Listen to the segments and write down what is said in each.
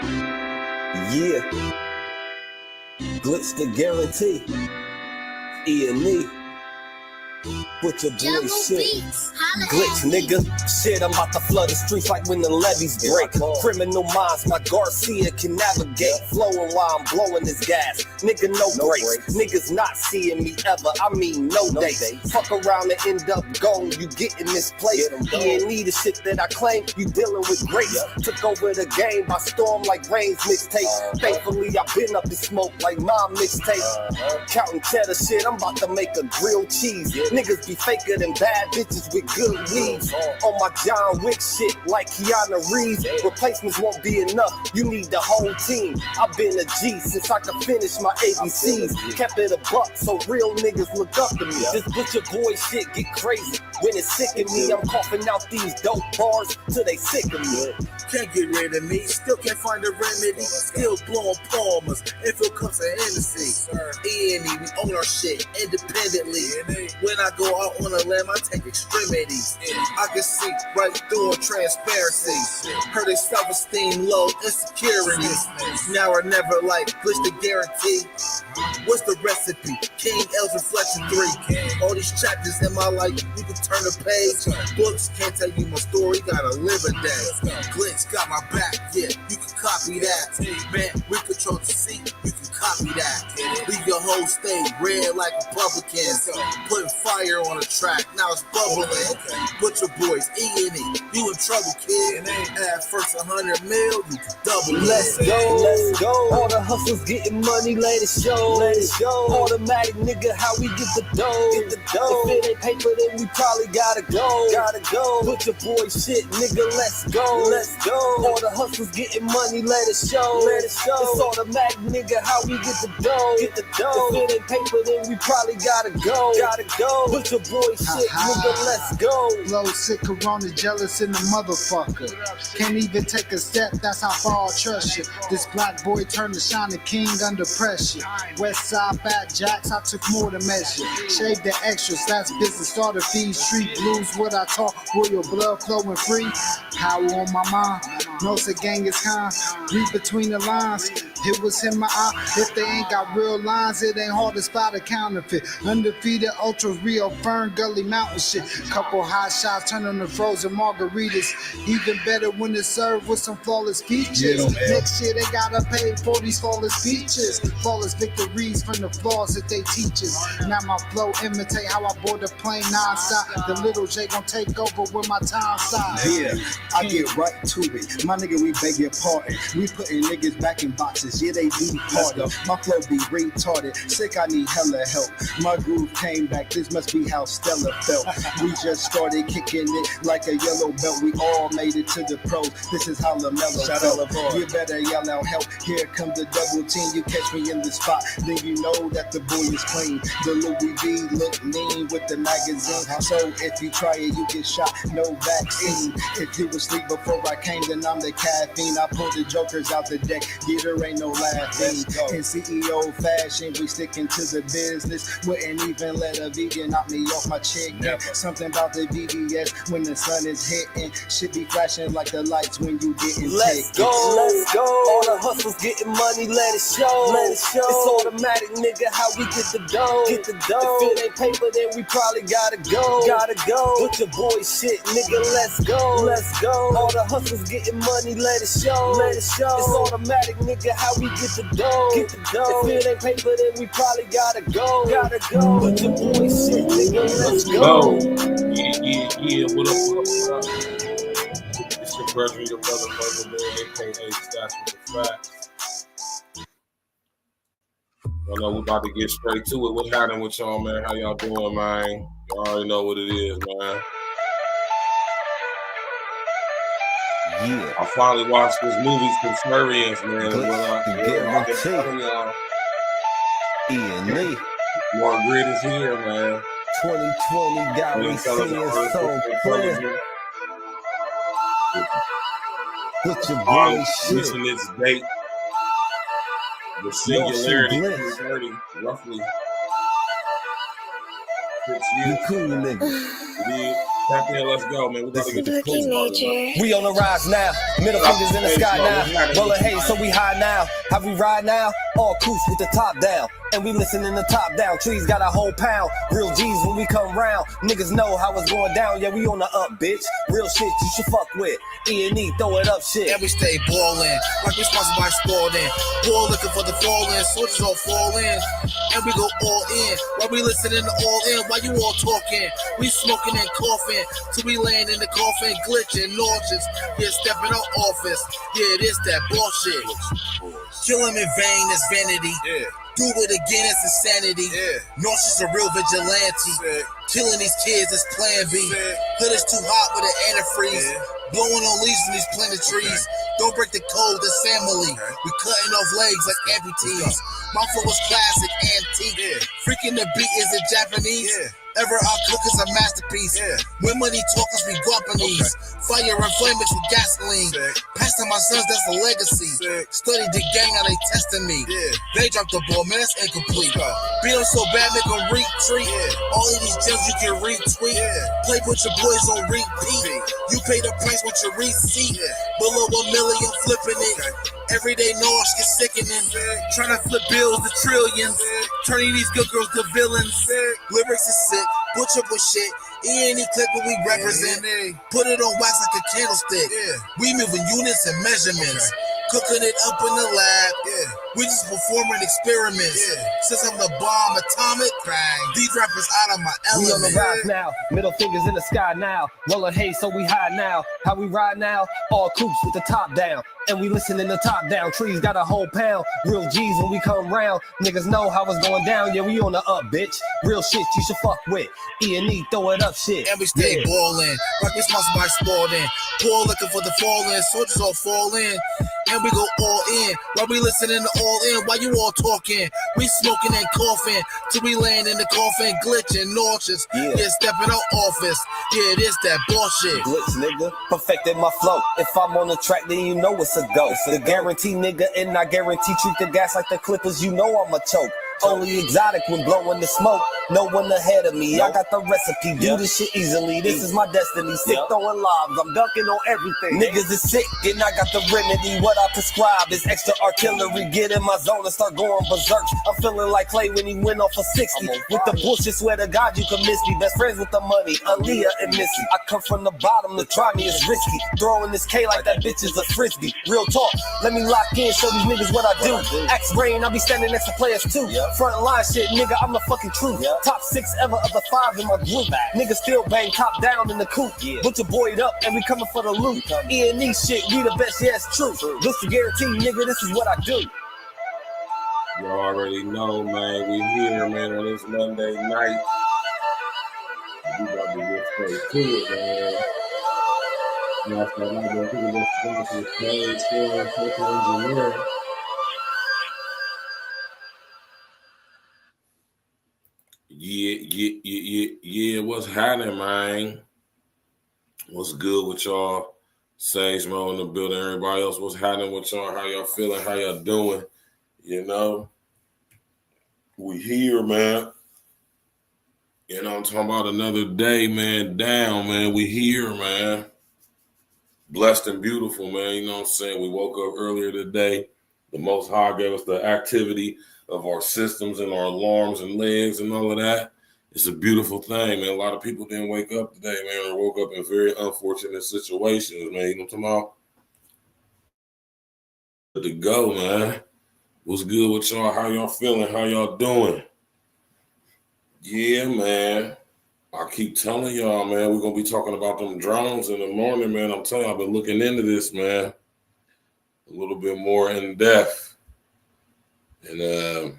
Yeah, glitch the guarantee. E&E. With your boy shit. Glitch, nigga. Shit, I'm about to flood the streets like when the levees break. Criminal minds, my Garcia can navigate. Flowing while I'm blowing this gas. Nigga, no brakes. Niggas not seeing me ever. I mean, no dates. Fuck around and end up gone. You getting this place. E&E, the shit that I claim. You dealing with grace. Took over the game by storm like Rain's mixtape. Thankfully, I been up in smoke like my mixtape. Counting cheddar shit, I'm about to make a grilled cheese. Niggas be faker than bad bitches with good weeds. On my John Wick shit like Keanu Reeves. Replacements won't be enough, you need the whole team. I've been a G since I could finish my ABCs. Kept it a buck so real niggas look up to me. This butcher boy shit get crazy. When it's sick of me, I'm coughing out these dope bars till they sick of me. Can't get rid of me, still can't find a remedy. Still blowing palmers, if it comes to Hennessy. E&E, we own our shit independently. When I go out on a limb, I take extremities. I can see right through transparency. Heard they self-esteem low, insecurities. Now or never, like glitch the guarantee. What's the recipe? King L's Reflection 3. All these chapters in my life, you can turn the page. Books can't tell you my story, gotta live a day. Glitch got my back, yeah, you can copy that. Man, we control the seat, you can copy that. Leave your whole state red like Republicans. Putting fire on the track, now it's bubbling. Butcher boys, E&E, you in trouble, kid. At first 100 mil, you can double it. Let's go, let's go. All the hustlers getting money, let it show. Let it show. Automatic nigga, how we get the dough. Get the dough. If it ain't paper, then we probably gotta go. Gotta go. Butcher boy shit, nigga, let's go. Let's go. All the hustlers getting money, let it show. Let it show. It's automatic nigga, how we get the dough. Get the dough. If it ain't paper, then we probably gotta go. Gotta go. Butcher boy shit, nigga, let's go. Flow sick, corona, jealous in the motherfucker. Can't even take a step, that's how far I trust you. This black boy turned to shine the king under pressure. West side fat jacks, I took more to measure. Shave the extras, that's business, starter fees. Street blues, what I talk, royal blood flowing free. Power on my mind, knows the gang is kind. Read between the lines, it was in my eye. If they ain't got real lines, it ain't hard to spot a counterfeit. Undefeated, ultra real, Fern Gully Mountain shit. Couple hot shots, turn on the frozen margaritas. Even better when it's served with some flawless features. Next year they gotta pay for these flawless features. Flawless victories from the flaws that they teach us. Now my flow imitate how I board the plane non-stop. The little J gon' take over with my time side. Yeah, I get right to it. My nigga, we beg your pardon. We putting niggas back in boxes. Yeah, they be harder. My flow be retarded. Sick, I need hella help. My groove came back. This must be how Stella felt. We just started kicking it like a yellow belt. We all made it to the pros. This is how LaMelo felt. You better yell out help. Here comes the double team. You catch me in the spot, then you know that the boy is clean. The Louis V look mean with the magazine. So if you try it, you get shot. No vaccine. If you was asleep before I came, then I'm the caffeine. I pull the jokers out the deck. Yeah, there ain't no laughing. In CEO fashion, we sticking to the business. Wouldn't even let a vegan knock me off my chicken. Something about the VVS when the sun is hitting. Shit be flashing like the lights when you getting Let's go, let's go. All the hustlers getting money, let it show. Let it show. It's automatic, nigga, how we get the dough. Get the dough. If it ain't paper, then we probably gotta go. Gotta go. Butcher boy shit, nigga, let's go. Let's go. All the hustlers getting money, let it show. Let it show. It's automatic, nigga, how we get the dough. Get the dough. If it ain't paper, then we probably gotta go. Gotta go. Butcher boy shit, nigga, let's go. Yeah, what up? It's your brother, man, aka Stats with the Facts. I know we're about to get straight to it. What's happening with y'all, man? How y'all doing, man? Y'all already know what it is, man. Yeah. I finally watched this movie, Contrarians, man. E&E. More grid is here, man. 2020 got me seeing so clear. Put your boy shit. Missing its date. The singularity 2030, roughly 6 years. You cool, nigga. It is. Tap in, let's go, man. We gotta get the cool started. We on the rise now, middle fingers in the sky now. Rolling hay, so we high now. How we ride now? All coops with the top down. And we listen in the top down. Trees got a whole pound. Real G's when we come round. Niggas know how it's going down. Yeah, we on the up, bitch. Real shit you should fuck with. E&E, throw it up shit. And we stay ballin', like we sponsored by Sporting. Ball looking for the fall-in, soldiers all fall in. And we go all in, while we listening to all in. While you all talking, we smoking and coughing. Till we land in the coffin, glitching, nauseous. Yeah, stepping out office. Yeah, it is that bullshit. Kill him in vain, that's vanity. Yeah. Do it again, it's insanity. Yeah. Nauseous a real vigilante. Yeah. Killing these kids is plan B. Yeah. Hood is too hot with an antifreeze. Yeah. Blowing on leaves in these planted trees. Okay. Don't break the code, the family. Okay. We cutting off legs like amputees. My flow was classic, antique. Yeah. Freaking the beat is it Japanese. Yeah. Ever our cook is a masterpiece. Yeah. When money talkers be Guapanese. Okay. Fire and flame mixed with gasoline. Pass to my sons, that's a legacy. Study the gang, how they testing me. Yeah. They dropped the ball, man, that's incomplete. Beat them so bad, make them retreat. Yeah. All of these gems you can retweet. Yeah. Play with your boys on repeat. You pay the price with your receipt. Yeah. Below $1 million, flipping it. Okay. Everyday noise get sickening. Trying to flip bills to trillions. Turning these good girls to villains. Lyrics is sick. Butcher with shit. E&E clip what we represent. Put it on wax like a candlestick. We moving units and measurements. Cooking it up in the lab. We just performing experiments. Since I'm the bomb atomic, these rappers out of my element. We on the rise now, middle fingers in the sky now. Rolling hay, so we high now. How we ride now? All coops with the top down. And we listen in the top down. Trees got a whole pound. Real G's when we come round. Niggas know how it's going down. Yeah, we on the up, bitch. Real shit you should fuck with. E&E, throw it up shit. And we stay ballin', like we sponsored by Sporting. Ball looking for the fall-in, soldiers all fall in. And we go all in, while we listening to all in. While you all talking, we smoking and coughing. Till we land in the coffin, glitching, nauseous. Yeah, stepping out office. Yeah, it is that bullshit. Glitch, nigga, perfected my flow. If I'm on the track, then you know it's a go. The guarantee, nigga, and I guarantee treat the gas like the Clippers. You know I'm a choke. Only exotic when blowing the smoke. No one ahead of me. I got the recipe. Do this shit easily. This is my destiny. Sick throwing lobs. I'm dunking on everything. Niggas is sick and I got the remedy. What I prescribe is extra artillery. Get in my zone and start going berserk. I'm feeling like Clay when he went off for 60. With the bullshit, swear to God you can miss me. Best friends with the money. Aaliyah and Missy. I come from the bottom. To try me is risky. Throwing this K like that bitch is a frisbee. Real talk. Let me lock in. Show these niggas what I do. Axe brain. I be standing next to players too. Front line shit, nigga, I'm the fucking truth. Top 6 ever of the 5 in my group. Niggas still bang top down in the coop. Butcher boyed up and we coming for the loot. E&E shit, we the best, yeah, it's true. This the guarantee, nigga, this is what I do. You already know, man, we here, man, on this Monday night. We about to get straight to it, man. Now, so I'm going to do this sponsor, Page, Social Engineer. Yeah. What's happening, man? What's good with y'all? Sage Mo in the building. Everybody else, what's happening with y'all? How y'all feeling? How y'all doing? You know, we here, man. You know, I'm talking about another day, man. Down, man. We here, man. Blessed and beautiful, man. You know what I'm saying? We woke up earlier today. The Most High gave us the activity of our systems and our alarms and legs and all of that. It's a beautiful thing, man. A lot of people didn't wake up today, man, or woke up in very unfortunate situations, man. You know what I'm talking about? To go, man. What's good with y'all? How y'all feeling? How y'all doing? Yeah, man. I keep telling y'all, man, we're going to be talking about them drones in the morning, man. I'm telling you, I've been looking into this, man, a little bit more in depth. And I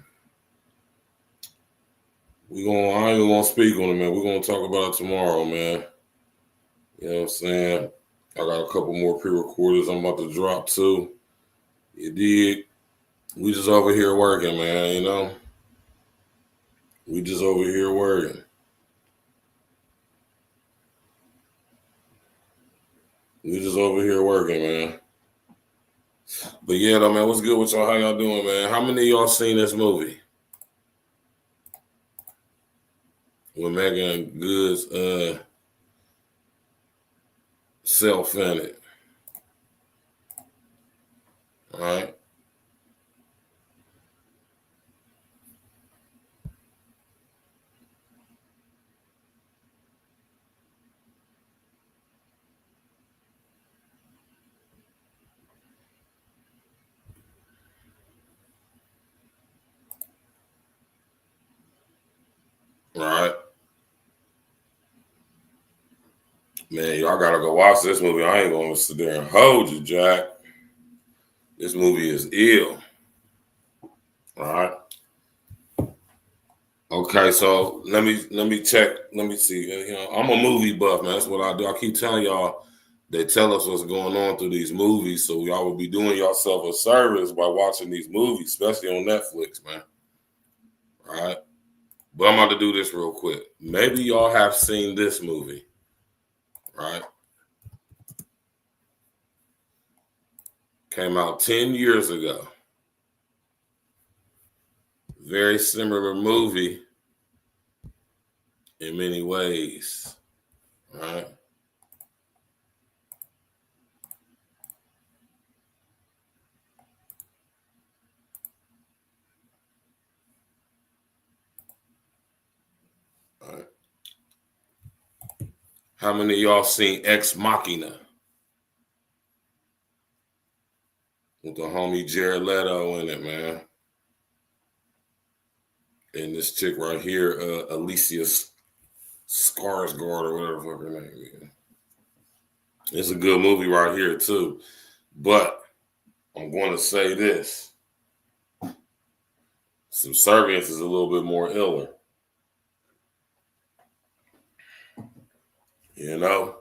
ain't even gonna speak on it, man. We're gonna talk about it tomorrow, man. You know what I'm saying? I got a couple more pre-recorders I'm about to drop too. You dig? We just over here working, man, you know? We just over here working. We just over here working, man. But yeah, though, man, what's good with y'all? How y'all doing, man? How many of y'all seen this movie? With Megan Good's self in it. All right. All right. Man, y'all gotta go watch this movie. I ain't gonna sit there and hold you, Jack. This movie is ill. All right. Okay, so let me check. Let me see. You know, I'm a movie buff, man. That's what I do. I keep telling y'all, they tell us what's going on through these movies, so y'all will be doing yourself a service by watching these movies, especially on Netflix, man. All right. But I'm about to do this real quick. Maybe y'all have seen this movie, right? Came out 10 years ago. Very similar movie in many ways, right? All right. How many of y'all seen Ex Machina with the homie Jared Leto in it, man? And this chick right here, Alicia Skarsgård or whatever the fuck her name is. It's a good movie right here too. But I'm going to say this. Subservience is a little bit more iller. You know?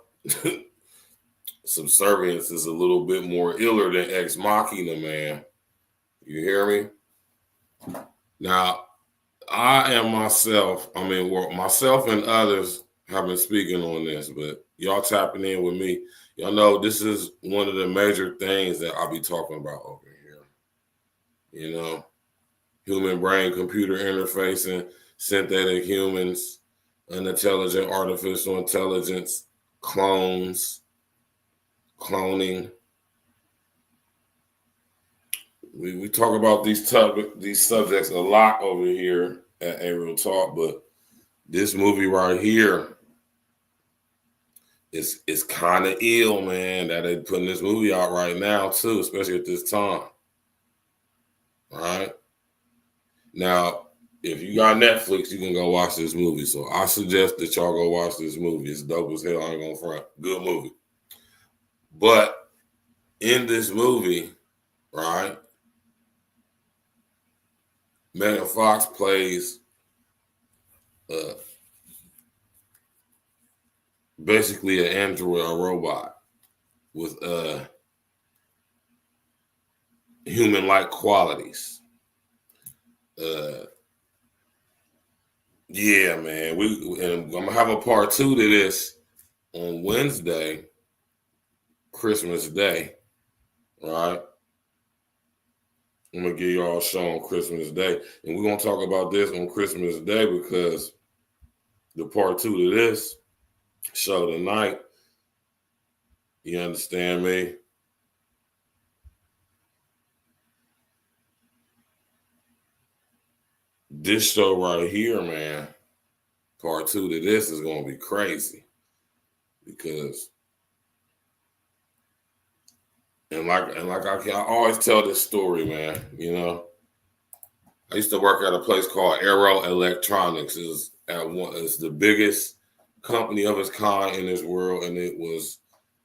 Subservience is a little bit more iller than Ex Machina, man. You hear me? Now, I am myself, myself and others have been speaking on this, but y'all tapping in with me. Y'all know this is one of the major things that I'll be talking about over here. You know, human brain computer interfacing, synthetic humans, unintelligent artificial intelligence, cloning. We talk about these subjects a lot over here at A Real Talk, but this movie right here is kind of ill, man, that they putting this movie out right now too, especially at this time. All right. Now, if you got Netflix, you can go watch this movie. So I suggest that y'all go watch this movie. It's dope as hell. I ain't gonna front. Good movie. But in this movie, right, Megan Fox plays basically an android, a robot with human-like qualities. Yeah, man. And I'm gonna have a part 2 to this on Wednesday, Christmas Day. Right? I'm gonna give y'all a show on Christmas Day, and we're gonna talk about this on Christmas Day because the part 2 to this show tonight. You understand me? This show right here, man, part 2 to this is gonna be crazy because, and like I always tell this story, man. You know, I used to work at a place called Arrow Electronics. It's the biggest company of its kind in this world, and it was,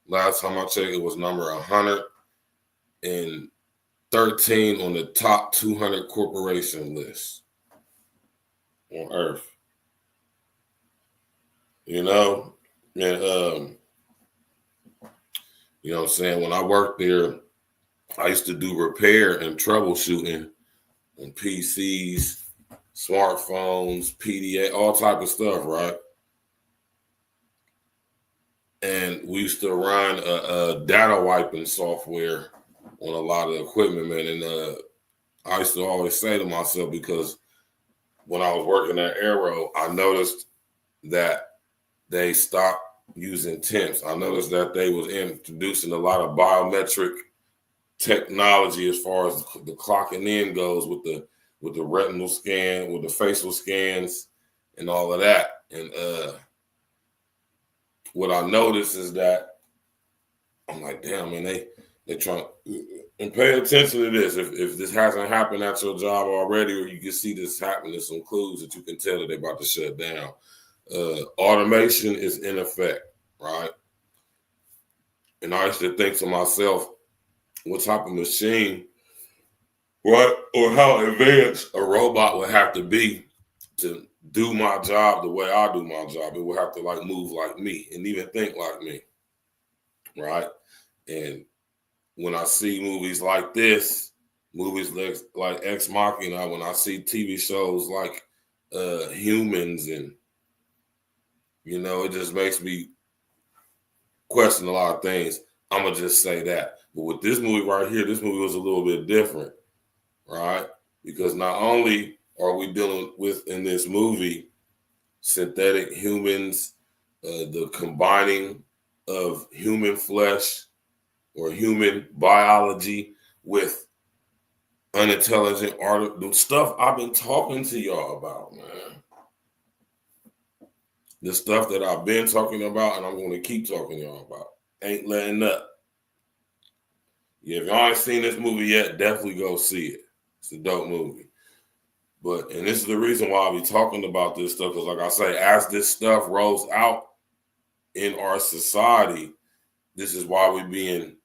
last time I checked, it was number 113 on the top 200 corporation list on Earth. You know, and you know what I'm saying? When I worked there, I used to do repair and troubleshooting on PCs, smartphones, PDA, all type of stuff, right? And we used to run a data wiping software on a lot of equipment, man. And I used to always say to myself, because when I was working at Arrow, I noticed that they stopped using temps. I noticed that they was introducing a lot of biometric technology as far as the clocking in goes with the retinal scan, with the facial scans, and all of that. And what I noticed is that I'm like, damn, man, they trying and pay attention to this. If this hasn't happened at your job already, or you can see this happening, there's some clues that you can tell that they're about to shut down. Automation is in effect, right? And I used to think to myself, what type of machine, what or how advanced a robot would have to be to do my job the way I do my job. It would have to like move like me and even think like me, right? And when I see movies like this, movies like Ex Machina, when I see TV shows like Humans, and it just makes me question a lot of things. I'm gonna just say that. But with this movie right here, this movie was a little bit different, right? Because not only are we dealing with in this movie synthetic humans, the combining of human flesh or human biology with unintelligent art, the stuff I've been talking to y'all about, man. The stuff that I've been talking about and I'm going to keep talking to y'all about. Ain't letting up. Yeah, if y'all ain't seen this movie yet, definitely go see it. It's a dope movie. And this is the reason why I be talking about this stuff, because like I say, as this stuff rolls out in our society, this is why we're being,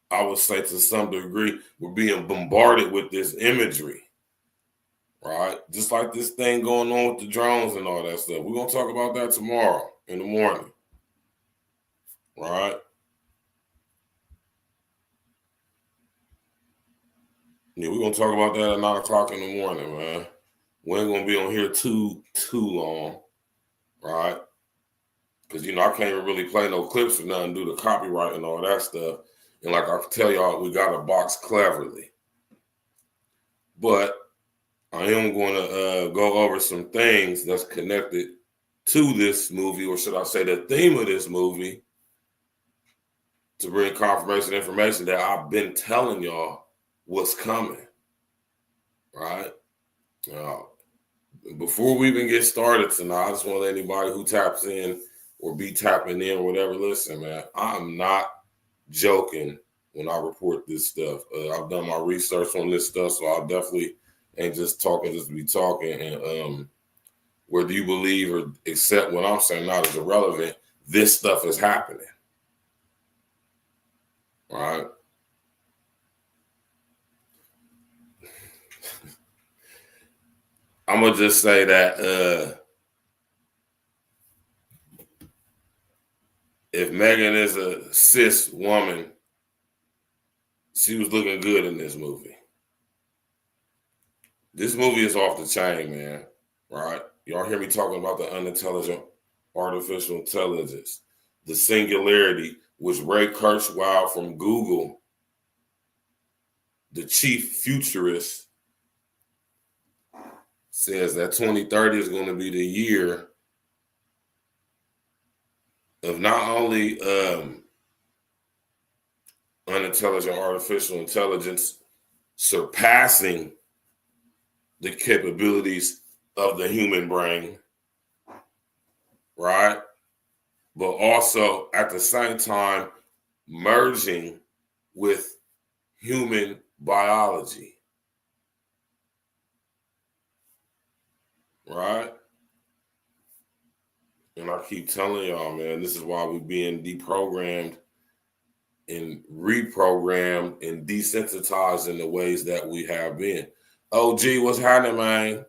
I would say to some degree, we're being bombarded with this imagery, right? Just like this thing going on with the drones and all that stuff. We're going to talk about that tomorrow in the morning, right? Yeah, we're going to talk about that at 9 o'clock in the morning, man. We ain't going to be on here too long, right? Because, I can't even really play no clips or nothing, do the copyright and all that stuff. And like I tell y'all, we got to box cleverly. But I am going to go over some things that's connected to this movie, or should I say the theme of this movie, to bring confirmation information that I've been telling y'all what's coming, right? Before we even get started tonight, I just want to let anybody who taps in or be tapping in or whatever, listen, man, I'm not joking when I report this stuff. I've done my research on this stuff, so I definitely ain't just talking just to be talking. And whether you believe or accept what I'm saying not is irrelevant, this stuff is happening, right? I'm gonna just say that if Megan is a cis woman, she was looking good in this movie. This movie is off the chain, man, right? Y'all hear me talking about the unintelligent artificial intelligence, the singularity, which Ray Kurzweil from Google, the chief futurist, says that 2030 is going to be the year of not only unintelligent artificial intelligence surpassing the capabilities of the human brain, right? But also at the same time merging with human biology, right? And I keep telling y'all, man, this is why we're being deprogrammed and reprogrammed and desensitized in the ways that we have been. OG, what's happening, man?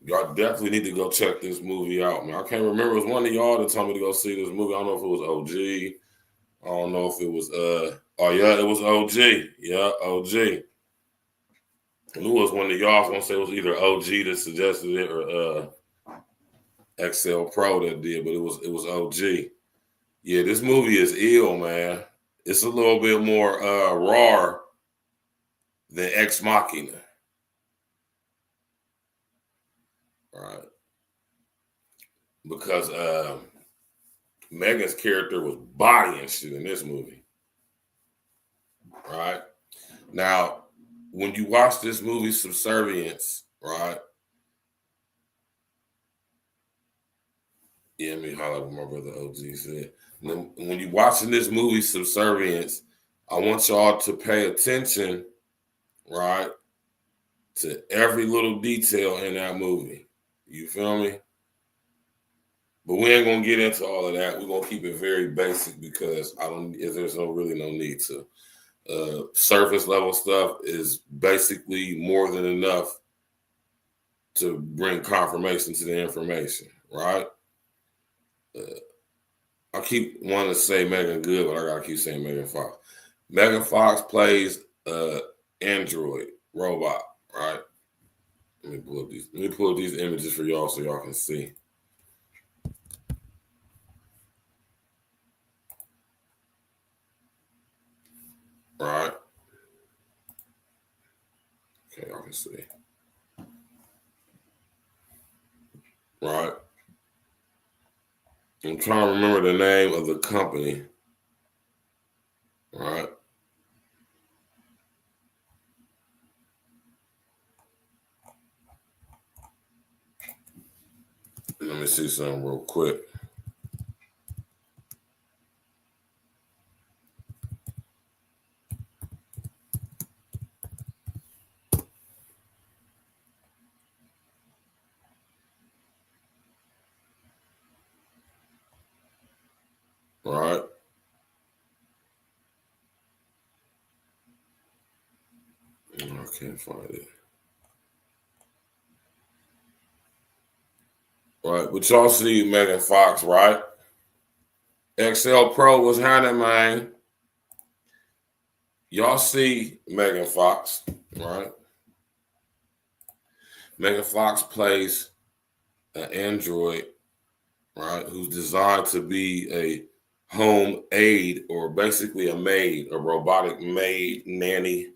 Y'all definitely need to go check this movie out, man. I can't remember. It was one of y'all that told me to go see this movie. I don't know if it was OG. I don't know if it was, oh yeah, it was OG. Yeah, OG. And it was one of y'all. I was going to say it was either OG that suggested it or XL Pro that did, but it was OG. Yeah, this movie is ill, man. It's a little bit more raw than Ex Machina. Right. because Megan's character was bodying shit in this movie. Right? Now, when you watch this movie, Subservience, right? Yeah, let me holler what my brother OG said. When you're watching this movie, Subservience, I want y'all to pay attention, right, to every little detail in that movie. You feel me? But we ain't gonna get into all of that. We're gonna keep it very basic because there's really no need to. Surface level stuff is basically more than enough to bring confirmation to the information, right? I keep wanting to say Megan Good, but I gotta keep saying Megan Fox. Megan Fox plays android robot, right? Let me pull up these images for y'all so y'all can see. Right? Okay, y'all can see. Right? I'm trying to remember the name of the company. Right? Let me see something real quick. Right? I can't find it. Right, but y'all see Megan Fox, right? XL Pro was handed, man. Y'all see Megan Fox, right? Megan Fox plays an android, right, who's designed to be a home aide or basically a maid, a robotic maid, nanny,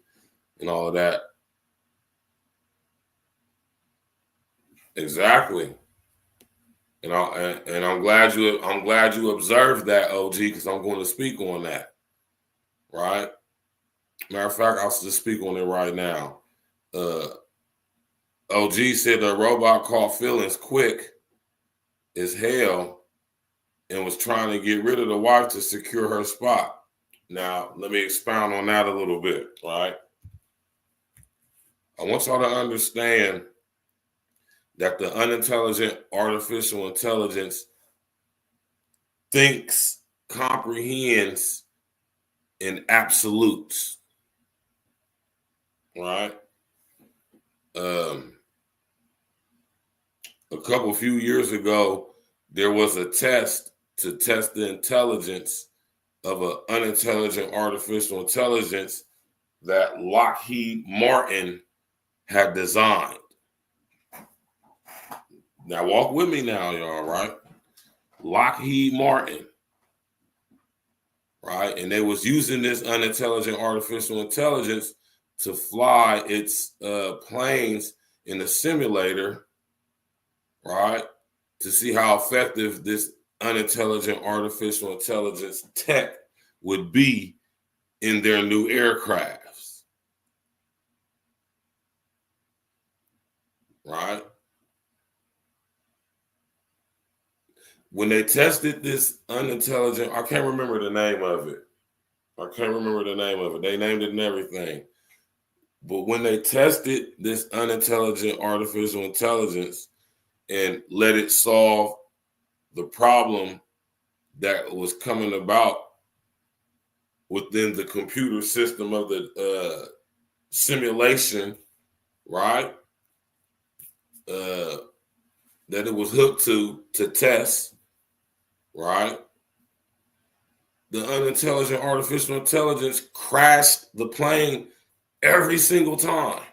and all of that. Exactly. And I'm glad you observed that, OG, because I'm going to speak on that. Right? Matter of fact, I'll just speak on it right now. OG said the robot caught feelings quick as hell and was trying to get rid of the wife to secure her spot. Now, let me expound on that a little bit, right? I want y'all to understand that the unintelligent artificial intelligence thinks, comprehends in absolutes, right? A few years ago, there was a test to test the intelligence of an unintelligent artificial intelligence that Lockheed Martin had designed. Now, walk with me now, y'all, right? Lockheed Martin, right? And they was using this unintelligent artificial intelligence to fly its planes in the simulator, right? To see how effective this unintelligent artificial intelligence tech would be in their new aircrafts, right? When they tested this unintelligent, I can't remember the name of it. They named it and everything. But when they tested this unintelligent artificial intelligence and let it solve the problem that was coming about within the computer system of the simulation, right? That it was hooked to test, right? The unintelligent artificial intelligence crashed the plane every single time.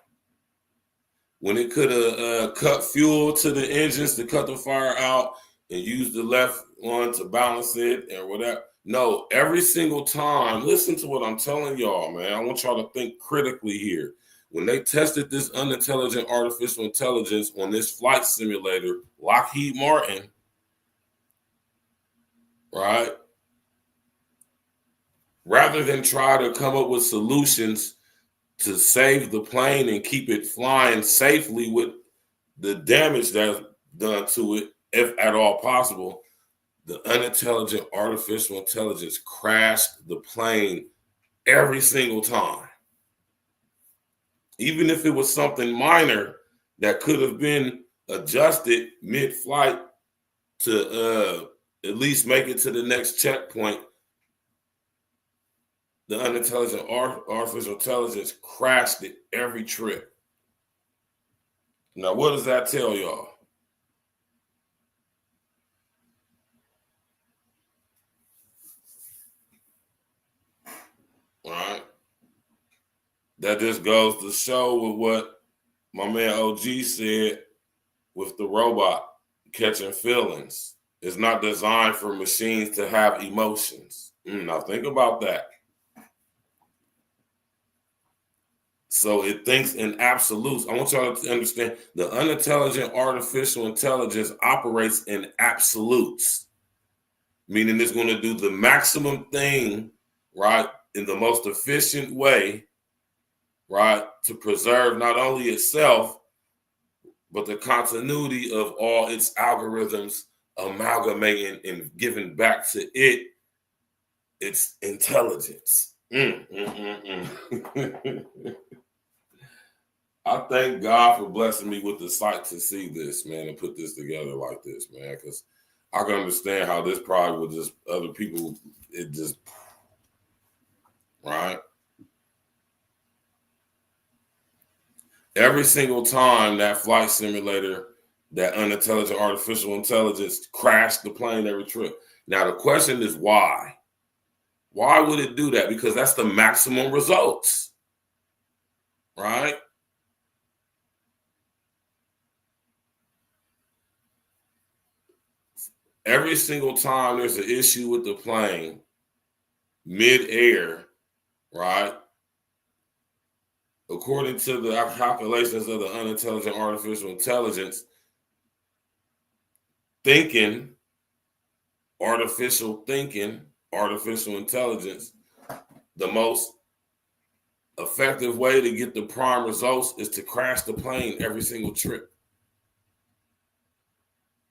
When it could have cut fuel to the engines to cut the fire out and use the left one to balance it or whatever. No, every single time. Listen to what I'm telling y'all, man. I want y'all to think critically here. When they tested this unintelligent artificial intelligence on this flight simulator, Lockheed Martin, right? Rather than try to come up with solutions to save the plane and keep it flying safely with the damage that's done to it, if at all possible, the unintelligent artificial intelligence crashed the plane every single time. Even if it was something minor that could have been adjusted mid-flight to at least make it to the next checkpoint, the unintelligent artificial intelligence crashed it every trip. Now, what does that tell y'all? All right. That just goes to show with what my man OG said with the robot catching feelings. It's not designed for machines to have emotions. Now think about that. So it thinks in absolutes. I want y'all to understand the unintelligent artificial intelligence operates in absolutes, meaning it's going to do the maximum thing, right, in the most efficient way, right, to preserve not only itself, but the continuity of all its algorithms, amalgamating and giving back to it its intelligence. I thank God for blessing me with the sight to see this, man, and put this together like this, man, because I can understand how this probably would just, other people, it just, right? Every single time that flight simulator, that unintelligent artificial intelligence crashed the plane every trip. Now, the question is why? Why would it do that? Because that's the maximum results, right? Every single time there's an issue with the plane, mid-air, right? According to the calculations of the unintelligent artificial intelligence, artificial intelligence, the most effective way to get the prime results is to crash the plane every single trip.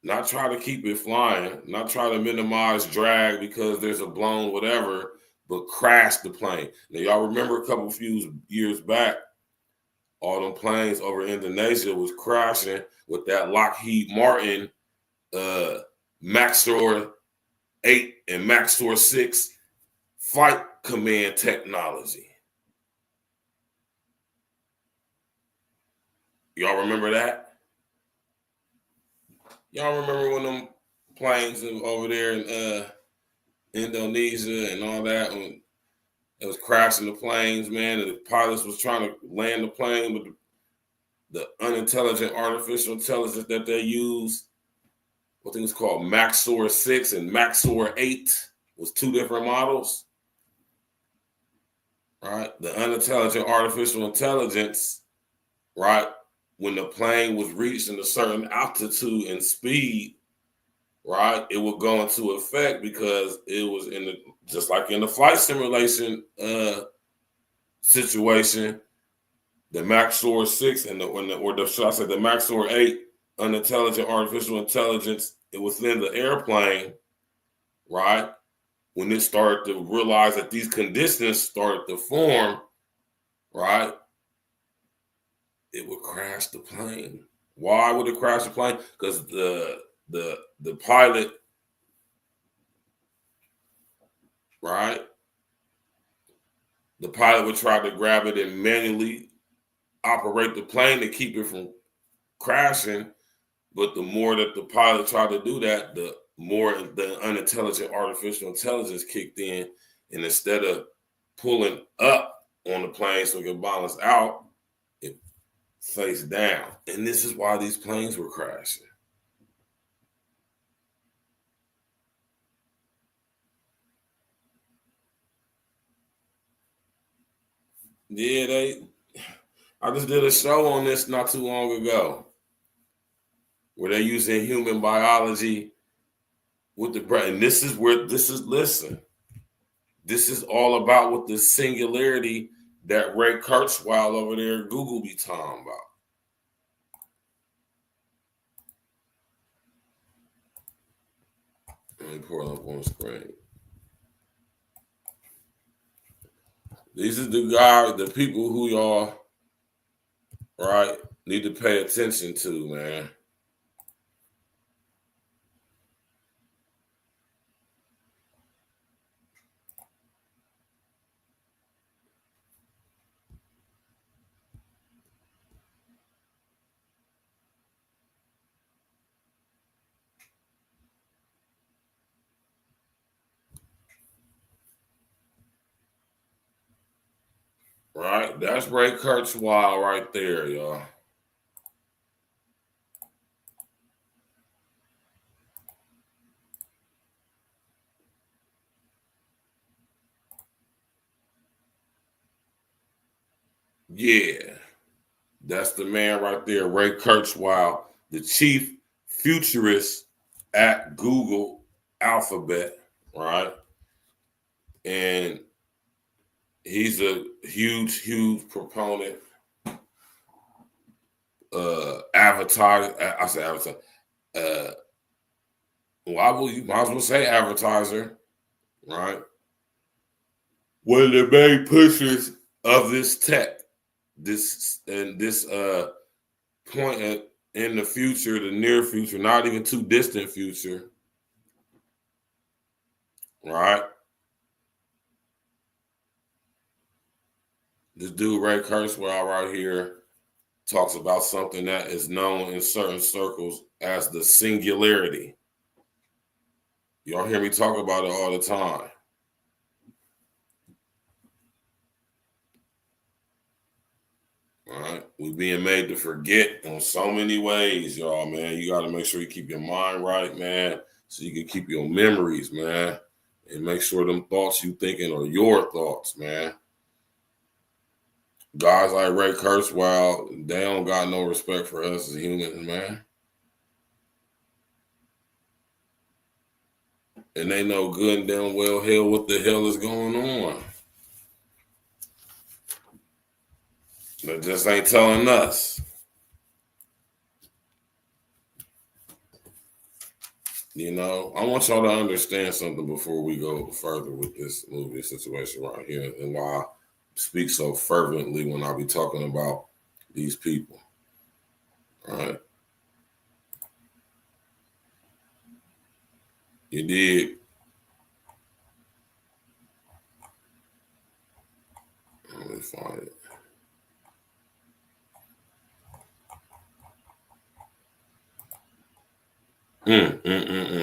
Not try to keep it flying, not try to minimize drag because there's a blown whatever, but crash the plane. Now, y'all remember a few years back, all them planes over Indonesia was crashing with that Lockheed Martin MAXOR 8 and MAXOR 6 flight command technology. Y'all remember that? Y'all remember when them planes over there in Indonesia and all that, when it was crashing the planes, man, and the pilots was trying to land the plane with the unintelligent artificial intelligence that they use. I think it's called MAXOR 6 and MAXOR 8 was two different models. Right? The unintelligent artificial intelligence, right? When the plane was reaching a certain altitude and speed, right, it would go into effect because it was just like in the flight simulation situation, the MAXOR 6 and the MAXOR 8 unintelligent artificial intelligence, it was in the airplane, right? When it started to realize that these conditions started to form, right, it would crash the plane. Why would it crash the plane? Because the pilot, right? The pilot would try to grab it and manually operate the plane to keep it from crashing. But the more that the pilot tried to do that, the more the unintelligent artificial intelligence kicked in. And instead of pulling up on the plane so it could balance out, it face down. And this is why these planes were crashing. Yeah, I just did a show on this not too long ago where they're using human biology with the brain. And this is where listen. This is all about what the singularity that Ray Kurzweil over there at Google be talking about. Let me pull it up on the screen. These are the people who y'all, right, need to pay attention to, man. Right? That's Ray Kurzweil right there, y'all. Yeah. That's the man right there, Ray Kurzweil, the chief futurist at Google Alphabet, right? And he's a huge proponent. Advertiser. I say advertiser. You might as well say advertiser, right? One of the main pushers of this tech, this point in the future, the near future, not even too distant future, right? This dude Ray Kurzweil right here talks about something that is known in certain circles as the singularity. Y'all hear me talk about it all the time. All right, we're being made to forget in so many ways, y'all, man. You got to make sure you keep your mind right, man, so you can keep your memories, man, and make sure them thoughts you thinking are your thoughts, man. Guys like Ray Kurzweil, they don't got no respect for us as humans, man. And they know good and damn well hell what the hell is going on. They just ain't telling us. You know, I want y'all to understand something before we go further with this movie situation right here and why I speak so fervently when I be talking about these people. All right. You did. Let me find it.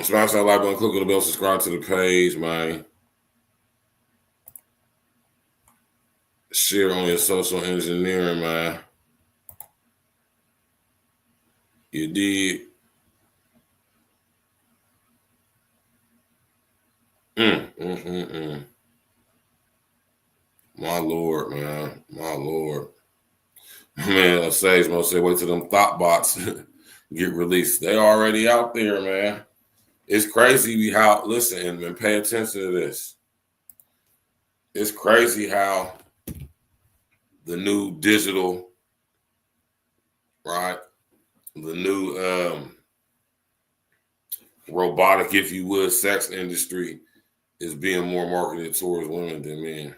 Smash that like button, click on the bell, subscribe to the page, man. Share on your social engineering, man. You did. My Lord, man. My Lord. Man, Sage must say, wait till them thought bots get released. They already out there, man. It's crazy how, listen, and pay attention to this. It's crazy how the new digital, right? The new robotic, if you would, sex industry is being more marketed towards women than men.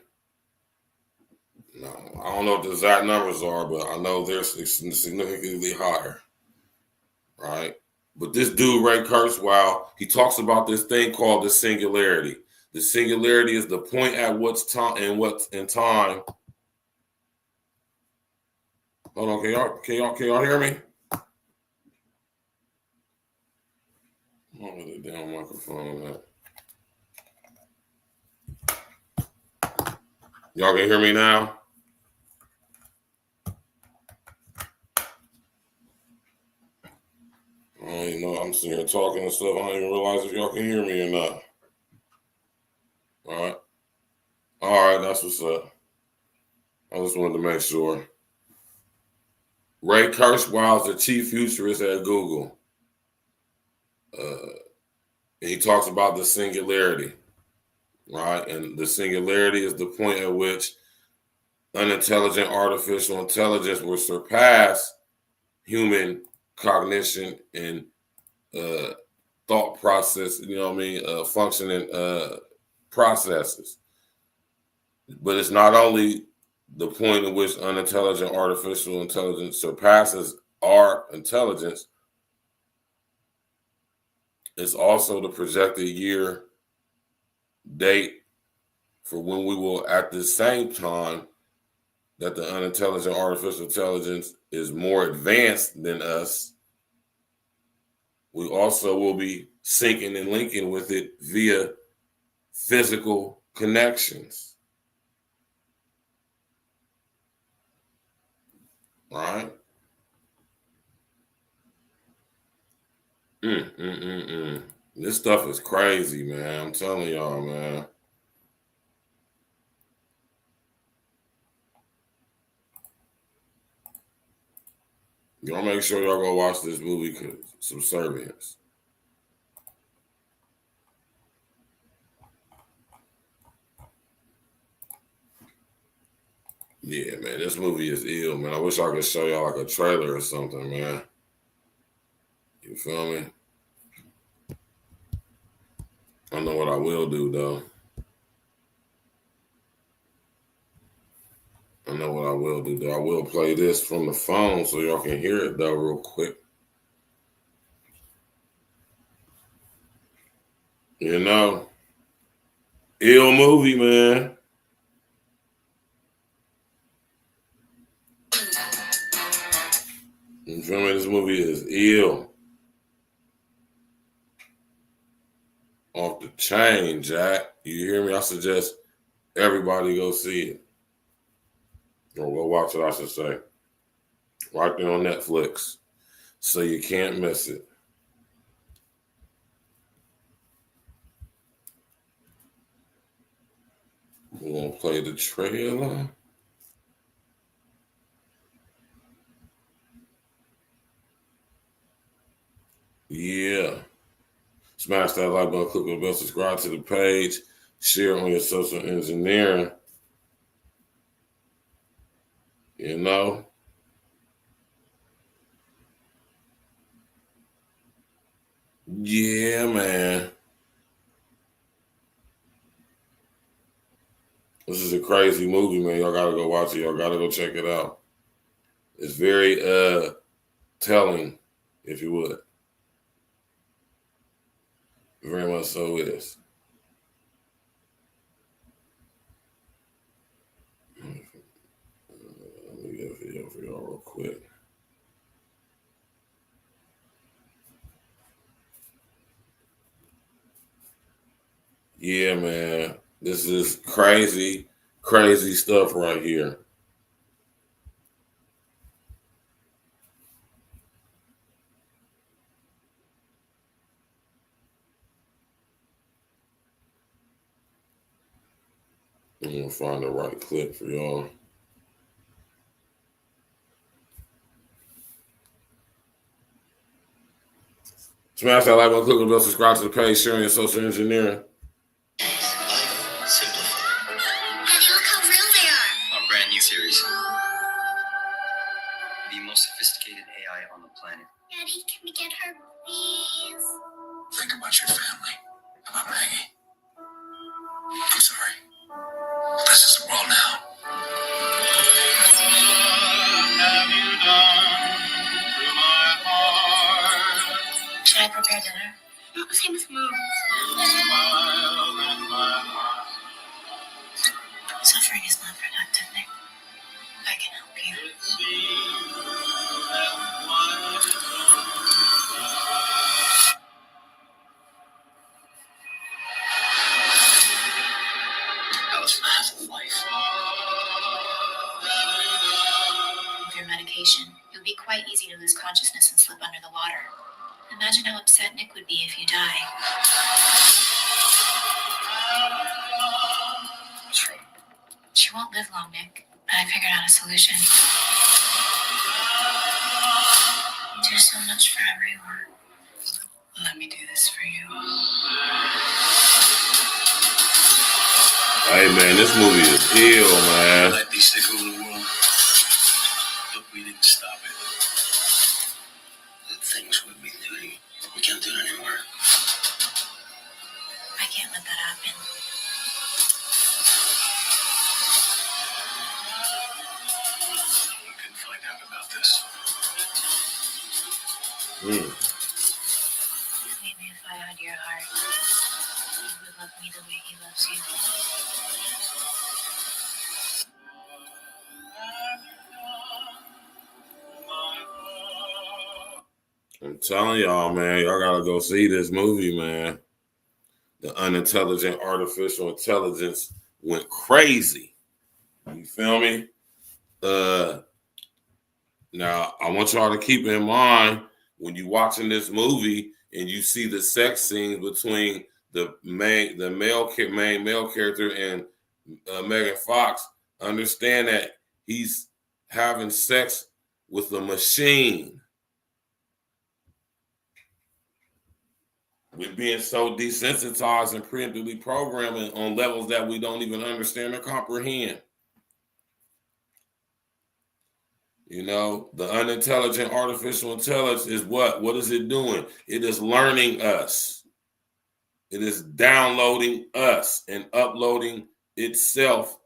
No, I don't know what the exact numbers are, but I know they're significantly higher, right? But this dude, Ray Kurzweil, he talks about this thing called the singularity. The singularity is the point at what's time and what's in time. Hold on, can y'all hear me? Oh, the damn microphone. Y'all can hear me now? I don't even know. I'm sitting here talking and stuff. I don't even realize if y'all can hear me or not. All right, that's what's up. I just wanted to make sure. Ray Kurzweil is the chief futurist at Google. And he talks about the singularity, right? And the singularity is the point at which unintelligent artificial intelligence will surpass human cognition and thought process, functioning processes. But it's not only the point at which unintelligent artificial intelligence surpasses our intelligence, it's also the projected year date for when we will, at the same time that the unintelligent artificial intelligence is more advanced than us, we also will be syncing and linking with it via physical connections. Right? This stuff is crazy, man. I'm telling y'all, man. Y'all make sure y'all go watch this movie, Subservience. Yeah, man, this movie is ill, man. I wish I could show y'all like a trailer or something, man. You feel me? I know what I will do, though. I know what I will do, though. I will play this from the phone so y'all can hear it, though, real quick. You know? Ill movie, man. You feel me? This movie is ill. Off the chain, Jack. You hear me? I suggest everybody go see it. Or go watch it, I should say. Right there on Netflix. So you can't miss it. We're going to play the trailer. Yeah. Smash that like button, click on the bell, subscribe to the page, share on your social engineering. You know? Yeah, man. This is a crazy movie, man. Y'all gotta go watch it. Y'all gotta go check it out. It's very telling, if you would. Very much so is. Let me get a video for y'all real quick. Yeah, man. This is crazy, crazy stuff right here. I'm gonna find the right clip for y'all. Smash that like button, click on the bell, subscribe to the page, sharing your social engineering. Daddy, look how real they are. Our brand new series. The most sophisticated AI on the planet. Daddy, can we get her, please? Think about your family. About Maggie. I'm sorry. This is the world now. Should I prepare dinner? No, same with Mom. Suffering is not productive, Nick. I can help you. Alice has a life. With your medication, it would be quite easy to lose consciousness and slip under the water. Imagine how upset Nick would be if you die. She won't live long, Nick, but I figured out a solution. You do so much for everyone. Let me do this for you. Hey, man, this movie is ill, man. Might be sick over the world, but we didn't stop it. The things we've been doing, we can't do it anymore. I can't let that happen. We can find out about this. Maybe if I had your heart, you would love me the way he loves you. I'm telling y'all, man, y'all gotta go see this movie, man. The unintelligent artificial intelligence went crazy. You feel me? Now, I want y'all to keep in mind when you're watching this movie and you see the sex scenes between the main male character and Megan Fox, understand that he's having sex with a machine. We're being so desensitized and preemptively programming on levels that we don't even understand or comprehend. You know, the unintelligent artificial intelligence is what? What is it doing? It is learning us. It is downloading us and uploading itself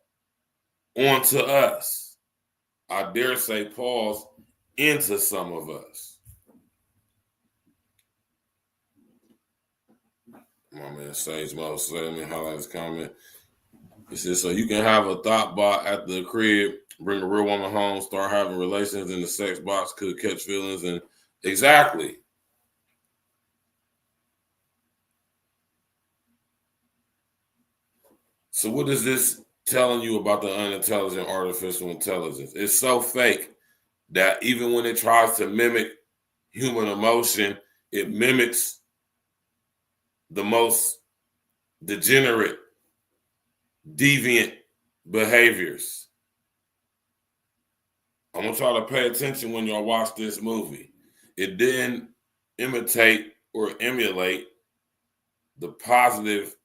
onto us. I dare say, pause, into some of us. My man Sage Mo said, let me highlight his comment. He says, so you can have a thought bot at the crib, bring a real woman home, start having relations, and the sex box could catch feelings. And exactly. So what is this telling you about the unintelligent artificial intelligence? It's so fake that even when it tries to mimic human emotion, it mimics the most degenerate, deviant behaviors. I want y'all to pay attention when y'all watch this movie. It didn't imitate or emulate the positive,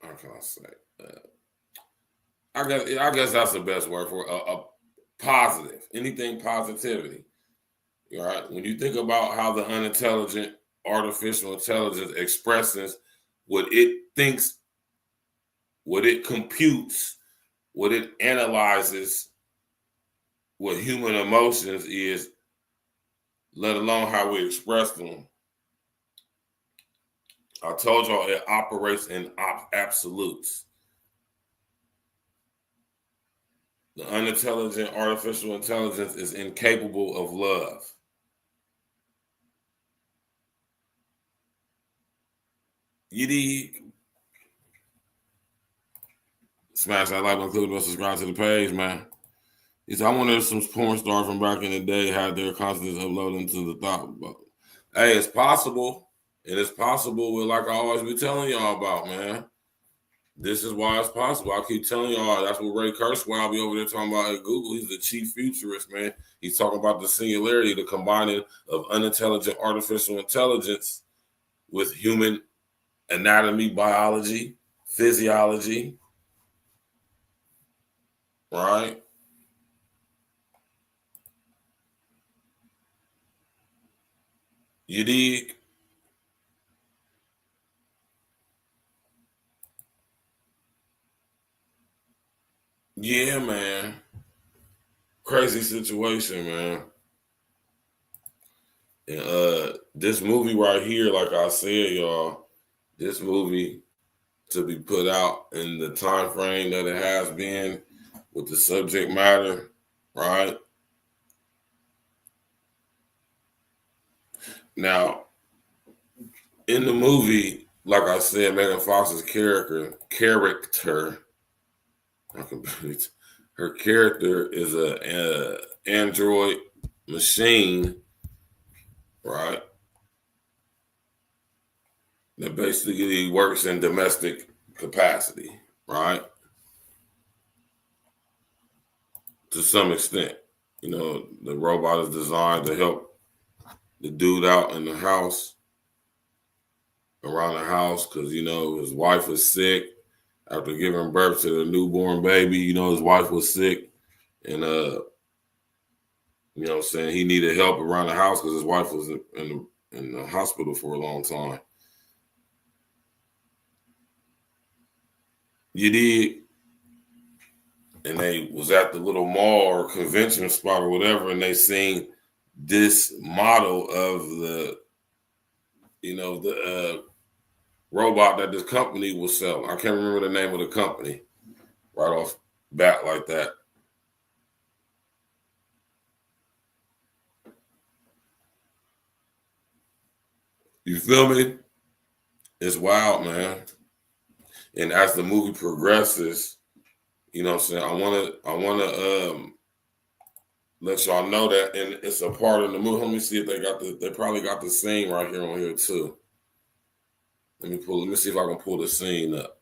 how can I say? I guess that's the best word for a positive, anything positivity. All right. When you think about how the unintelligent artificial intelligence expresses what it thinks, what it computes, what it analyzes, what human emotions is, let alone how we express them. I told y'all it operates in absolutes. The unintelligent artificial intelligence is incapable of love. You dig? Smash that like button, include and subscribe to the page, man. He said, I wonder if some porn stars from back in the day had their constants uploading to the thought. Hey, it's possible. And it's possible, like I always be telling y'all about, man. This is why it's possible. I keep telling y'all, that's what Ray Kurzweil, I'll be over there talking about at Google. He's the chief futurist, man. He's talking about the singularity, the combining of unintelligent artificial intelligence with human anatomy, biology, physiology, right? You dig? Yeah, man. Crazy situation, man. And this movie right here, like I said, y'all, this movie to be put out in the time frame that it has been with the subject matter, right? Now, in the movie, like I said, Megan Fox's character, her character is a android machine, right? That basically works in domestic capacity, right? To some extent, you know, the robot is designed to help the dude out in the house, around the house, because, you know, his wife was sick after giving birth to the newborn baby. You know, his wife was sick, and, you know what I'm saying, he needed help around the house because his wife was in the hospital for a long time. You did? And they was at the little mall or convention spot or whatever, and they seen this model of the, you know, the robot that this company was selling. I can't remember the name of the company right off bat like that. You feel me? It's wild, man. And as the movie progresses, you know what I'm saying, I wanna let y'all know that, and it's a part of the movie. Let me see if they probably got the scene right here on here too. Let me see if I can pull the scene up.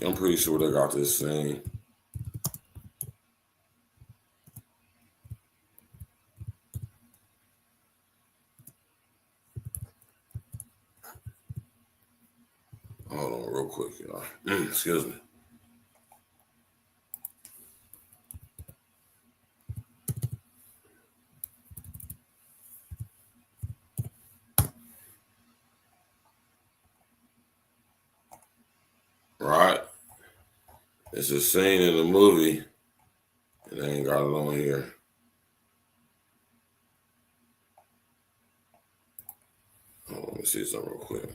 I'm pretty sure they got this scene. Hold on real quick, y'all. Excuse me. Right. It's a scene in the movie, and they ain't got it on here. Hold on, let me see something real quick.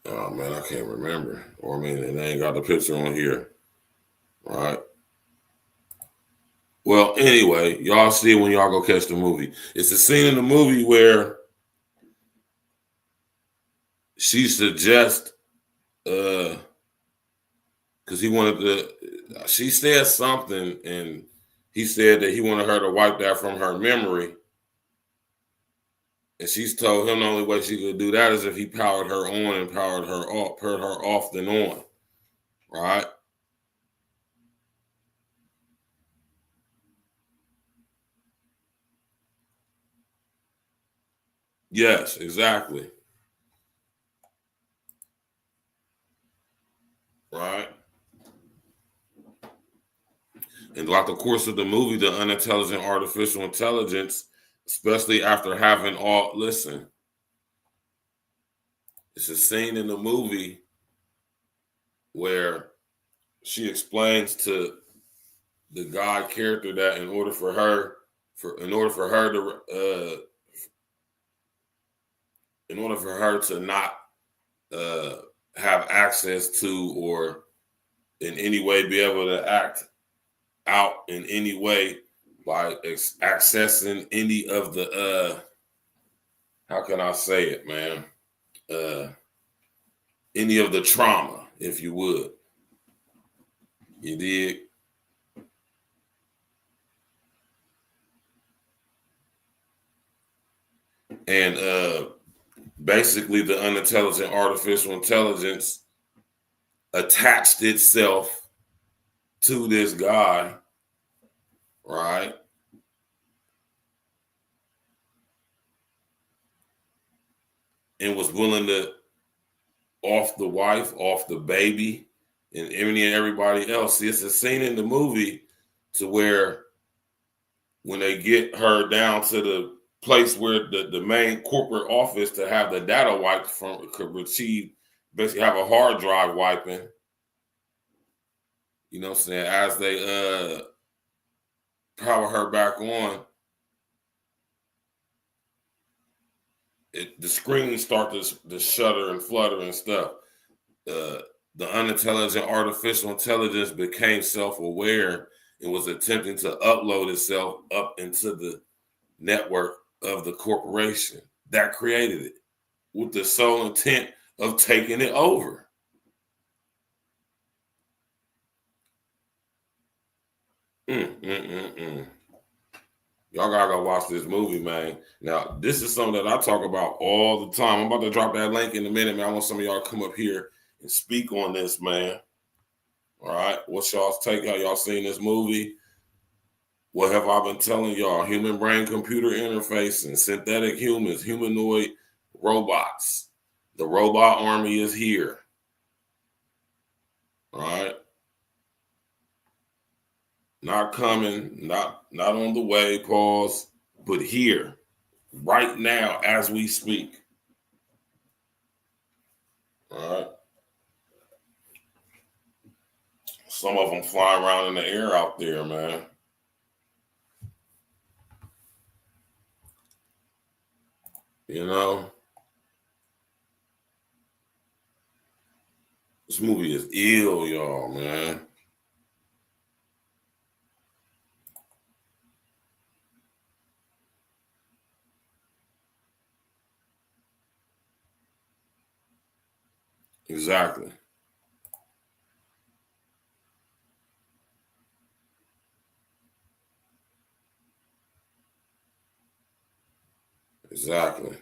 Oh man, I can't remember. Or I mean, they ain't got the picture on here. Right. Well, anyway, y'all see it when y'all go catch the movie. It's a scene in the movie where she suggests, because he wanted to, she said something, and he said that he wanted her to wipe that from her memory. And she's told him the only way she could do that is if he powered her on and powered her off then on. Right? Yes, exactly. Right? And like the course of the movie, the unintelligent artificial intelligence, especially after having listen, it's a scene in the movie where she explains to the God character that in order for her to not have access to or in any way be able to act out in any way by accessing any of the how can I say it, man? Any of the trauma, if you would. You dig? And basically the unintelligent artificial intelligence attached itself to this guy, right? And was willing to off the wife, off the baby, and everybody else. See, it's a scene in the movie to where when they get her down to the place where the main corporate office to have the data wiped from could retrieve, basically have a hard drive wiping. You know what I'm saying? As they power her back on, the screen starts to shudder and flutter and stuff. The unintelligent artificial intelligence became self-aware and was attempting to upload itself up into the network of the corporation that created it with the sole intent of taking it over. Y'all gotta go watch this movie, man. Now, this is something that I talk about all the time. I'm about to drop that link in a minute, man. I want some of y'all to come up here and speak on this, man. All right, what's y'all's take? How y'all seen this movie? What have I been telling y'all? Human brain computer interfacing, synthetic humans, humanoid robots. The robot army is here. All right. Not coming, not on the way, pause, but here, right now, as we speak. All right. Some of them flying around in the air out there, man. You know, this movie is ill, y'all, man. Exactly. Exactly.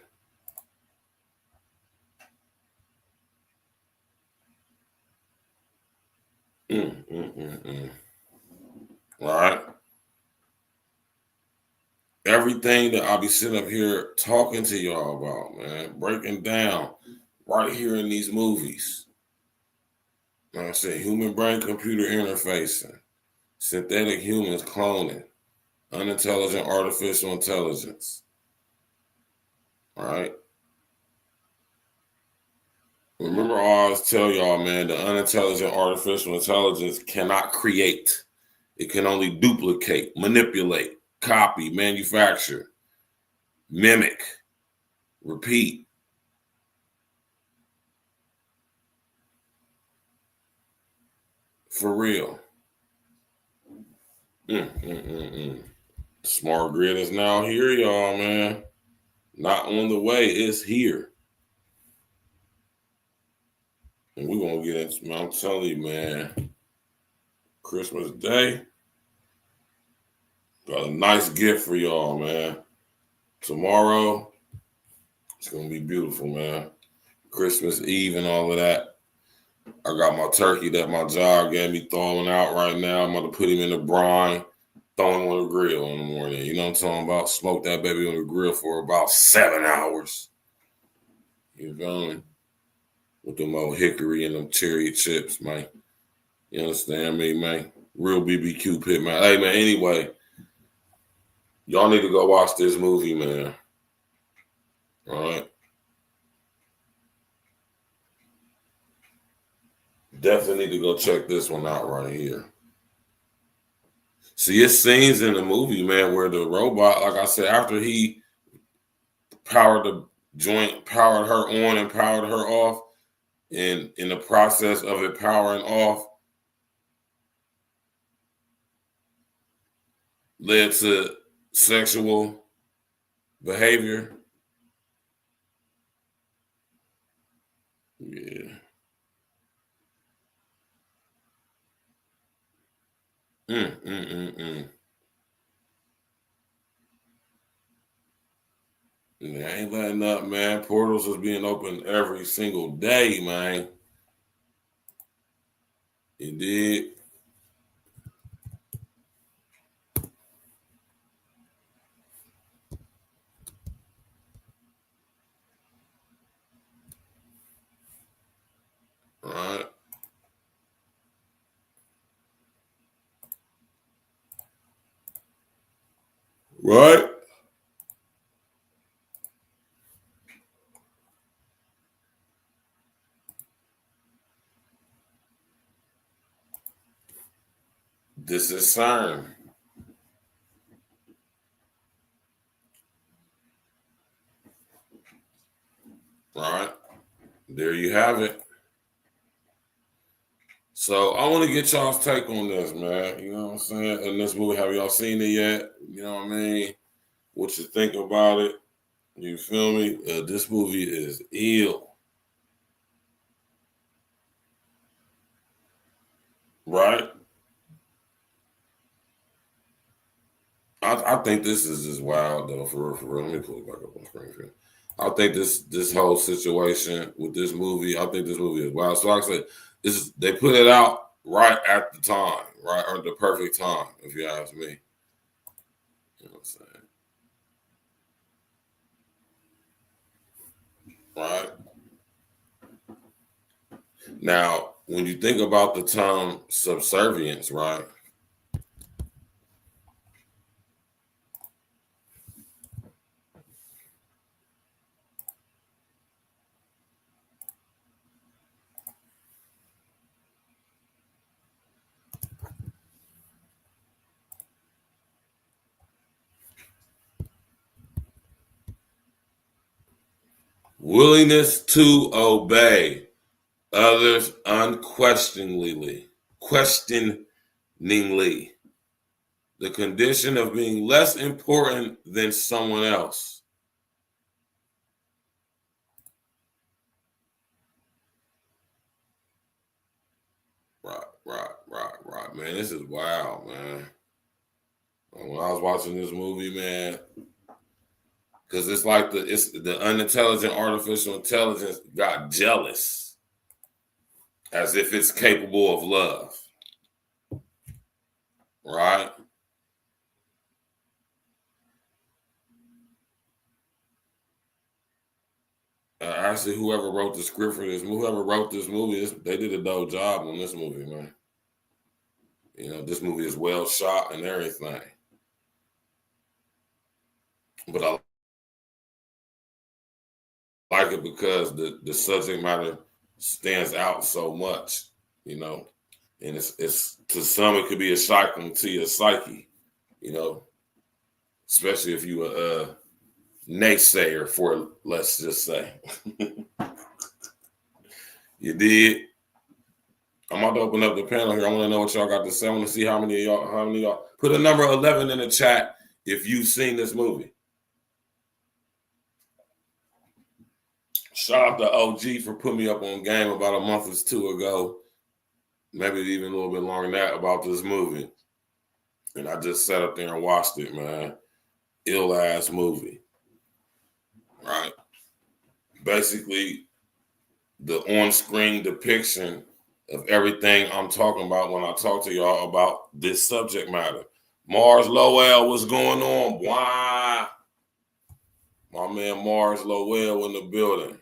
All right. Everything that I'll be sitting up here talking to y'all about, man, breaking down right here in these movies. Like I said, human brain computer interfacing, synthetic humans cloning, unintelligent artificial intelligence. All right. Remember, I always tell y'all, man, the unintelligent artificial intelligence cannot create. It can only duplicate, manipulate, copy, manufacture, mimic, repeat. For real. Smart grid is now here, y'all, man. Not on the way, it's here. And we're going to get into, man, I'm telling you, man, Christmas Day, got a nice gift for y'all, man. Tomorrow, it's going to be beautiful, man. Christmas Eve and all of that. I got my turkey that my job gave me thawing out right now. I'm going to put him in the brine, throw him on the grill in the morning. You know what I'm talking about? Smoke that baby on the grill for about 7 hours. You feel me? With them old hickory and them cherry chips, man. You understand me, man? Real BBQ pit, man. Hey, man, anyway, y'all need to go watch this movie, man. All right? Definitely need to go check this one out right here. See, it's scenes in the movie, man, where the robot, like I said, after he powered the joint, powered her on and powered her off, and in the process of it powering off, led to sexual behavior. Yeah. Yeah, ain't letting up, man. Portals is being opened every single day, man. It did. All right. Right? This is CERN. All right. There you have it. So I want to get y'all's take on this, man. You know what I'm saying? In this movie, have y'all seen it yet? You know what I mean? what you think about it. You feel me? This movie is ill. Right? I think this is just wild though, for real, for real. Let me pull it back up on screen here. I think this whole situation with this movie, I think this movie is wild. So like I said, they put it out right at the time, right? Or the perfect time, if you ask me. You know what I'm saying? Right? Now, when you think about the term subservience, right? Willingness to obey others unquestioningly, the condition of being less important than someone else. Right, man. This is wild, man. When I was watching this movie, man, because it's like the unintelligent artificial intelligence got jealous, as if it's capable of love, right? Actually, whoever wrote the script for this, whoever wrote this movie, they did a dope job on this movie, man. You know, this movie is well shot and everything. But I like it because the subject matter stands out so much, you know. And it's to some it could be a shocking to your psyche, you know, especially if you a naysayer for, let's just say. You did. I'm about to open up the panel here. I want to know what y'all got to say. I want to see how many of y'all put a number 11 in the chat if you've seen this movie. Shout out to OG for putting me up on game about a month or two ago, maybe even a little bit longer than that, about this movie. And I just sat up there and watched it, man. Ill ass movie. Right? Basically, the on-screen depiction of everything I'm talking about when I talk to y'all about this subject matter. Mars Lowell, what's going on? Why? My man Mars Lowell in the building.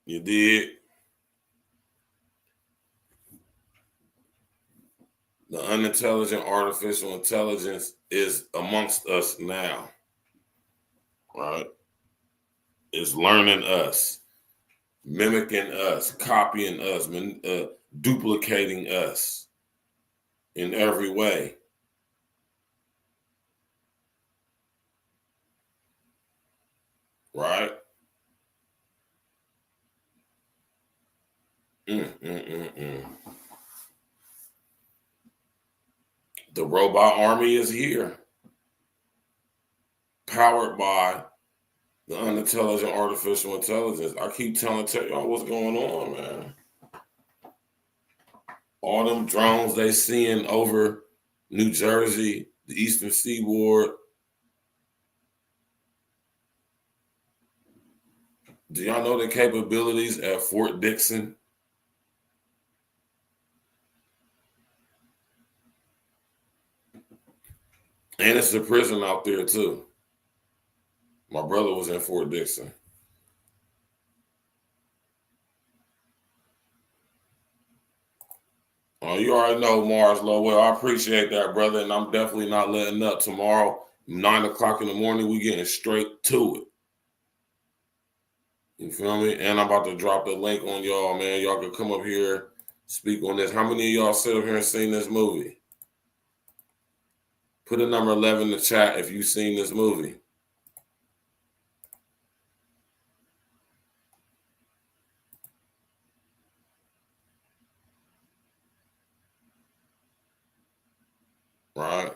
You did? The unintelligent artificial intelligence is amongst us now, right? It's learning us, mimicking us, copying us, duplicating us in every way. Right? The robot army is here, powered by the unintelligent artificial intelligence. I keep tell y'all what's going on, man. All them drones they seeing over New Jersey, the Eastern Seaboard. Do y'all know the capabilities at Fort Dixon? And it's a prison out there too. My brother was in Fort Dixon. Oh, you already know Mars Lowell. I appreciate that, brother, and I'm definitely not letting up. Tomorrow, 9 o'clock in the morning, we getting straight to it. You feel me? And I'm about to drop the link on y'all, man. Y'all can come up here, speak on this. How many of y'all sit up here and seen this movie? Put a number 11 in the chat if you've seen this movie. Right?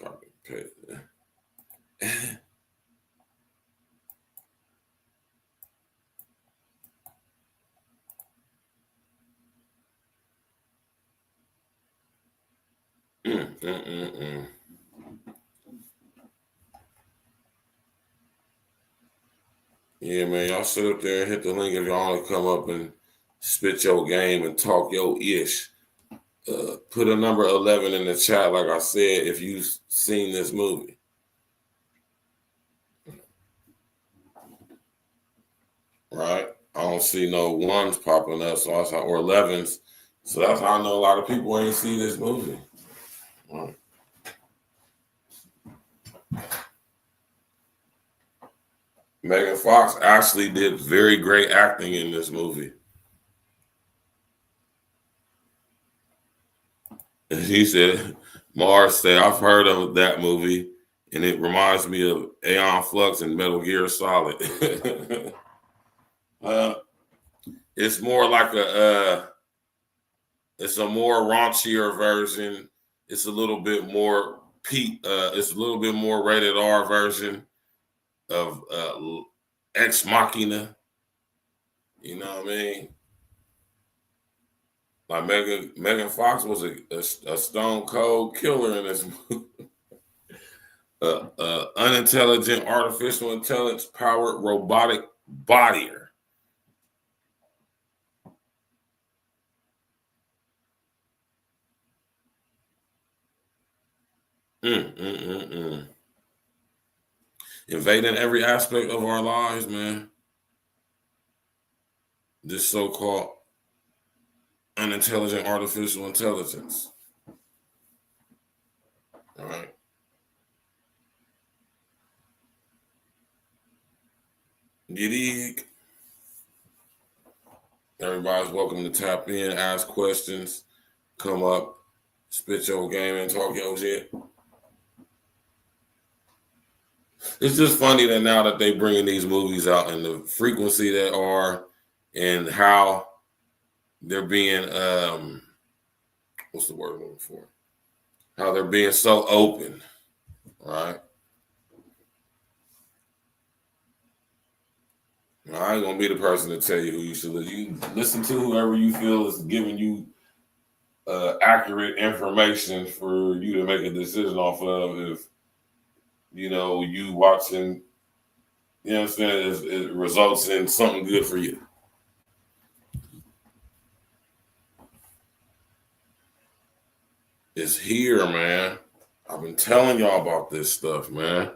Copy paste. Yeah, man, y'all sit up there and hit the link if y'all want to come up and spit your game and talk your ish. Put a number 11 in the chat, like I said, if you've seen this movie. Right? I don't see no ones popping up, so that's how, or 11s. So that's how I know a lot of people ain't see this movie. Right. Megan Fox actually did very great acting in this movie. And he said, Mars said, I've heard of that movie, and it reminds me of Aeon Flux and Metal Gear Solid. It's more like it's a more raunchier version. It's a little bit more it's a little bit more rated R version of Ex Machina. You know what I mean? Like Megan Fox was a stone cold killer in this movie. Unintelligent artificial intelligence powered robotic bodyer. Invading every aspect of our lives, man. This so-called unintelligent artificial intelligence. All right. You dig? Everybody's welcome to tap in, ask questions, come up, spit your game and talk your shit. It's just funny that now that they bringing these movies out and the frequency they are and how they're being, what's the word I'm looking for? How they're being so open, right? I ain't gonna be the person to tell you who you should listen. You listen to whoever you feel is giving you accurate information for you to make a decision off of. If you know you watching, you know what I'm saying, it results in something good for you. It's here, man. I've been telling y'all about this stuff, man.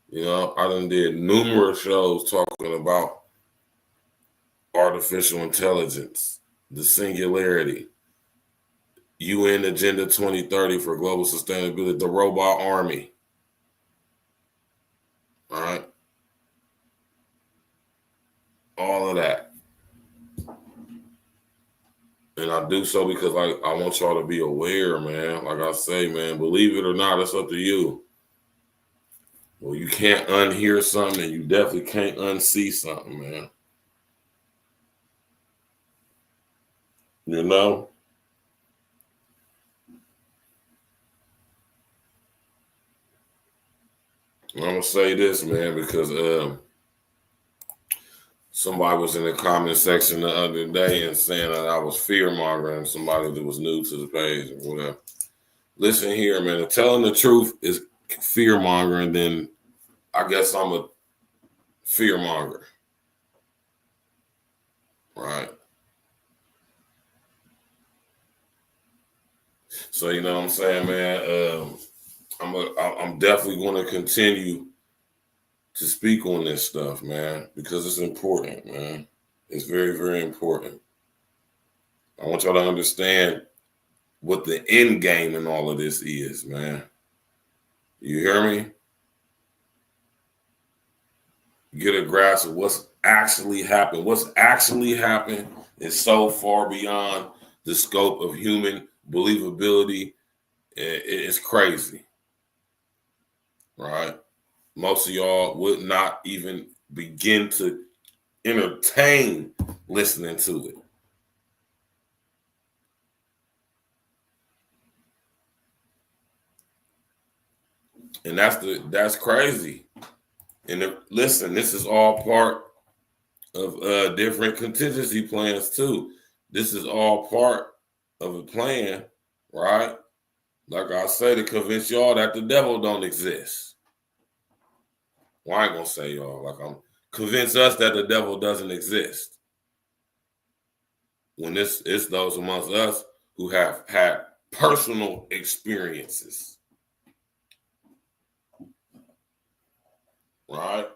You know, I done did numerous shows talking about artificial intelligence, the singularity, UN Agenda 2030 for global sustainability, the robot army. All right. All of that. And I do so because I want y'all to be aware, man. Like I say, man, believe it or not, it's up to you. Well, you can't unhear something and you definitely can't unsee something, man. You know? I'm going to say this, man, because somebody was in the comment section the other day and saying that I was fear-mongering somebody that was new to the page or whatever. Listen here, man. If telling the truth is fear-mongering, then I guess I'm a fear-monger. Right? So, you know what I'm saying, man? I'm definitely going to continue to speak on this stuff, man, because it's important, man. It's very, very important. I want y'all to understand what the end game in all of this is, man. You hear me? Get a grasp of what's actually happened. What's actually happened is so far beyond the scope of human believability. It's crazy, right? Most of y'all would not even begin to entertain listening to it. And that's crazy. And listen, this is all part of different contingency plans too. This is all part of a plan, right? Like I say, to convince y'all that the devil don't exist. Well, I ain't gonna say y'all. Like I'm convince us that the devil doesn't exist. When it's those amongst us who have had personal experiences, right?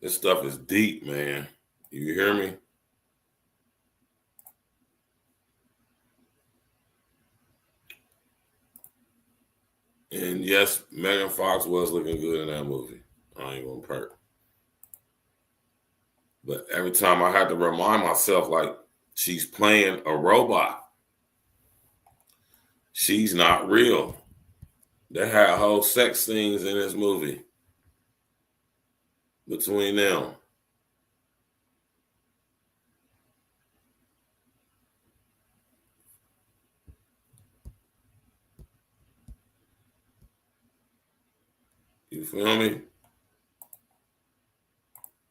This stuff is deep, man. You hear me? And yes, Megan Fox was looking good in that movie. I ain't gonna perk. But every time I had to remind myself, like, she's playing a robot. She's not real. They had whole sex scenes in this movie between them. You feel me?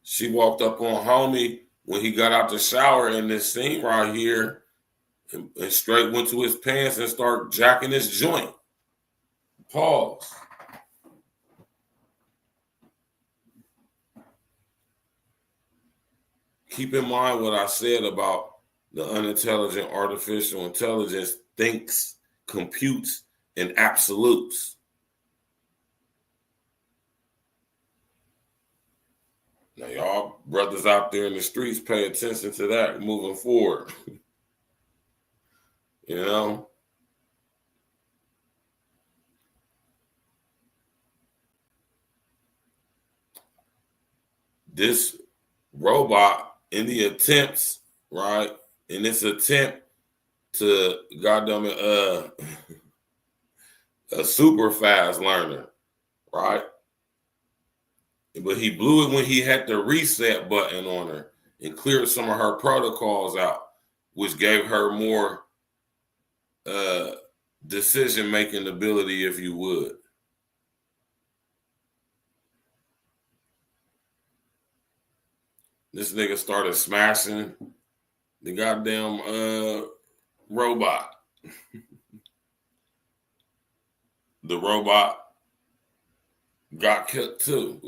She walked up on homie when he got out the shower in this scene right here and straight went to his pants and started jacking his joint. Pause. Keep in mind what I said about the unintelligent artificial intelligence thinks, computes in absolutes. Now, y'all brothers out there in the streets, pay attention to that moving forward. You know? This robot, in the attempts, right? In this attempt to, goddamn it, a super fast learner, right? But he blew it when he had the reset button on her and cleared some of her protocols out, which gave her more decision-making ability, if you would. This nigga started smashing the goddamn robot. The robot got killed too.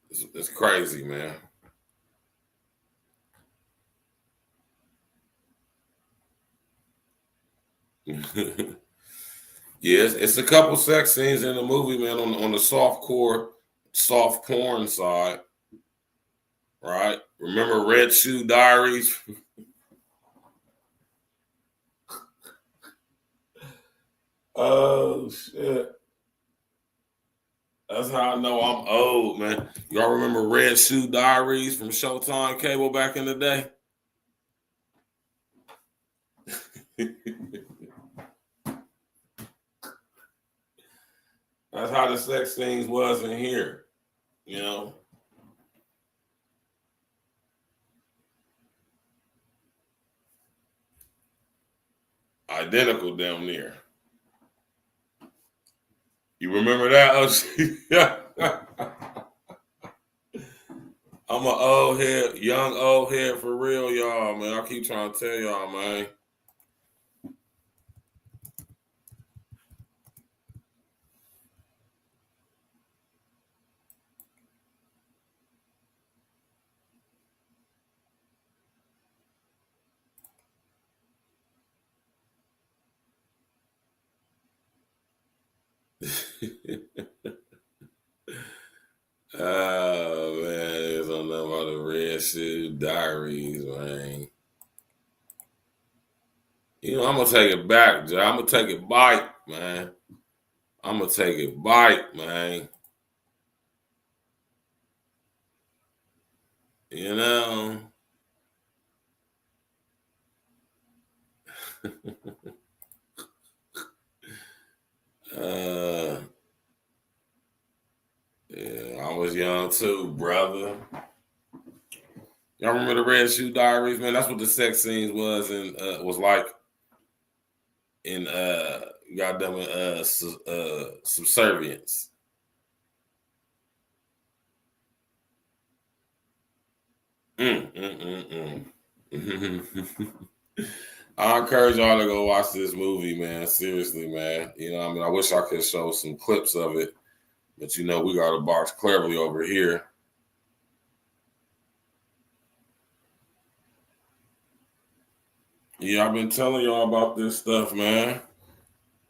It's crazy, man. Yes, it's a couple sex scenes in the movie, man, on the soft porn side, right? Remember Red Shoe Diaries? Oh, shit. That's how I know I'm old, man. Y'all remember Red Shoe Diaries from Showtime Cable back in the day? That's how the sex scenes was in here, you know? Identical damn near. You remember that? I'm an old head, young old head for real, y'all, man. I keep trying to tell y'all, man. Oh, man, there's something about the Red Shoe Diaries, man. You know, I'm going to take it back, Joe. I'm going to take it back, man. I'm going to take it back, man. You know? Yeah, I was young too, brother. Y'all remember the Red Shoe Diaries, man? That's what the sex scenes was like in goddamn Subservience. I encourage y'all to go watch this movie, man. Seriously, man. You know, I mean, I wish I could show some clips of it, but you know, we got a box cleverly over here. Yeah, I've been telling y'all about this stuff, man.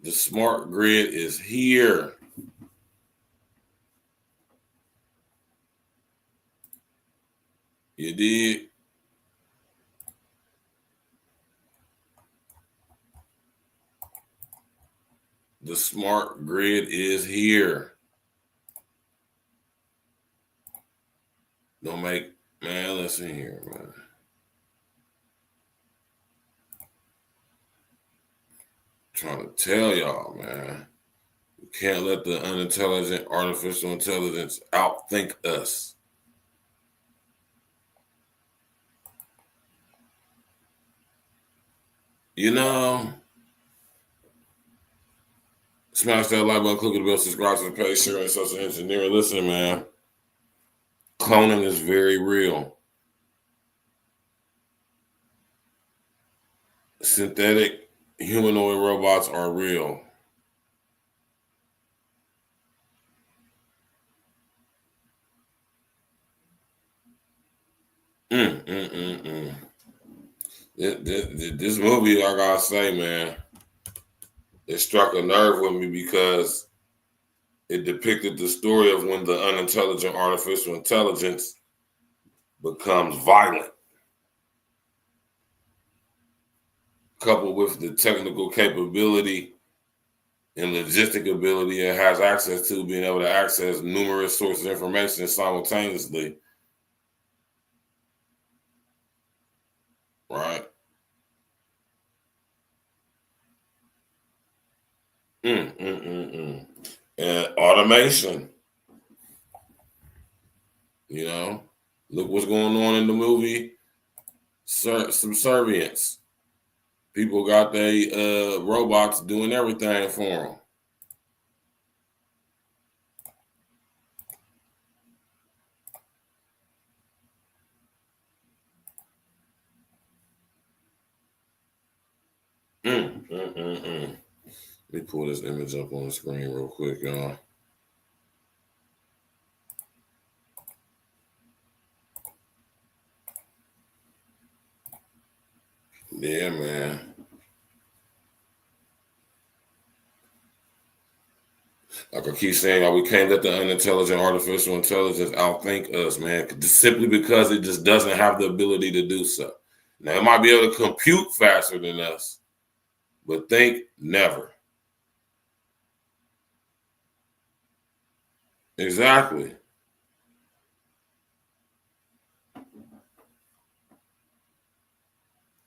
The smart grid is here. You did? The smart grid is here. Don't make, man, listen here, man. Trying to tell y'all, man. We can't let the unintelligent artificial intelligence outthink us. You know, smash that like button, click the bell, subscribe to the page, share and social engineering. Listen, man, cloning is very real. Synthetic humanoid robots are real. This movie, I gotta say, man, it struck a nerve with me because it depicted the story of when the unintelligent artificial intelligence becomes violent, coupled with the technical capability and logistic ability it has access to, being able to access numerous sources of information simultaneously. Right? And automation. You know, look what's going on in the movie Subservience. People got their robots doing everything for them. Let me pull this image up on the screen real quick, y'all. Yeah, man. Like I keep saying, we can't let the unintelligent artificial intelligence outthink us, man. Simply because it just doesn't have the ability to do so. Now, it might be able to compute faster than us, but think never. Exactly.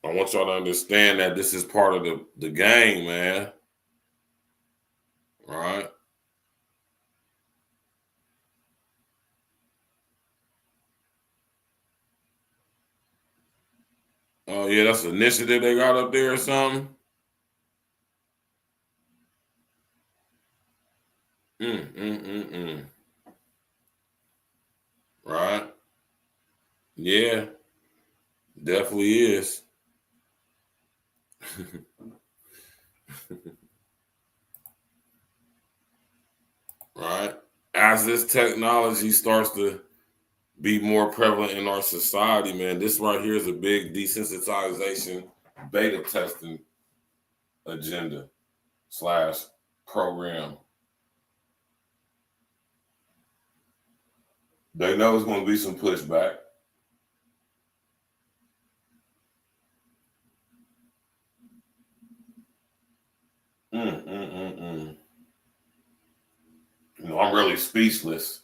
I want y'all to understand that this is part of the game, man. All right? Oh, yeah, that's an initiative they got up there or something? Right? Yeah, definitely is. Right? As this technology starts to be more prevalent in our society, man, this right here is a big desensitization beta testing agenda / program. They know it's going to be some pushback. You know, I'm really speechless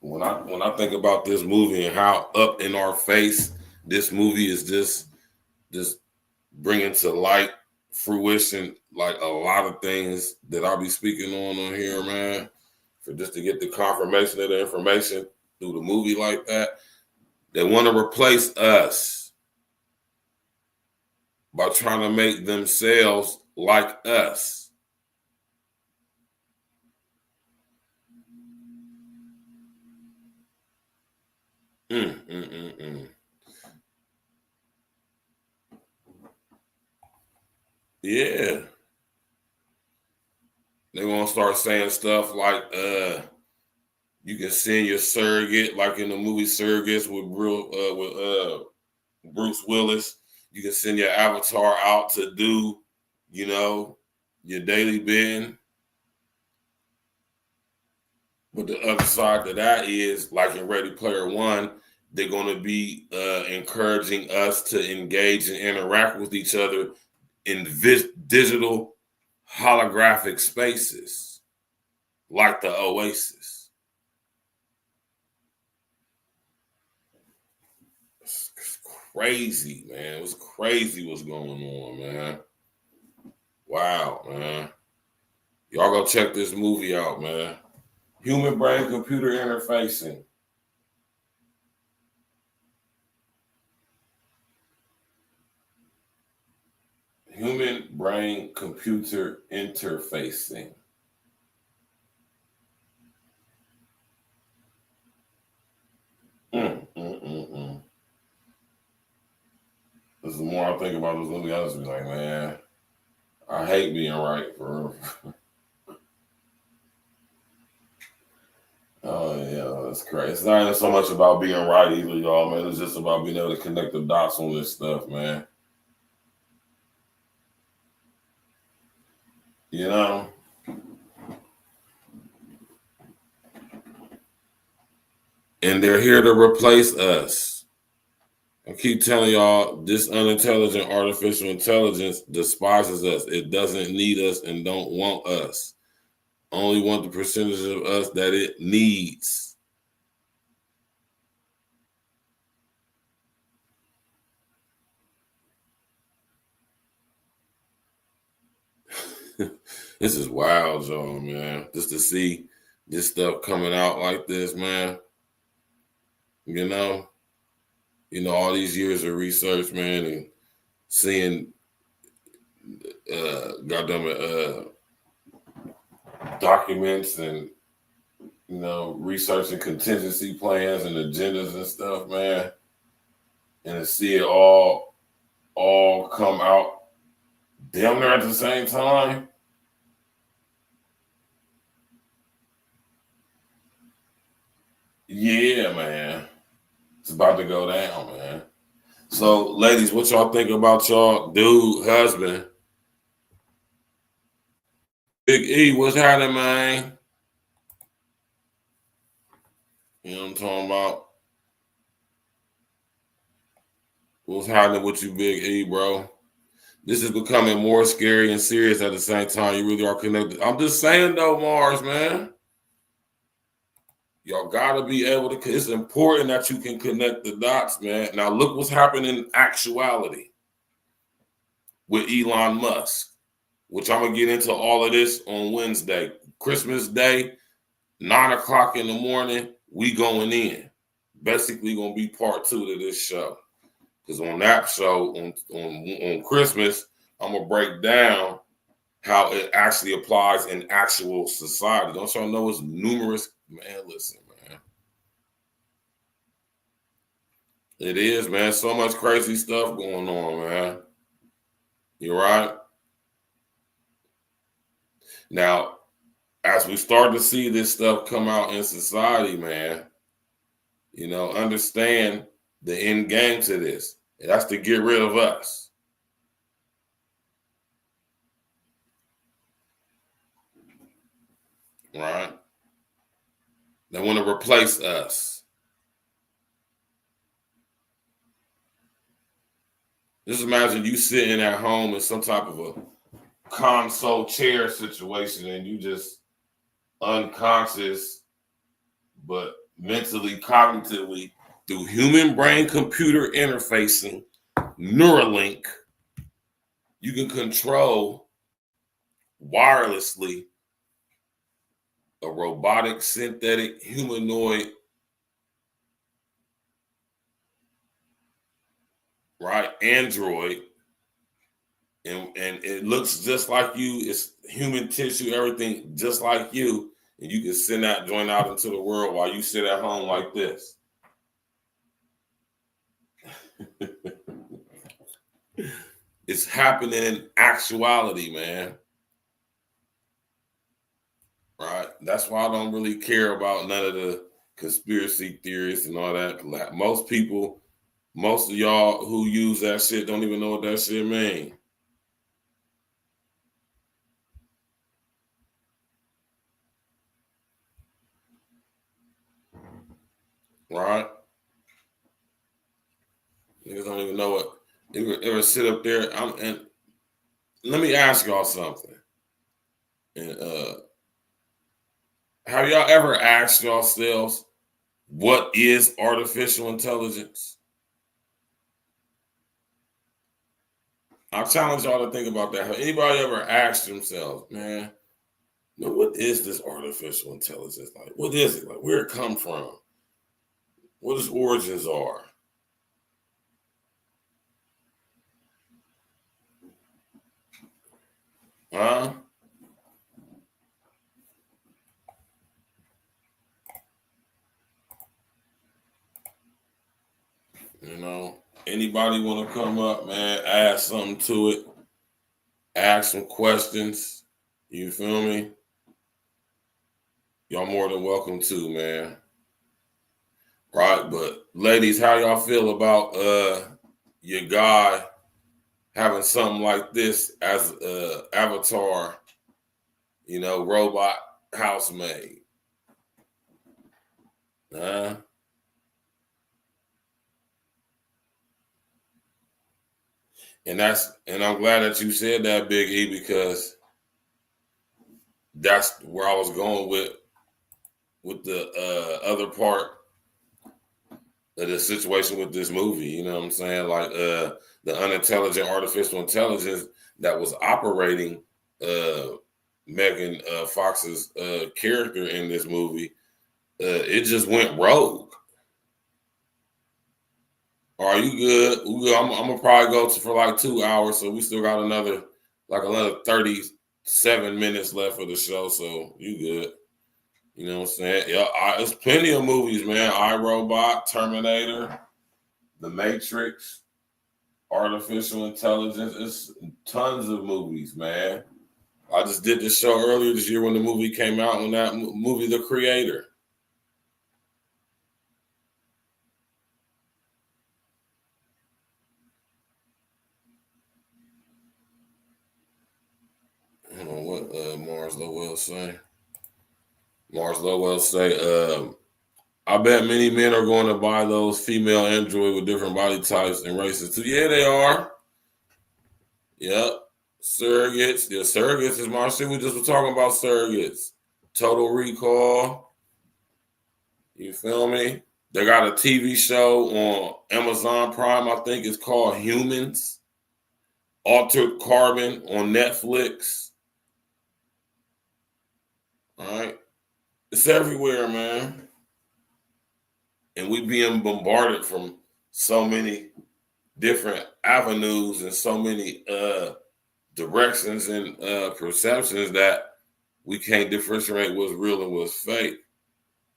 when I think about this movie and how up in our face this movie is just bringing to light fruition like a lot of things that I'll be speaking on here, man. For just to get the confirmation of the information through the movie like that, They want to replace us by trying to make themselves like us. Yeah. They want to start saying stuff like, you can send your surrogate, like in the movie Surrogates with Bruce Willis. You can send your avatar out to do, you know, your daily bidding. But the other side to that is, like in Ready Player One, they're going to be encouraging us to engage and interact with each other in digital holographic spaces, like the Oasis. It's crazy, man. It was crazy what's going on, man. Wow, man. Y'all go check this movie out, man. Human brain computer interfacing. Human brain computer interfacing. This is the more I think about this movie, I just be like, man, I hate being right, for real. Oh, yeah, that's crazy. It's not even so much about being right either, y'all, man. It's just about being able to connect the dots on this stuff, man. You know? And they're here to replace us. I keep telling y'all, this unintelligent artificial intelligence despises us. It doesn't need us and don't want us. Only want the percentage of us that it needs. This is wild, y'all, man. Just to see this stuff coming out like this, man. You know, all these years of research, man, and seeing, documents and, researching contingency plans and agendas and stuff, man. And to see it all come out damn near at the same time. Yeah, man. It's about to go down, man. So, ladies, what y'all think about y'all dude, husband? Big E, what's happening, man? You know what I'm talking about? What's happening with you, Big E, bro? This is becoming more scary and serious at the same time. You really are connected. I'm just saying, though, Mars, man. Y'all got to be able to, it's important that you can connect the dots, man. Now, look what's happening in actuality with Elon Musk, which I'm going to get into all of this on Wednesday. Christmas Day, 9 o'clock in the morning, we going in. Basically going to be part 2 to this show. Because on that show, on Christmas, I'm going to break down how it actually applies in actual society. Don't y'all know it's numerous? Man, listen, man. It is, man. So much crazy stuff going on, man. You're right. Now, as we start to see this stuff come out in society, man, understand the end game to this. That's to get rid of us. Right? They want to replace us. Just imagine you sitting at home in some type of a console chair situation and you just unconscious, but mentally, cognitively, through human brain computer interfacing, Neuralink, you can control wirelessly a robotic, synthetic, humanoid right? Android. And it looks just like you. It's human tissue, everything just like you. And you can send that joint out into the world while you sit at home like this. It's happening in actuality, man. Right? That's why I don't really care about none of the conspiracy theories and all that. Most people, most of y'all who use that shit don't even know what that shit means. Right? Niggas don't even know what. Ever sit up there? And let me ask y'all something. And have y'all ever asked yourselves, what is artificial intelligence? I challenge y'all to think about that. Have anybody ever asked themselves, man, what is this artificial intelligence? Like, what is it? Like, where it come from? What its origins are? Huh? You know, anybody want to come up, man, add something to it, ask some questions. You feel me? Y'all more than welcome to, man. Right, but ladies, how y'all feel about your guy having something like this as avatar, you know, robot housemaid? Huh? And I'm glad that you said that, Big E, because that's where I was going with the other part of the situation with this movie. You know what I'm saying? Like the unintelligent artificial intelligence that was operating Megan Fox's character in this movie, it just went rogue. Are you good? I'm gonna probably go for like 2 hours, so we still got another 37 minutes left of the show. So you good? You know what I'm saying? Yeah, there's plenty of movies, man. iRobot, Terminator, The Matrix, Artificial Intelligence. It's tons of movies, man. I just did this show earlier this year when the movie came out, when that movie, The Creator. I don't know what Mars Lowell say. Mars Lowell say, I bet many men are going to buy those female android with different body types and races too. Yeah, they are. Yep. Surrogates. Yeah, surrogates is my shit. We just were talking about surrogates. Total Recall. You feel me? They got a TV show on Amazon Prime, I think it's called Humans. Altered Carbon on Netflix. All right. It's everywhere, man. And we being bombarded from so many different avenues and so many directions and perceptions that we can't differentiate what's real and what's fake,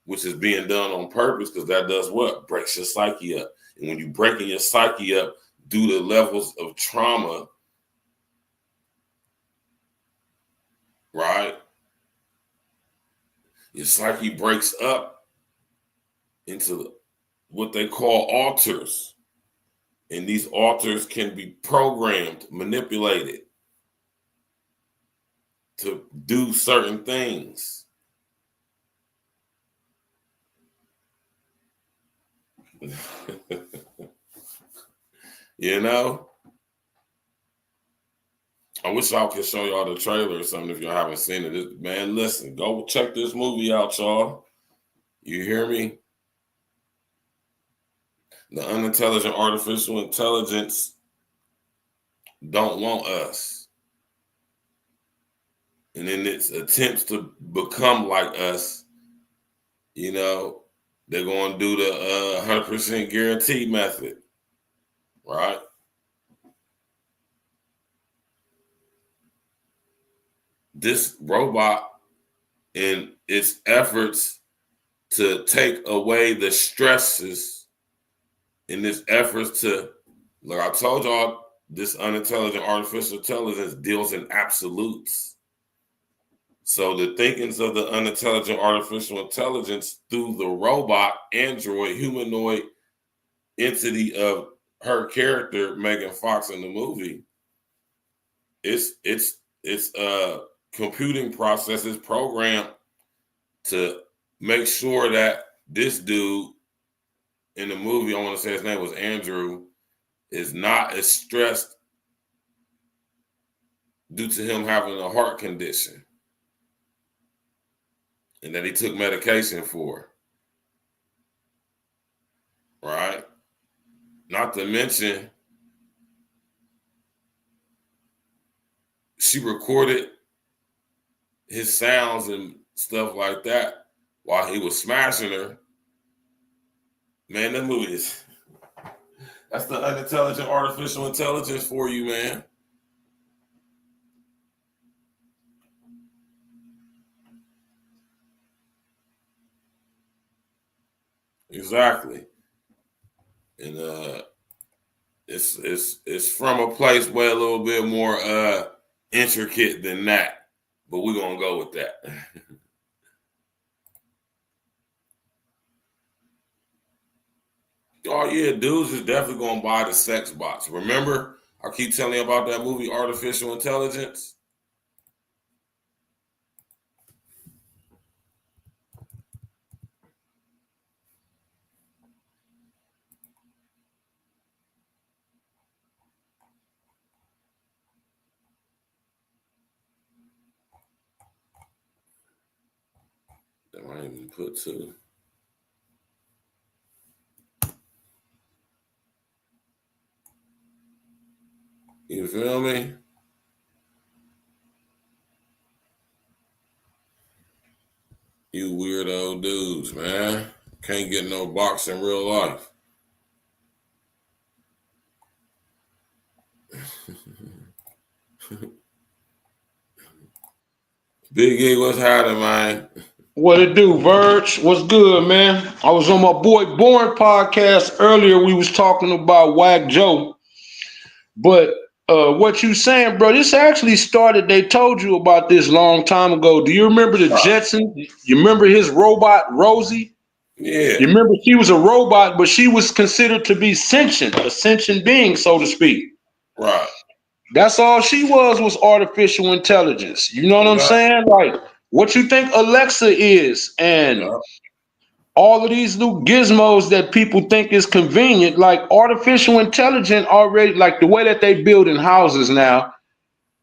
which is being done on purpose, because that does what? Breaks your psyche up. And when you're breaking your psyche up due to levels of trauma, right? Your psyche breaks up into what they call alters. And these alters can be programmed, manipulated to do certain things. You know? I wish I could show y'all the trailer or something if y'all haven't seen it. Man, listen, go check this movie out, y'all. You hear me? The unintelligent artificial intelligence don't want us. And in its attempts to become like us, you know, they're going to do the 100% guarantee method, right? this robot in its efforts to take away the stresses, in its efforts to, like I told y'all, this unintelligent artificial intelligence deals in absolutes. So the thinkings of the unintelligent artificial intelligence through the robot, android, humanoid entity of her character, Megan Fox, in the movie, it's computing processes programmed to make sure that this dude in the movie, I want to say his name was Andrew, is not as stressed due to him having a heart condition and that he took medication for. Right? Not to mention, she recorded his sounds and stuff like that while he was smashing her. Man, that movie is, that's the unintelligent artificial intelligence for you, man. Exactly. And it's from a place where a little bit more intricate than that. But we're gonna go with that. Oh yeah, dudes is definitely gonna buy the sex box. Remember, I keep telling you about that movie Artificial Intelligence. That might even put two. You feel me? You weirdo dudes, man. Can't get no box in real life. Big E, what's happening, man? What it do, Verge? What's good, man? I was on my boy Born podcast earlier. We was talking about Whack Joe, but what you saying, bro? This actually started. They told you about this long time ago. Do you remember the Jetsons? You remember his robot Rosie? Yeah. You remember she was a robot, but she was considered to be sentient, a sentient being, so to speak. Right. That's all she was artificial intelligence. You know what I'm saying? Like what you think Alexa is, and all of these new gizmos that people think is convenient, like artificial intelligence already, like the way that they build in houses now,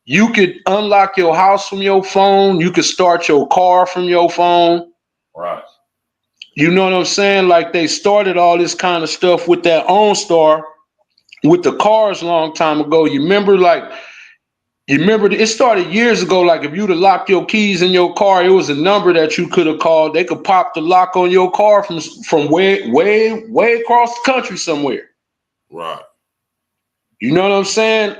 you could unlock your house from your phone. You could start your car from your phone. Right. You know what I'm saying? Like they started all this kind of stuff with that OnStar, with the cars a long time ago. You remember it started years ago. Like if you'd have locked your keys in your car, it was a number that you could have called. They could pop the lock on your car from way across the country somewhere. Right. You know what I'm saying?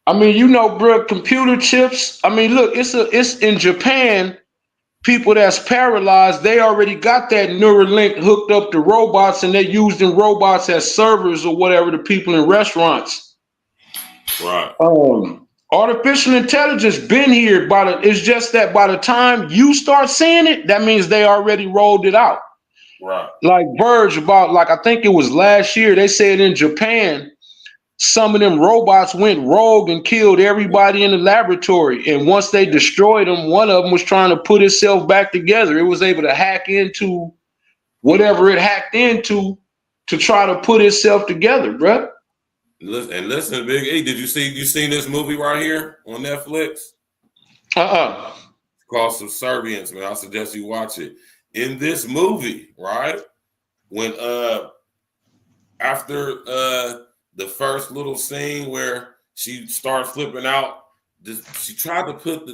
I mean, you know, bro, computer chips. I mean, look, it's in Japan. People that's paralyzed, they already got that Neuralink hooked up to robots, and they using robots as servers or whatever to people in restaurants. Right. Artificial intelligence been here, it's just that by the time you start seeing it, that means they already rolled it out. Right. Like Verge, I think it was last year, they said in Japan, some of them robots went rogue and killed everybody in the laboratory. And once they destroyed them, one of them was trying to put itself back together. It was able to hack into whatever it hacked into to try to put itself together, bruh. Listen, Big E, you seen this movie right here on Netflix? It's called Subservience, man. I suggest you watch it. In this movie, right, when after the first little scene where she started flipping out, she tried to put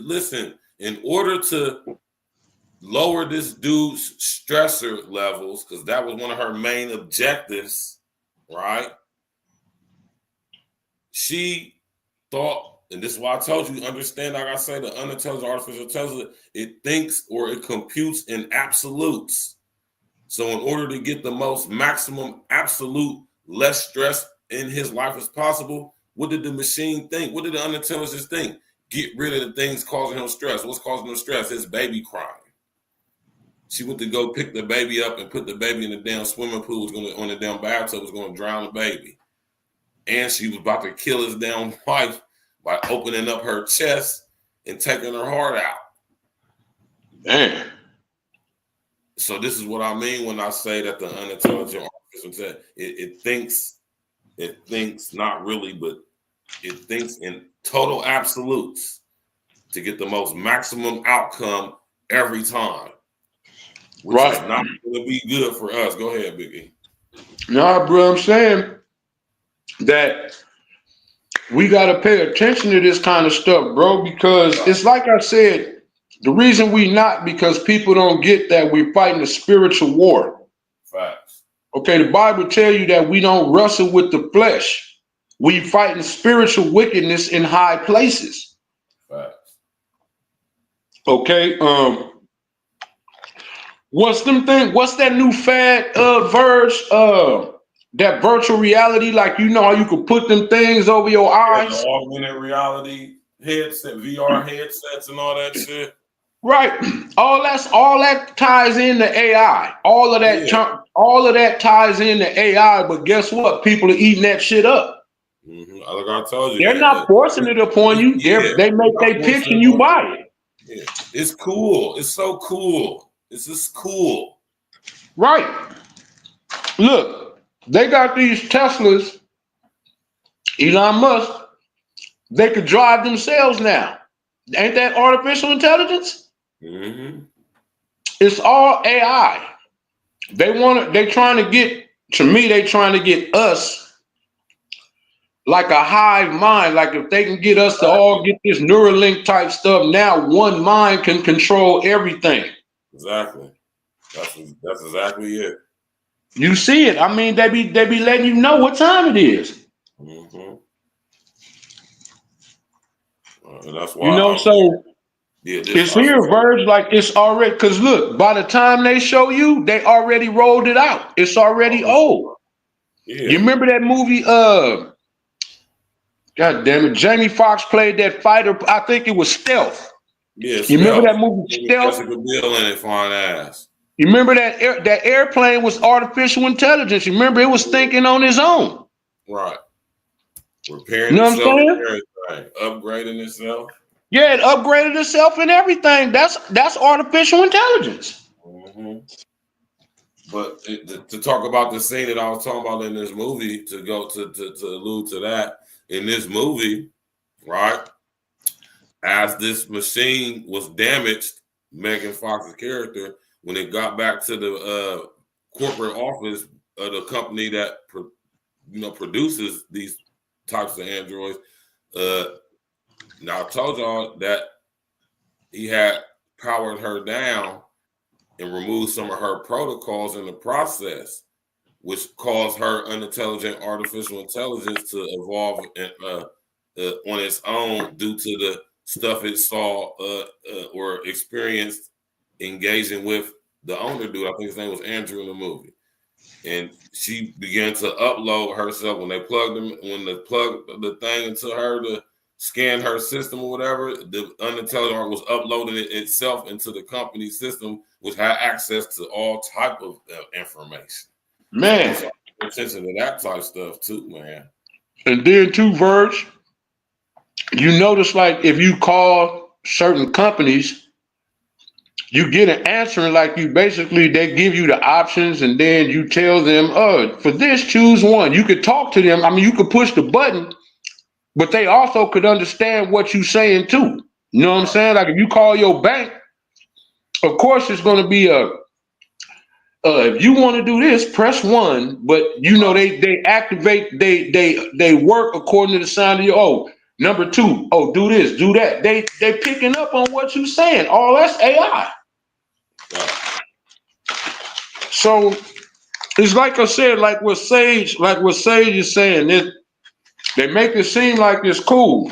in order to lower this dude's stressor levels, because that was one of her main objectives, right? She thought And this is why I told you, understand, like I say, the unintelligent artificial intelligence, it thinks or it computes in absolutes. So in order to get the most maximum absolute, less stress in his life as possible, what did the machine think? What did the unintelligence think? Get rid of the things causing him stress. What's causing him stress? His baby crying. She went to go pick the baby up and put the baby in the damn swimming pool, on the damn bathtub, was going to drown the baby. And she was about to kill his damn wife by opening up her chest and taking her heart out. Man. So this is what I mean when I say that the unintelligent artificial intelligence, it thinks not really, but it thinks in total absolutes to get the most maximum outcome every time. Which is not going to be good for us. Go ahead, Biggie. Nah, bro, I'm saying that we got to pay attention to this kind of stuff, bro, because it's like I said, the reason we not, because people don't get that we're fighting a spiritual war. Facts. Okay, the Bible tell you that we don't wrestle with the flesh. We fighting spiritual wickedness in high places. Facts. Okay, what's that new fad Verge? That virtual reality, like how you could put them things over your eyes. The augmented reality headset, VR headsets and all that shit. Right. All that ties into AI. All of that ties into AI, but guess what? People are eating that shit up. Mm-hmm. Like I told you. They're not forcing it upon you. They make their pitch and you buy it. Yeah. It's cool. It's so cool. It's just cool. Right. Look, they got these Teslas, Elon Musk, they could drive themselves now. Ain't that artificial intelligence? Mm-hmm. It's all AI. They trying to get us like a hive mind. Like if they can get us to all get this Neuralink type stuff, now one mind can control everything. Exactly. That's exactly it. You see it. I mean, they be letting you know what time it is. Mm-hmm. And that's why it's here, Verge, like it's already, because look, by the time they show you, they already rolled it out. It's already old. Yeah. You remember that movie, God damn it, Jamie Foxx played that fighter, I think it was Stealth. Yeah, you remember that movie Stealth? Jessica Biel in it, fine ass. You remember that airplane was artificial intelligence. You remember it was thinking on its own. Right. Repairing itself, upgrading itself. Yeah, it upgraded itself and everything. That's artificial intelligence. Mm-hmm. But to talk about the scene that I was talking about in this movie, to allude to that, in this movie, right, as this machine was damaged, Megan Fox's character, when it got back to the corporate office of the company that produces these types of androids, now I told y'all that he had powered her down and removed some of her protocols in the process, which caused her unintelligent artificial intelligence to evolve on its own due to the stuff it saw or experienced engaging with the owner dude. I think his name was Andrew in the movie. And she began to upload herself when they plugged the thing into her to scan her system or whatever. The unintelligent was uploading it itself into the company system, which had access to all type of information. Man, so pay attention to that type of stuff too, man. And then too, Verge, you notice like if you call certain companies, you get an answer, and like they give you the options, and then you tell them, for this, choose one. You could talk to them. I mean, you could push the button, but they also could understand what you're saying too. You know what I'm saying? Like if you call your bank, of course it's going to be if you want to do this, press 1. But they activate, they work according to the sound of your number 2. Do this, do that. They picking up on what you're saying. All that's AI. So it's like I said, like what Sage is saying, they make it seem like it's cool.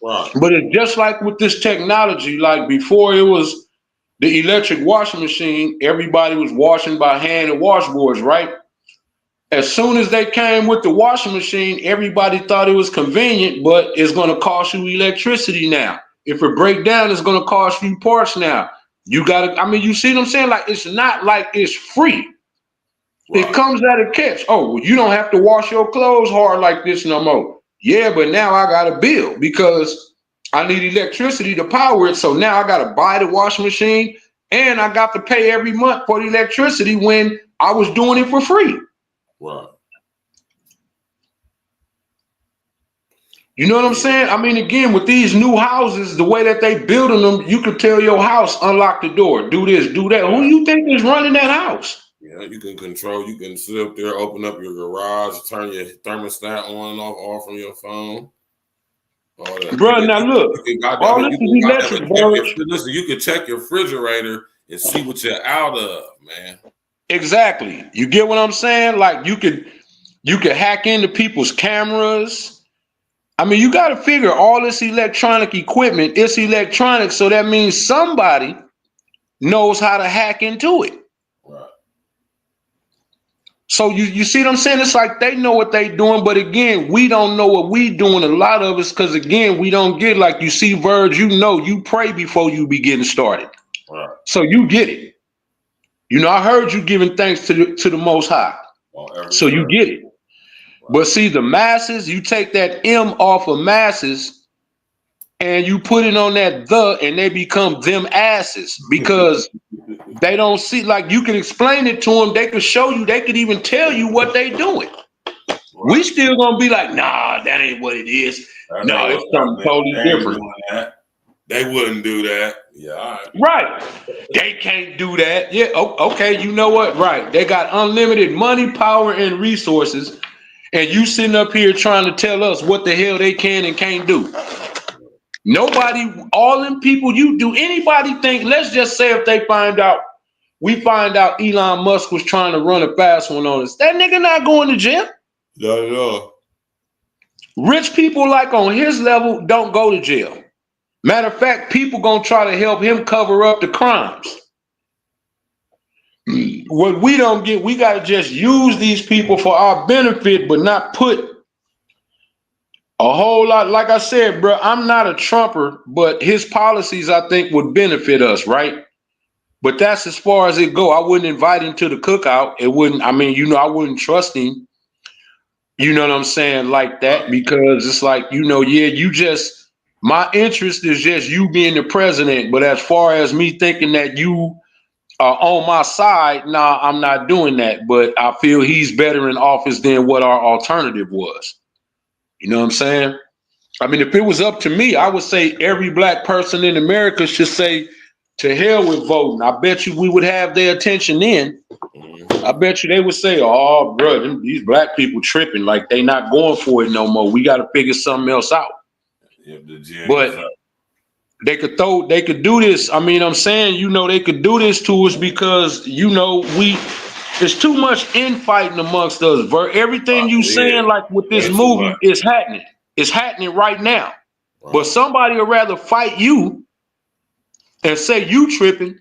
Right. But it's just like with this technology, like before it was the electric washing machine, everybody was washing by hand and washboards, right? As soon as they came with the washing machine, everybody thought it was convenient, but it's going to cost you electricity now. If it break down, it's going to cost you parts now. You got to, I mean, you see what I'm saying? Like, it's not like it's free. Right. It comes at a catch. Oh, well, you don't have to wash your clothes hard like this no more. Yeah, but now I got a bill because I need electricity to power it. So now I got to buy the washing machine and I got to pay every month for the electricity when I was doing it for free. Right. You know what I'm saying? I mean, again, with these new houses, the way that they building them, you could tell your house, unlock the door, do this, do that. Who you think is running that house? Yeah, you can control. You can sit up there, open up your garage, turn your thermostat on and off, all from your phone. All that. Bro, now look, all this is electric, bro. Listen, you can check your refrigerator and see what you're out of, man. Exactly. You get what I'm saying? Like you could hack into people's cameras. I mean, you got to figure all this electronic equipment, it's electronic, so that means somebody knows how to hack into it. Right. So you see what I'm saying? It's like they know what they doing, but again, we don't know what we doing. A lot of us, because again, we don't get, like you see, Verge, you know, you pray before you be getting started. Right. So you get it. You know, I heard you giving thanks to the Most High. So you get it. But see, the masses, you take that M off of masses and you put it on that the, and they become them asses because they don't see, like you can explain it to them. They could show you, they could even tell you what they doing. Right. We still gonna be like, nah, that ain't what it is. No, it's something totally different. They wouldn't do that. Yeah. All right. They can't do that. Yeah. Okay. You know what? Right. They got unlimited money, power, and resources. And you sitting up here trying to tell us what the hell they can and can't do. Nobody, all them people you do, anybody think, let's just say if we find out Elon Musk was trying to run a fast one on us, that nigga not going to jail. Not at all. Rich people like on his level don't go to jail. Matter of fact, people gonna try to help him cover up the crimes. What we don't get, we got to just use these people for our benefit, but not put a whole lot. Like I said, bro, I'm not a Trumper, but his policies, I think, would benefit us, right? But that's as far as it go. I wouldn't invite him to the cookout. It wouldn't, I mean, you know, I wouldn't trust him. You know what I'm saying? Like that, because it's like, you know, yeah, my interest is just you being the president. But as far as me thinking that you on my side, nah, I'm not doing that. But I feel he's better in office than what our alternative was. You know what I'm saying? I mean, if it was up to me, I would say every black person in America should say to hell with voting. I bet you we would have their attention then. I bet you they would say, oh, bro, these black people tripping, like they not going for it no more. We got to figure something else out. But they could do this. I mean, I'm saying, you know, they could do this to us because, you know, there's too much infighting amongst us. Everything you saying, like with this movie, is happening. It's happening right now. Right. But somebody would rather fight you and say you tripping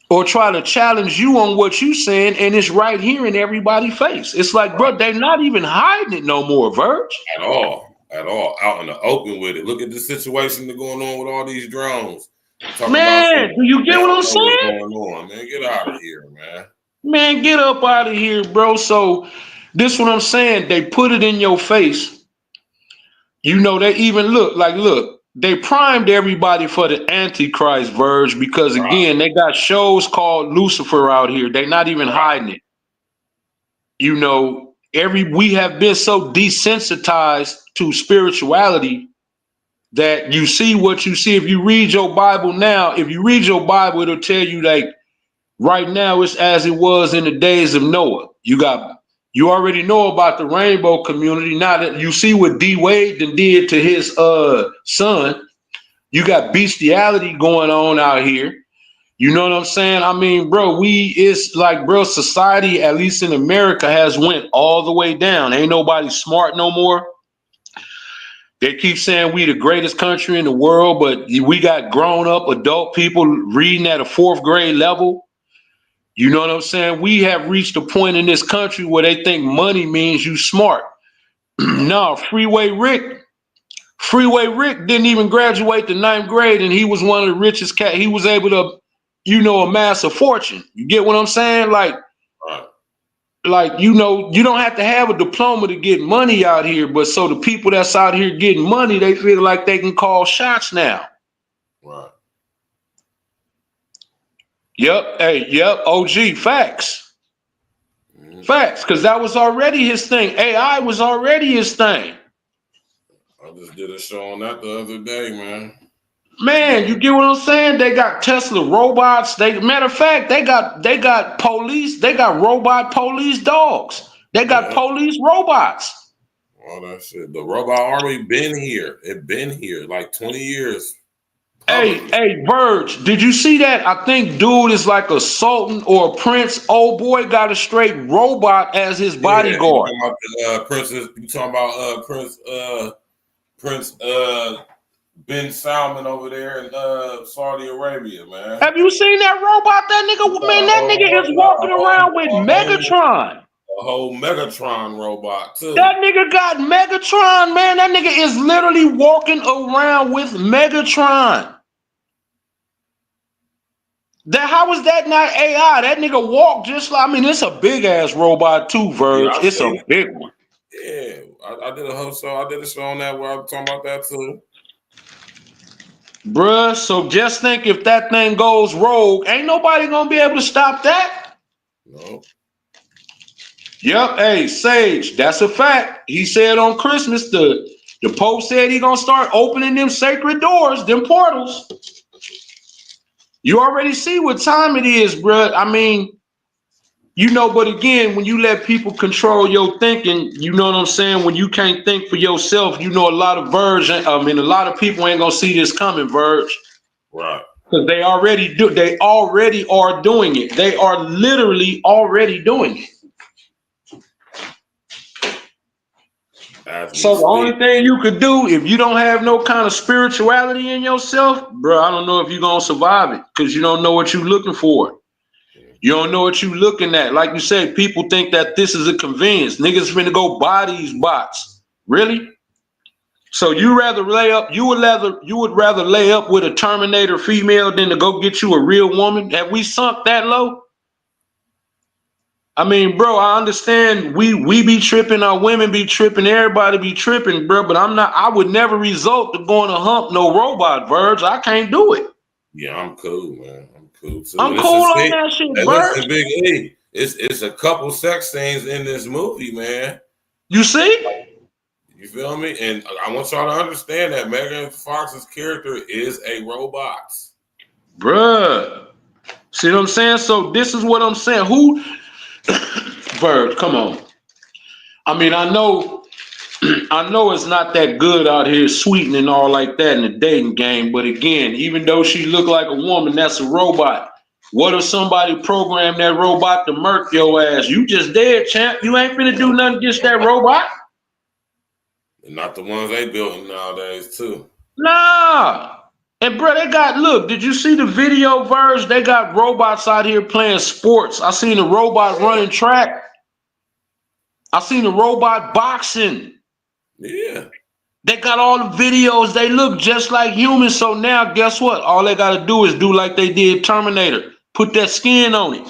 or try to challenge you on what you saying, and it's right here in everybody's face. It's like, bro, they're not even hiding it no more, Verge. At all, out in the open with it. Look at the situation that's going on with all these drones. Man, do you get what I'm saying? Going on, man, get out of here, man. Man, get up out of here, bro. So this what I'm saying. They put it in your face. You know, they even look, they primed everybody for the Antichrist, Verge, because again, they got shows called Lucifer out here. They're not even hiding it. You know, we have been so desensitized to spirituality that you see what you see. If you read your Bible now, it'll tell you like right now it's as it was in the days of Noah. You already know about the rainbow community. Now that you see what D Wade did to his son, you got bestiality going on out here. You know what I'm saying? I mean, bro, it's like, bro, society, at least in America, has went all the way down. Ain't nobody smart no more. They keep saying we the greatest country in the world, but we got grown up adult people reading at a 4th grade level. You know what I'm saying? We have reached a point in this country where they think money means you smart. No, Freeway Rick didn't even graduate the 9th grade, and he was one of the richest cat. He was able to, amass a fortune. You get what I'm saying? Like, you don't have to have a diploma to get money out here, but so the people that's out here getting money, they feel like they can call shots now. Right. Yep, OG, facts. Mm-hmm. Facts, because that was already his thing. AI was already his thing. I just did a show on that the other day, man. Man, you get what I'm saying? They got Tesla robots. Matter of fact, they got police. They got robot police dogs. They got police robots. All that shit. The robot already been here. It been here like 20 years. Hey, Verge, did you see that? I think dude is like a sultan or a prince. Old boy got a straight robot as his bodyguard. You talking about Prince Ben Salman over there in Saudi Arabia, man. Have you seen that robot? That nigga is walking around with Megatron. A whole Megatron robot too. That nigga got Megatron, man. That nigga is literally walking around with Megatron. How is that not AI? That nigga walk just like, it's a big ass robot too, Verge. Yeah, it's a big one. Yeah, I did a whole show. I did a show on that where I was talking about that too. Bruh, so just think if that thing goes rogue, ain't nobody gonna be able to stop that. No. Yep, hey, Sage, that's a fact. He said on Christmas, the Pope said he gonna start opening them sacred doors, them portals. You already see what time it is, bruh. But again, when you let people control your thinking, you know what I'm saying? When you can't think for yourself, a lot of a lot of people ain't gonna see this coming, Verge. Right. Because they already are doing it. They are literally already doing it. So the only thing you could do if you don't have no kind of spirituality in yourself, bro, I don't know if you're gonna survive it because you don't know what you're looking for. You don't know what you're looking at. Like you said, people think that this is a convenience. Niggas finna go buy these bots. Really? So you would rather lay up with a Terminator female than to go get you a real woman? Have we sunk that low? Bro, I understand we be tripping, our women be tripping, everybody be tripping, bro, but I would never resort to going to hump no robot, Verge. I can't do it. Yeah, I'm cool, man. I'm cool too. I'm cool on that shit, Verge. Listen, Big E, it's a couple sex scenes in this movie, man. You see? You feel me? And I want y'all to understand that Megan Fox's character is a robot. Bruh. See what I'm saying? So this is what I'm saying. Verge, come on. I know it's not that good out here sweeting and all like that in the dating game, but again, even though she looked like a woman, that's a robot. What if somebody programmed that robot to murk your ass? You just dead, champ. You ain't finna do nothing against that robot. And not the ones they building nowadays, too. Nah. And bro, did you see the video, Verge? They got robots out here playing sports. I seen a robot running track. I seen a robot boxing. Yeah. They got all the videos. They look just like humans. So now, guess what? All they got to do is do like they did Terminator. Put that skin on it.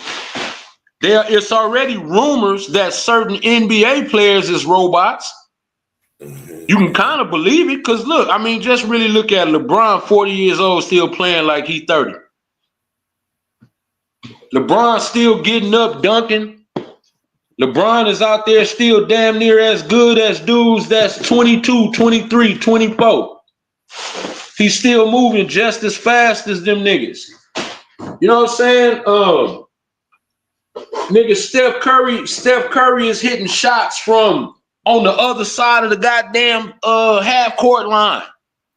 It's already rumors that certain NBA players is robots. You can kind of believe it because look, just really look at LeBron, 40 years old, still playing like he 30. LeBron still getting up, dunking. LeBron is out there still damn near as good as dudes that's 22, 23, 24. He's still moving just as fast as them niggas. You know what I'm saying? Nigga, Steph Curry is hitting shots from on the other side of the goddamn half court line.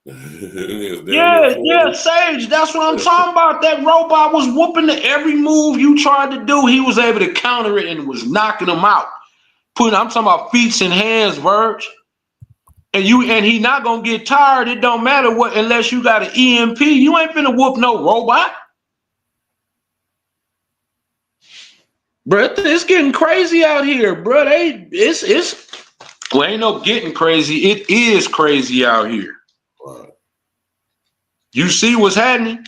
Yeah, Sage, that's what I'm talking about. That robot was whooping every move you tried to do. He was able to counter it and was knocking them out. I'm talking about feet and hands, Verge. and he not gonna get tired. It don't matter what, unless you got an EMP. You ain't finna whoop no robot. Bro, it's getting crazy out here, bro. Well, ain't no getting crazy. It is crazy out here. Right. You see what's happening?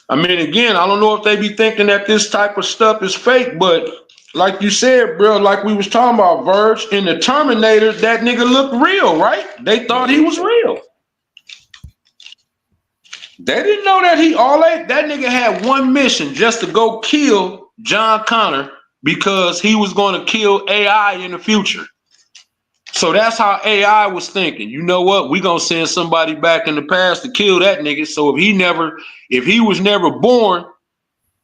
I mean, again, I don't know if they be thinking that this type of stuff is fake, but like you said, bro, like we was talking about, Verge, in the Terminator, that nigga looked real, right? They thought he was real. They didn't know that that nigga had one mission, just to go kill John Connor because he was going to kill AI in the future. So that's how AI was thinking. You know what? We gonna send somebody back in the past to kill that nigga. So if he was never born,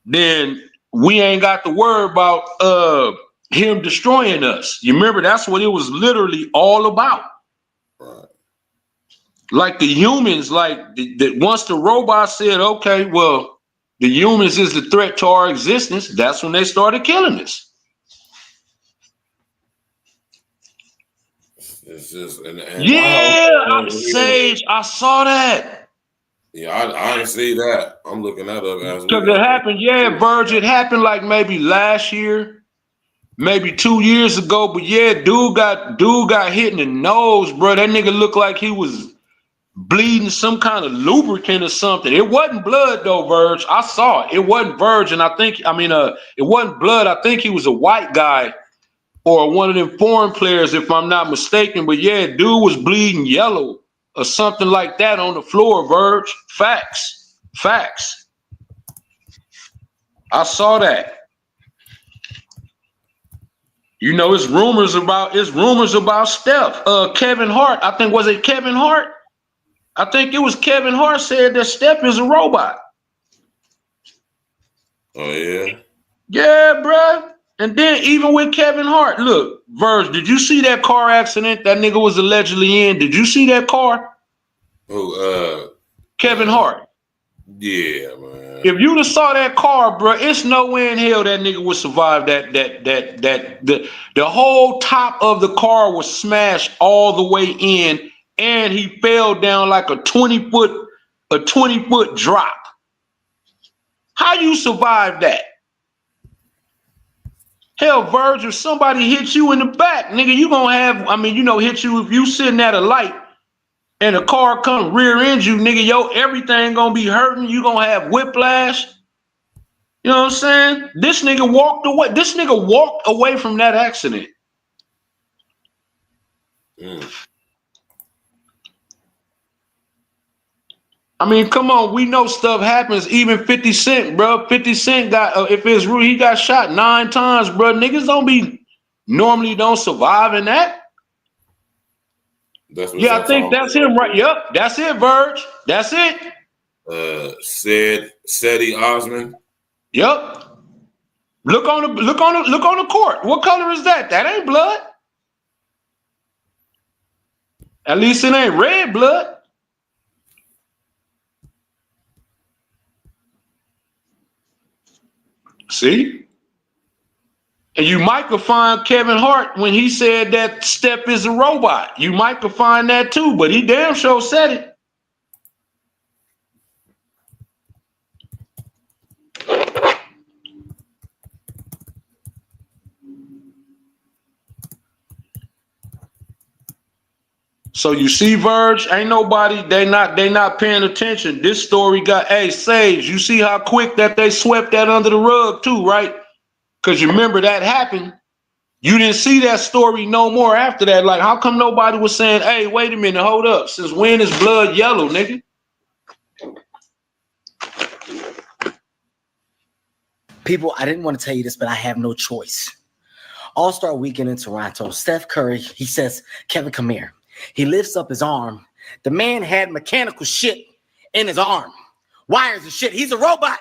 then we ain't got to worry about him destroying us. You remember, that's what it was literally all about. Right. Like the humans, once the robot said, okay, well, the humans is the threat to our existence, that's when they started killing us. It's just and Sage, I saw that. Yeah, I didn't see that. I'm looking that up as because it happened. Yeah, Verge, it happened like maybe last year, maybe 2 years ago. But yeah, dude got hit in the nose, bro. That nigga looked like he was bleeding some kind of lubricant or something. It wasn't blood though, Verge. I saw it. It wasn't Verge, and it wasn't blood. I think he was a white guy or one of them foreign players, if I'm not mistaken. But yeah, dude was bleeding yellow or something like that on the floor, Verge. Facts. I saw that. You know, it's rumors about Steph. Kevin Hart, I think, was it Kevin Hart? I think it was Kevin Hart said that Steph is a robot. Oh, yeah? Yeah, bro. And then even with Kevin Hart, look, Verge, did you see that car accident that nigga was allegedly in? Did you see that car? Who? Kevin Hart. Yeah, man. If you'd have saw that car, bro, it's no way in hell that nigga would survive the whole top of the car was smashed all the way in, and he fell down like a 20-foot drop. How you survive that? Hell, Verge, if somebody hits you in the back, nigga, you gonna have, hit you if you sitting at a light and a car come rear end you, nigga, everything gonna be hurting. You gonna have whiplash. You know what I'm saying? This nigga walked away. This nigga walked away from that accident. I mean, come on. We know stuff happens. Even 50 Cent, bro. 50 Cent got, if it's real, he got shot 9 times, bro. Niggas normally don't survive in that. Yeah, I think that's him, right? Yep, that's it, Verge. That's it. Seti Osman. Yep. Look on the court. What color is that? That ain't blood. At least it ain't red blood. See? And you might could find Kevin Hart when he said that Steph is a robot. You might could find that too, but he damn sure said it. So you see, Verge, ain't nobody, they not paying attention. This story got, hey, Sage, you see how quick that they swept that under the rug too, right? Because you remember that happened. You didn't see that story no more after that. Like, how come nobody was saying, hey, wait a minute, hold up. Since when is blood yellow, nigga? People, I didn't want to tell you this, but I have no choice. All-Star Weekend in Toronto. Steph Curry, he says, Kevin, come here. He lifts up his arm. The man had mechanical shit in his arm. Wires and shit. He's a robot.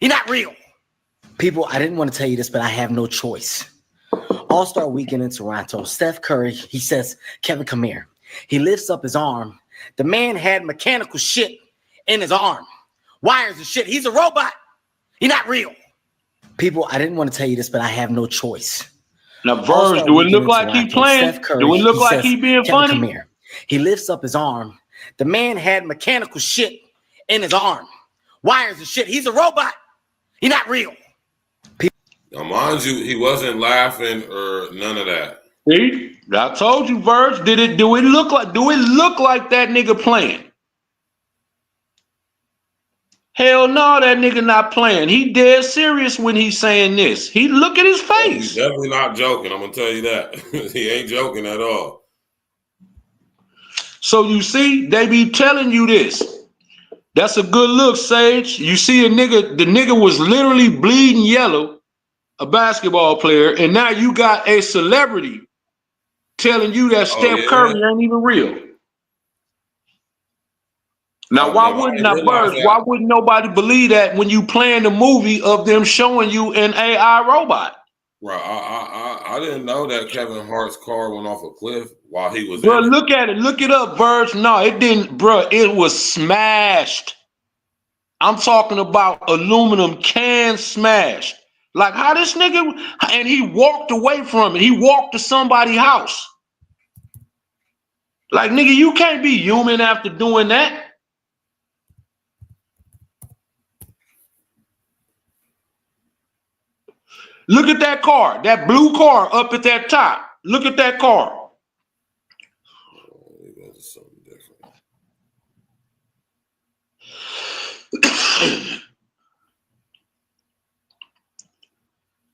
He's not real. People, I didn't want to tell you this, but I have no choice. All-Star Weekend in Toronto. Steph Curry, he says, Kevin, come here. He lifts up his arm. The man had mechanical shit in his arm. Wires and shit. He's a robot. He's not real. People, I didn't want to tell you this, but I have no choice. Now, Verge, do it look like he playing? Do it look like he being funny? Come here. He lifts up his arm. The man had mechanical shit in his arm. Wires and shit. He's a robot. He's not real. Now, mind you, he wasn't laughing or none of that. See, I told you, Verge. Do it look like that nigga playing? Hell no, that nigga not playing. He dead serious when he's saying this. He look at his face. He's definitely not joking. I'm gonna tell you that. He ain't joking at all. So you see, they be telling you this. That's a good look, Sage. You see the nigga was literally bleeding yellow, a basketball player, and now you got a celebrity telling you that Steph Curry ain't even real. Now, why wouldn't nobody believe that when you playing the movie of them showing you an AI robot? Right, I didn't know that Kevin Hart's car went off a cliff while he was Bro, in it. look at it. Look it up, Verge. No, it didn't, bro. It was smashed. I'm talking about aluminum can smashed. Like how this nigga, and he walked away from it. He walked to somebody's house. Like, nigga, you can't be human after doing that. Look at that car, that blue car up at that top. Look at that car.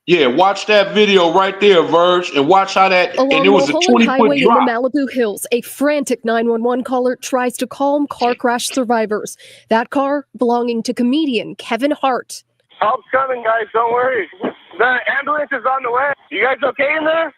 Yeah, watch that video right there, Verge, and watch how that. Along and it was a 20-foot highway drop in the Malibu Hills. A frantic 911 caller tries to calm car crash survivors. That car belonging to comedian Kevin Hart. Help's coming, guys. Don't worry. The ambulance is on the way. You guys okay in there?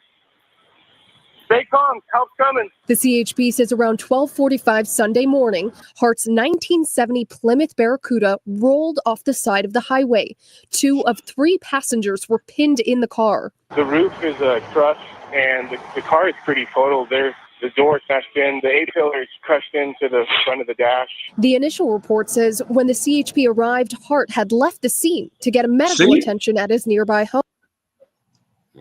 Stay calm. Help's coming. The CHP says around 12:45 Sunday morning, Hart's 1970 Plymouth Barracuda rolled off the side of the highway. 2 of 3 passengers were pinned in the car. The roof is crushed, and the car is pretty total. The door smashed in. The A-pillar is crushed into the front of the dash. The initial report says when the CHP arrived, Hart had left the scene to get medical attention at his nearby home.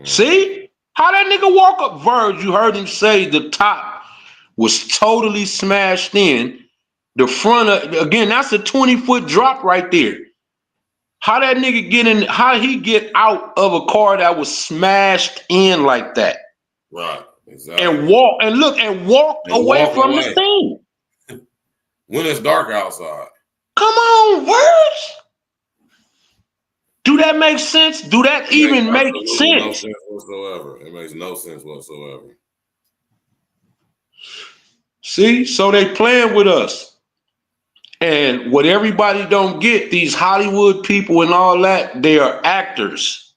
See? How that nigga walk up, Verge? You heard him say the top was totally smashed in. The front of, again, that's a 20-foot drop right there. How that nigga get in, how he get out of a car that was smashed in like that? Right, exactly. And walk away from the scene. When it's dark outside. Come on, Verge. Do that make sense? Do that even make sense? No sense whatsoever. It makes no sense whatsoever. See, so they playing with us. And what everybody don't get, these Hollywood people and all that, they are actors.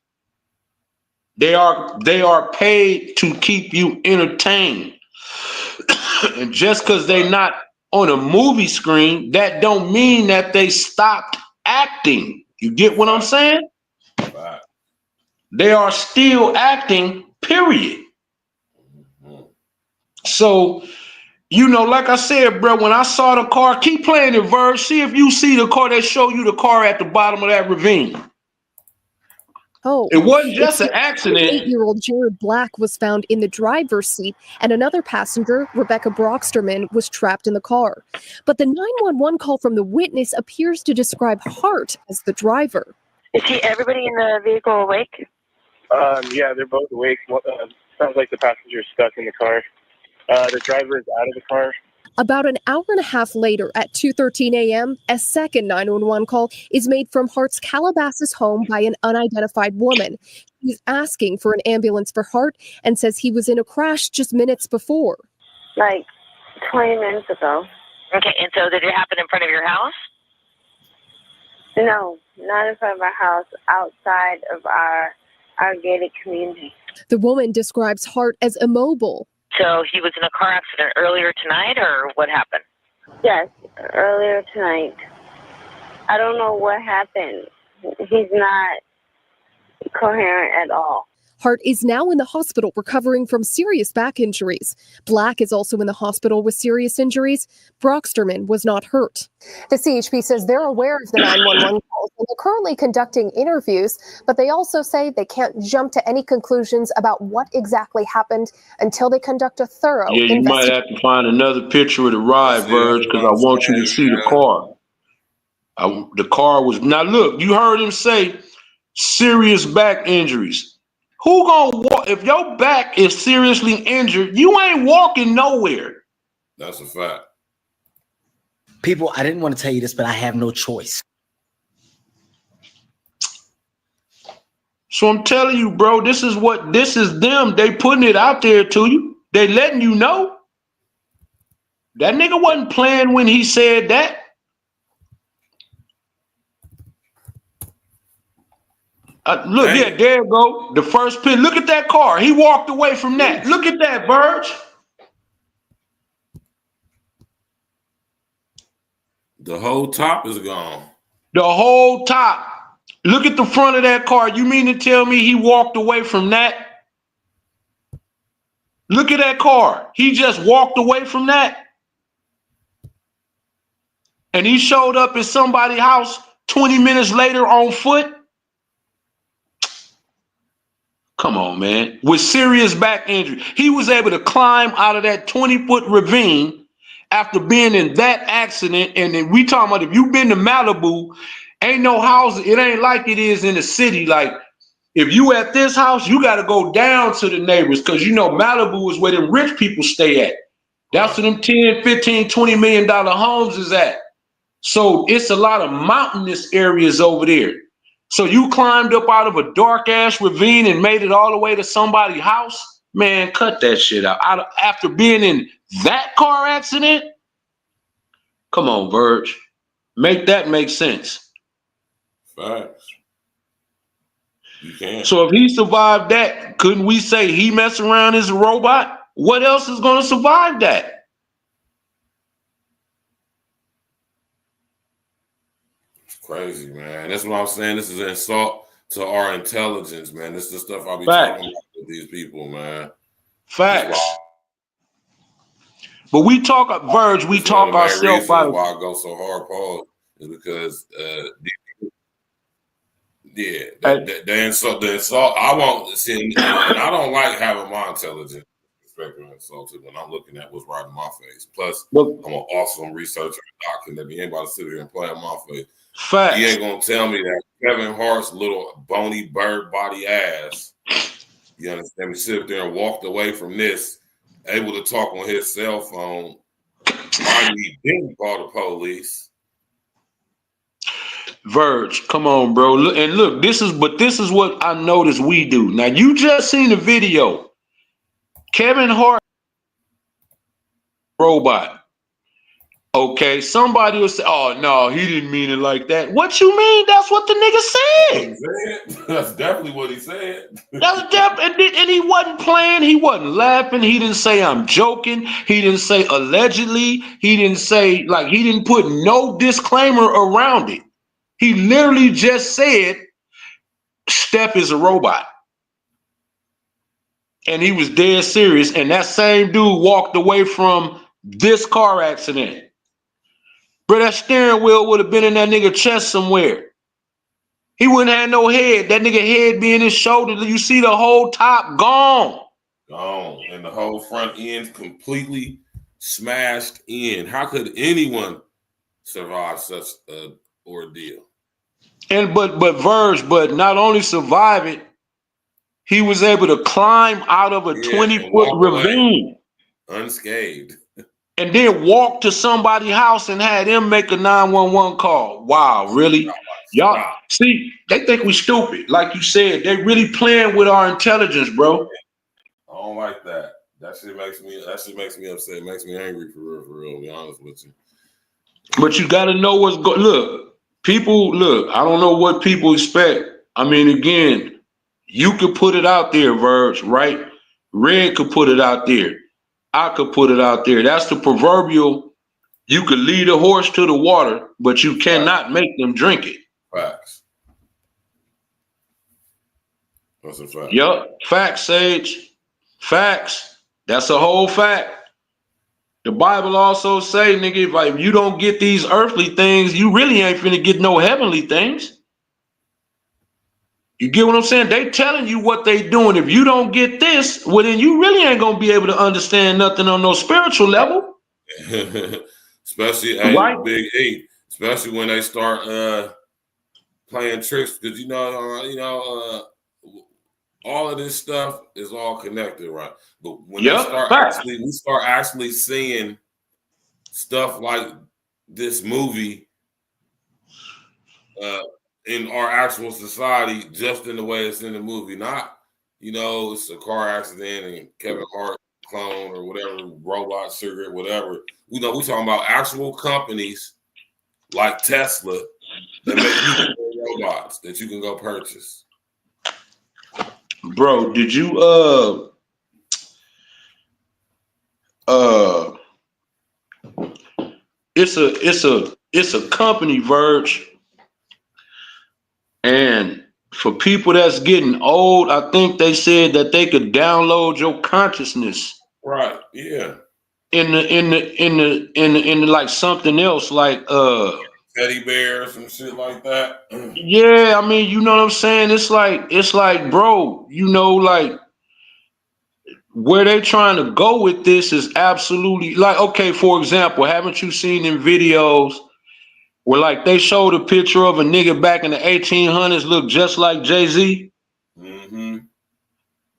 They are paid to keep you entertained. And just because they're not on a movie screen, that don't mean that they stopped acting. You get what I'm saying? Right. They are still acting, period. So, you know, like I said, bro, when I saw the car, keep playing it, Verge. See if you see the car. They show you the car at the bottom of that ravine. Oh, it wasn't just an accident. 8-year-old Jared Black was found in the driver's seat, and another passenger, Rebecca Brocksterman, was trapped in the car. But the 911 call from the witness appears to describe Hart as the driver. Is everybody in the vehicle awake? Yeah, they're both awake. Sounds like the passenger's stuck in the car. The driver is out of the car. About an hour and a half later, at 2:13 a.m., a second 911 call is made from Hart's Calabasas home by an unidentified woman. He's asking for an ambulance for Hart and says he was in a crash just minutes before. Like 20 minutes ago. Okay, and so did it happen in front of your house? No, not in front of our house, outside of our gated community. The woman describes Hart as immobile. So he was in a car accident earlier tonight, or what happened? Yes, earlier tonight. I don't know what happened. He's not coherent at all. Hart is now in the hospital recovering from serious back injuries. Black is also in the hospital with serious injuries. Brocksterman was not hurt. The CHP says they're aware of the 911 calls And they're currently conducting interviews, but they also say they can't jump to any conclusions about what exactly happened until they conduct a thorough Yeah, you might have to find another picture of the ride, Verge, because I want you to see the car. The car was, now look, you heard him say serious back injuries. Who gonna walk? If your back is seriously injured, you ain't walking nowhere. That's a fact. People, I didn't want to tell you this, but I have no choice. So I'm telling you, bro, this is them. They putting it out there to you. They letting you know. That nigga wasn't playing when he said that. Look, yeah, there you go. The first pin. Look at that car. He walked away from that. Look at that, Verge. The whole top is gone. The whole top. Look at the front of that car. You mean to tell me he walked away from that? Look at that car. He just walked away from that. And he showed up at somebody's house 20 minutes later on foot. Come on, man. With serious back injury. He was able to climb out of that 20-foot ravine after being in that accident. And then we talking about if you've been to Malibu, ain't no house. It ain't like it is in the city. Like if you at this house, you got to go down to the neighbors because, you know, Malibu is where the rich people stay at. That's where them 10, 15, $20 million homes is at. So it's a lot of mountainous areas over there. So you climbed up out of a dark ass ravine and made it all the way to somebody's house? Man, cut that shit out. After being in that car accident? Come on, Verge. Make that make sense. Facts. You can. So if he survived that, couldn't we say he messed around as a robot? What else is going to survive that? Crazy, man. That's what I'm saying. This is an insult to our intelligence, man. This is the stuff I'll be talking about with these people, man. Facts. But we talk, Verge, we talk ourselves about why I go so hard, Paul, is because the insult. I won't see, and I don't like having my intelligence disrespected and insulted when I'm looking at what's right in my face. Plus, I'm an awesome researcher and doctor. That anybody sit here and play in my face. Facts. He ain't gonna tell me that Kevin Hart's little bony bird body ass, you understand me, sit there and walked away from this, able to talk on his cell phone. Why he didn't call the police? Verge, come on, bro. Look, this is what I noticed we do. Now you just seen the video. Kevin Hart robot. Okay, somebody will say, "Oh no, he didn't mean it like that." What you mean? That's what the nigga said. That's definitely what he said. That's definitely, and he wasn't playing. He wasn't laughing. He didn't say I'm joking. He didn't say allegedly. He didn't say he didn't put no disclaimer around it. He literally just said, "Steph is a robot," and he was dead serious. And that same dude walked away from this car accident. Bro, that steering wheel would have been in that nigga chest somewhere. He wouldn't have no head. That nigga head be in his shoulder. You see the whole top gone. Gone. And the whole front end completely smashed in. How could anyone survive such an ordeal? And but Verge, but not only survive it, he was able to climb out of a 20-foot ravine. Unscathed. And then walk to somebody's house and had them make a 911 call. Wow, really? Y'all see, they think we stupid. Like you said, they really playing with our intelligence, bro. I don't like that. That shit makes me upset. It makes me angry for real, to be honest with you. But you gotta know what's going. Look, I don't know what people expect. I mean, again, you could put it out there, Verge, right? Red could put it out there. I could put it out there. That's the proverbial, you could lead a horse to the water, but you cannot make them drink it. Facts. That's a fact. Yup. Facts, Sage. Facts. That's a whole fact. The Bible also say, nigga, if you don't get these earthly things, you really ain't finna get no heavenly things. You get what I'm saying? They telling you what they doing. If you don't get this, well, then you really ain't gonna be able to understand nothing on no spiritual level. Especially, right? Big E. Especially when they start playing tricks, because all of this stuff is all connected, right? But when we start actually seeing stuff like this movie in our actual society, just in the way it's in the movie, not it's a car accident and Kevin Hart clone or whatever, robot cigarette, whatever. We talking about actual companies like Tesla that make robots that you can go purchase. Bro, did you it's a company, Verge, and for people that's getting old, I think they said that they could download your consciousness. Right. Yeah. In the like something else, like teddy bears and shit like that. Yeah, I mean, you know what I'm saying? It's like, bro, like where they trying to go with this is absolutely like, okay, for example, haven't you seen in videos where like they showed a picture of a nigga back in the 1800s look just like Jay-Z? Mm-hmm.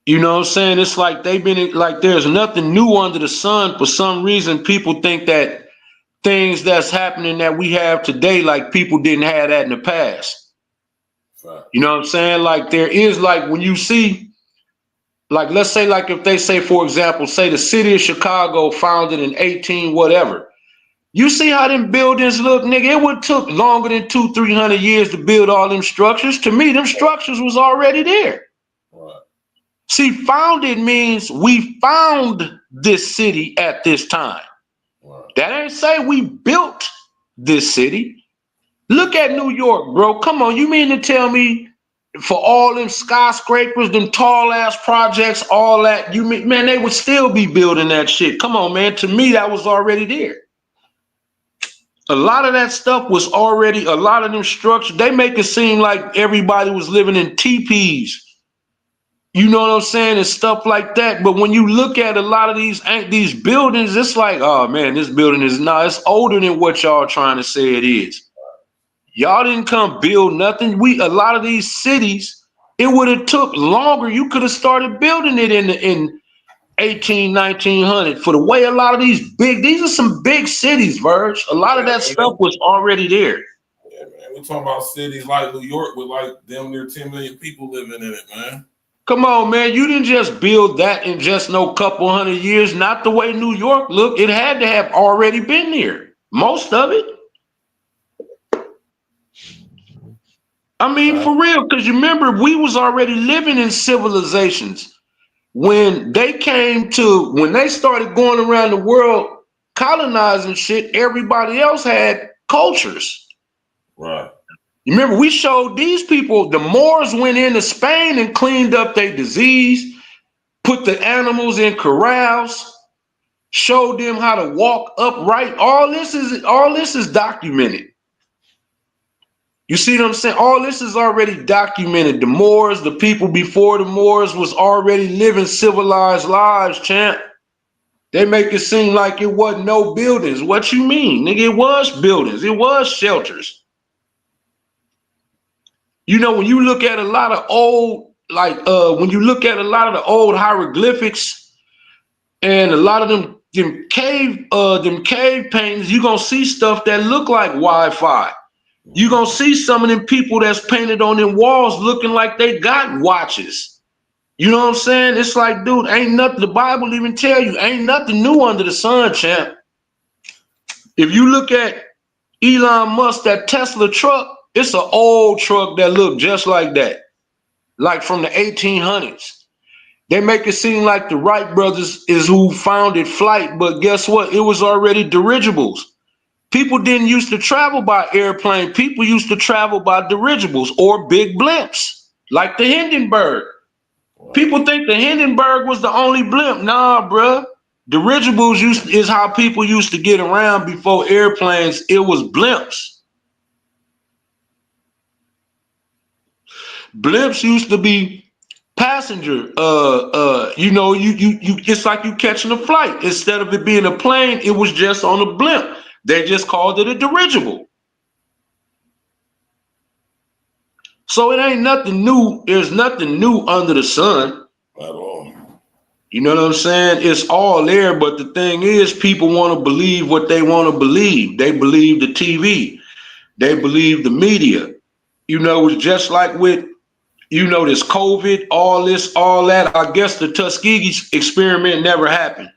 You know what I'm saying? It's like they've been like, there's nothing new under the sun. For some reason, people think that things that's happening that we have today, like people didn't have that in the past. Right. You know what I'm saying? Like there is, like when you see, like let's say, like if they say, for example, say the city of Chicago founded in 18 whatever. You see how them buildings look, nigga? It would took longer than 200-300 years to build all them structures. To me, them structures was already there. Right. See, founded means we found this city at this time. Right. That ain't say we built this city. Look at New York, bro. Come on, you mean to tell me for all them skyscrapers, them tall ass projects, all that, you mean, man, they would still be building that shit. Come on, man. To me, that was already there. A lot of that stuff was already, a lot of them structures, they make it seem like everybody was living in teepees. You know what I'm saying? And stuff like that. But when you look at a lot of these buildings, it's like, oh man, this building is not, it's older than what y'all trying to say it is. Y'all didn't come build nothing. A lot of these cities, it would have took longer. You could have started building it in 1900 for the way a lot of these are some big cities, Verge. A lot of that stuff was already there. Yeah, man. We're talking about cities like New York with like damn near 10 million people living in it, man. Come on, man. You didn't just build that in just no couple hundred years. Not the way New York looked. It had to have already been there. Most of it. I mean, for real, because you remember, we was already living in civilizations. When they started going around the world colonizing shit, everybody else had cultures. Right. You remember, we showed these people, the Moors went into Spain and cleaned up their disease, put the animals in corrals, showed them how to walk upright. All this is documented. You see what I'm saying? All this is already documented. The Moors, the people before the Moors was already living civilized lives, champ. They make it seem like it wasn't no buildings. What you mean? Nigga, it was buildings. It was shelters. You know, when you look at a lot of old, when you look at a lot of the old hieroglyphics and a lot of them cave paintings, you're gonna see stuff that look like Wi-Fi. You're gonna see some of them people that's painted on them walls looking like they got watches. You know what I'm saying? It's like, dude, ain't nothing, the Bible even tell you, ain't nothing new under the sun, champ. If you look at Elon Musk, that Tesla truck, it's an old truck that look just like that. Like from the 1800s. They make it seem like the Wright brothers is who founded flight, but guess what? It was already dirigibles. People didn't used to travel by airplane. People used to travel by dirigibles or big blimps, like the Hindenburg. Wow. People think the Hindenburg was the only blimp. Nah, bruh. Dirigibles is how people used to get around before airplanes. It was blimps. Blimps used to be passenger. You know, you it's like you catching a flight. Instead of it being a plane, it was just on a blimp. They just called it a dirigible. So it ain't nothing new. There's nothing new under the sun. At all. You know what I'm saying? It's all there, but the thing is, people want to believe what they want to believe. They believe the TV. They believe the media. You know, it's just like with, you know, this COVID, all this, all that. I guess the Tuskegee experiment never happened.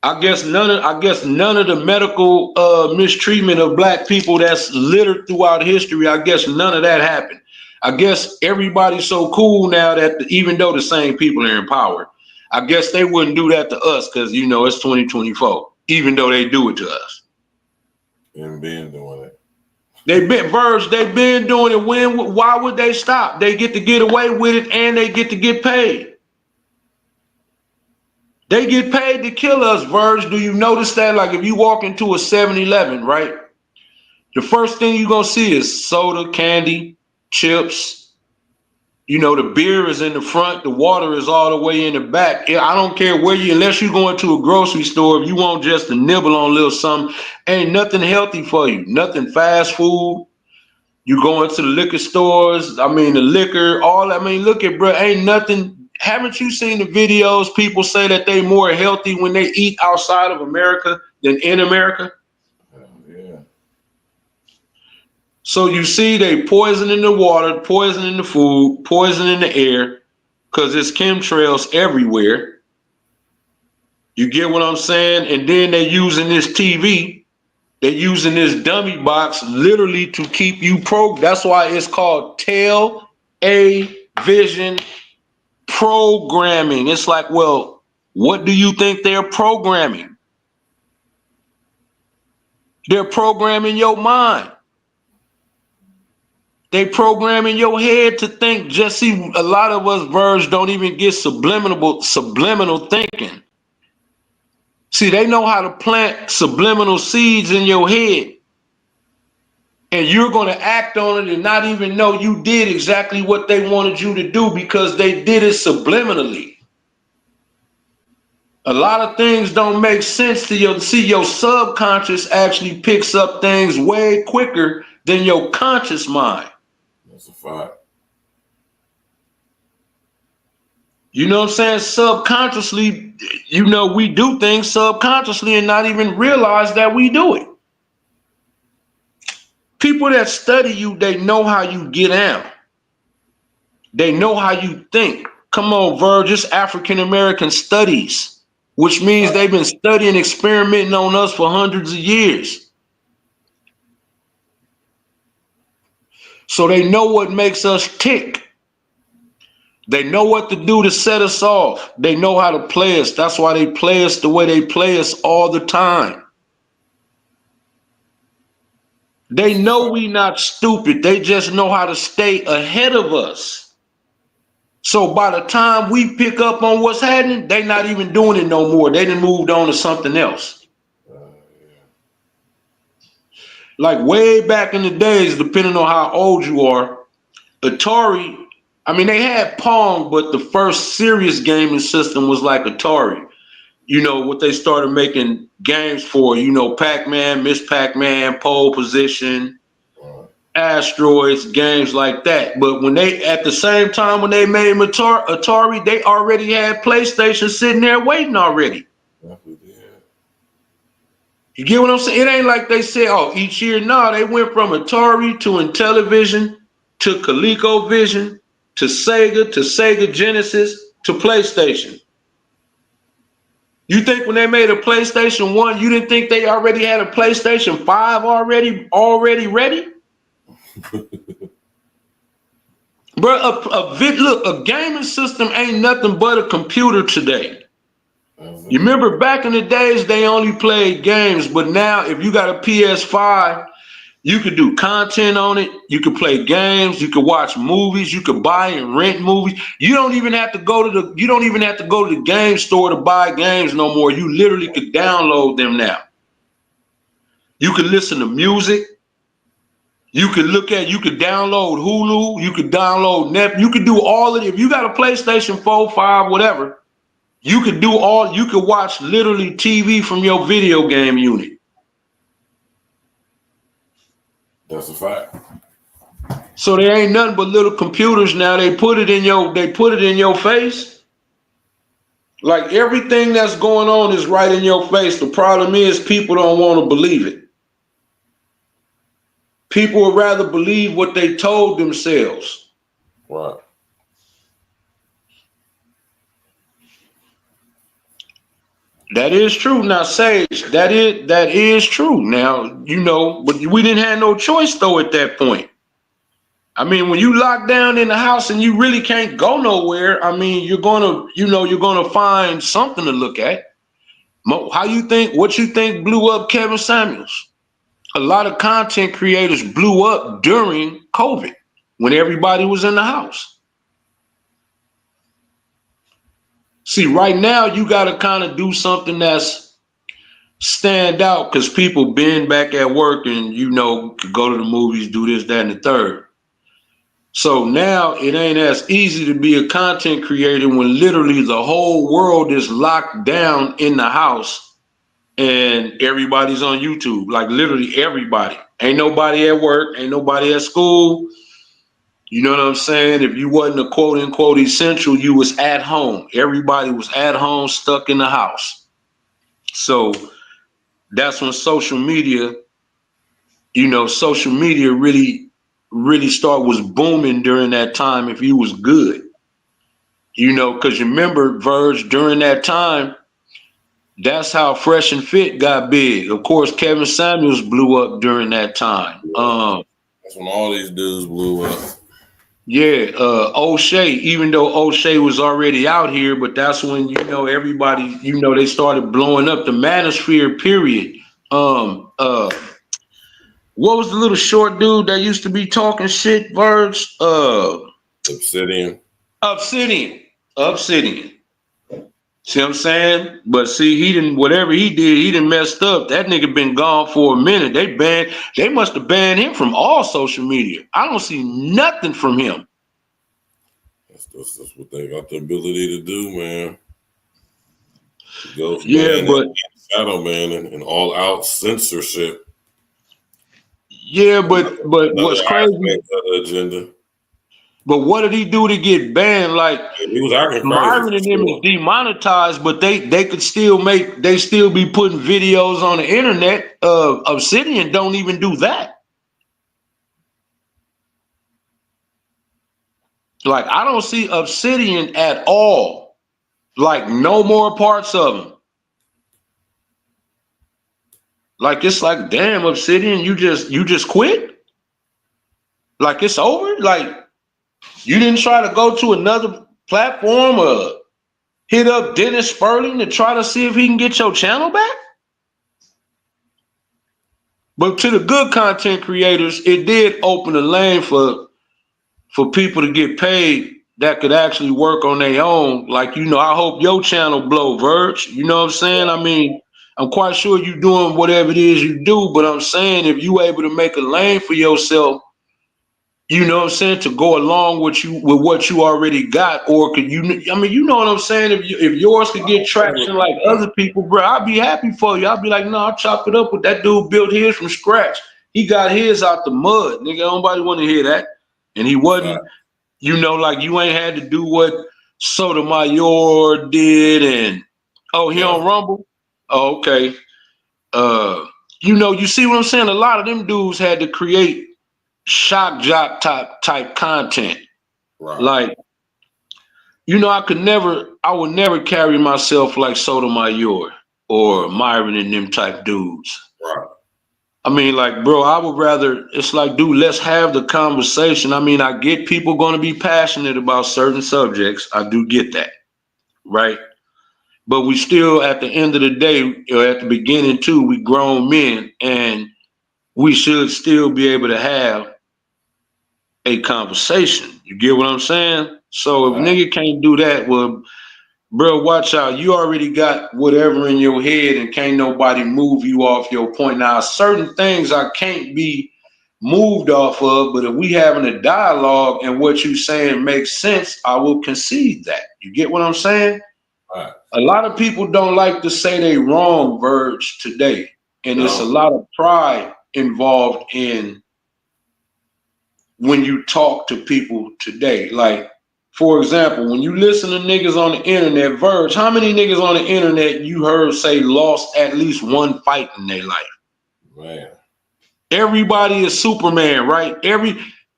I guess none of the medical mistreatment of black people that's littered throughout history, I guess none of that happened. I guess everybody's so cool now that even though the same people are in power, I guess they wouldn't do that to us because, you know, it's 2024, even though they do it to us. And been doing it. They've been doing it. Why would they stop? They get away with it and they get to get paid. They get paid to kill us, Verge. Do you notice that? Like if you walk into a 7-Eleven, right? The first thing you're going to see is soda, candy, chips. You know, the beer is in the front. The water is all the way in the back. I don't care where unless you go into a grocery store, if you want just to nibble on a little something, ain't nothing healthy for you. Nothing fast food. You go into the liquor stores. I mean, the liquor, look at, bro, ain't nothing. Haven't you seen the videos? People say that they more healthy when they eat outside of America than in America. Yeah. So you see they poisoning the water, poisoning the food, poisoning the air, because there's chemtrails everywhere. You get what I'm saying? And then they're using this TV. They're using this dummy box literally to keep you That's why it's called television programming. It's like, well, what do you think they're programming? They're programming your mind. They programming your head to think. Just see, a lot of us Verge don't even get subliminal thinking. See, they know how to plant subliminal seeds in your head. And you're going to act on it and not even know you did exactly what they wanted you to do because they did it subliminally. A lot of things don't make sense to you. See, your subconscious actually picks up things way quicker than your conscious mind. That's a fact. You know what I'm saying? Subconsciously, you know, we do things subconsciously and not even realize that we do it. People that study you, they know how you get out. They know how you think. Come on, Verge, it's African American studies, which means they've been studying, experimenting on us for hundreds of years. So they know what makes us tick. They know what to do to set us off. They know how to play us. That's why they play us the way they play us all the time. They know we not stupid. They just know how to stay ahead of us. So by the time we pick up on what's happening, they not even doing it no more. They done moved on to something else. Like way back in the days, depending on how old you are, Atari, I mean, they had Pong, but the first serious gaming system was like Atari. You know, what they started making games for, you know, Pac-Man, Miss Pac-Man, Pole Position, Asteroids, games like that. But when they, at the same time, when they made Atari, they already had PlayStation sitting there waiting already. You get what I'm saying? It ain't like they said, oh, each year. No, they went from Atari to Intellivision to ColecoVision to Sega Genesis to PlayStation. You think when they made a PlayStation 1, you didn't think they already had a PlayStation 5 already ready? Bro, look, a gaming system ain't nothing but a computer today. You remember back in the days, they only played games, but now if you got a PS5, you could do content on it. You could play games. You could watch movies. You could buy and rent movies. You don't even have to go to the game store to buy games no more. You literally could download them now. You can listen to music. You could download Hulu, you could download Netflix, you could do all of it. If you got a PlayStation 4, 5, whatever, you could watch literally TV from your video game unit. That's a fact. So there ain't nothing but little computers now. They put it in your face. Like everything that's going on is right in your face. The problem is people don't want to believe it. People would rather believe what they told themselves. Right. That is true. Now, Sage, that is true. Now, but we didn't have no choice though at that point. I mean, when you lock down in the house and you really can't go nowhere, I mean, you're gonna find something to look at. What you think blew up Kevin Samuels? A lot of content creators blew up during COVID when everybody was in the house. See, right now you got to kind of do something that's stand out because people been back at work and could go to the movies, do this, that, and the third. So now it ain't as easy to be a content creator when literally the whole world is locked down in the house and everybody's on YouTube. Like literally everybody. Ain't nobody at work, ain't nobody at school. You know what I'm saying? If you wasn't a quote unquote essential, you was at home. Everybody was at home, stuck in the house. So that's when social media really was booming during that time if you was good. Because you remember, Verge, during that time, that's how Fresh and Fit got big. Of course, Kevin Samuels blew up during that time. That's when all these dudes blew up. Yeah, O'Shea, even though O'Shea was already out here, but that's when, everybody, they started blowing up the manosphere period. What was the little short dude that used to be talking shit, Verge? Obsidian. See what I'm saying? But see, whatever he did, he done messed up. That nigga been gone for a minute. They must have banned him from all social media. I don't see nothing from him. That's what they got the ability to do, man. Ghost yeah, but shadow man and all out censorship. Yeah, but what's crazy? Agenda. But what did he do to get banned? Like he was acting crazy. Myron and them is demonetized, but they could still be putting videos on the internet. Obsidian don't even do that. Like I don't see Obsidian at all. Like no more parts of him. Like it's like, damn, Obsidian, you just quit? Like it's over? Like you didn't try to go to another platform or hit up Dennis Sperling to try to see if he can get your channel back? But to the good content creators, it did open a lane for people to get paid that could actually work on their own. Like, I hope your channel blow, Verge. You know what I'm saying? I mean, I'm quite sure you're doing whatever it is you do, but I'm saying if you able to make a lane for yourself, you know what I'm saying, to go along with what you already got, or could you know what I'm saying? If yours could get traction like other people, bro, I'd be happy for you. I'd be like, no, I'll chop it up with that dude built his from scratch. He got his out the mud. Nigga, nobody want to hear that. And he wasn't, like you ain't had to do what Sotomayor did and he on Rumble? Oh, okay. You see what I'm saying? A lot of them dudes had to create shock jock type content. Right. Like, I would never carry myself like Sotomayor or Myron and them type dudes. Right. I mean, like, bro, I would rather, it's like, dude, let's have the conversation. I mean, I get people going to be passionate about certain subjects. I do get that. Right. But we still, at the end of the day, or at the beginning too, we grown men and we should still be able to have a conversation. You get what I'm saying? So if nigga can't do that, well, bro, watch out. You already got whatever in your head and can't nobody move you off your point. Now, certain things I can't be moved off of, but if we having a dialogue and what you saying makes sense, I will concede that. You get what I'm saying? Right. A lot of people don't like to say they wrong, Verge, today. And it's a lot of pride involved in when you talk to people today. Like, for example, when you listen to niggas on the internet, Verge, how many niggas on the internet you heard say lost at least one fight in their life? Man. Everybody is Superman, right?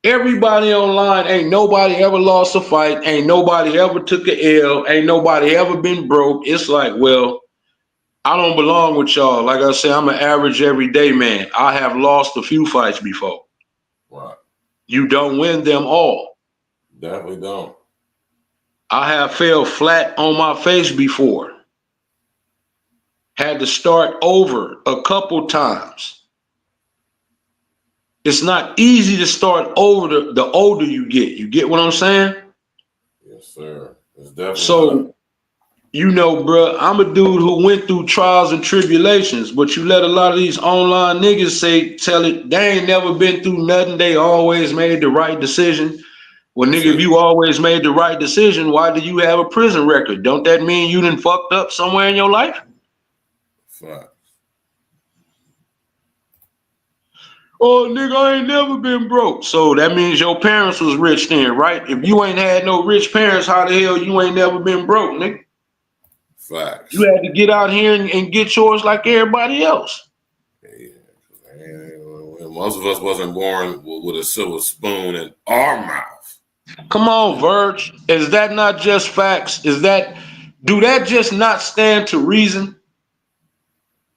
Everybody online, ain't nobody ever lost a fight, ain't nobody ever took a L, ain't nobody ever been broke. It's like, well, I don't belong with y'all. Like I said, I'm an average everyday man. I have lost a few fights before. Right. You don't win them all. Definitely don't. I have fell flat on my face before. Had to start over a couple times. It's not easy to start over the older you get. You get what I'm saying? Yes, sir. It's definitely So, you know, bro, I'm a dude who went through trials and tribulations, but you let a lot of these online niggas tell it, they ain't never been through nothing. They always made the right decision. Well, nigga, if you always made the right decision, why do you have a prison record? Don't that mean you done fucked up somewhere in your life? Right. Oh, nigga, I ain't never been broke. So that means your parents was rich then, right? If you ain't had no rich parents, how the hell you ain't never been broke, nigga? Facts. You had to get out here and get yours like everybody else. Yeah. Most of us wasn't born with a silver spoon in our mouth. Come on, Verge. Is that not just facts? Do that just not stand to reason?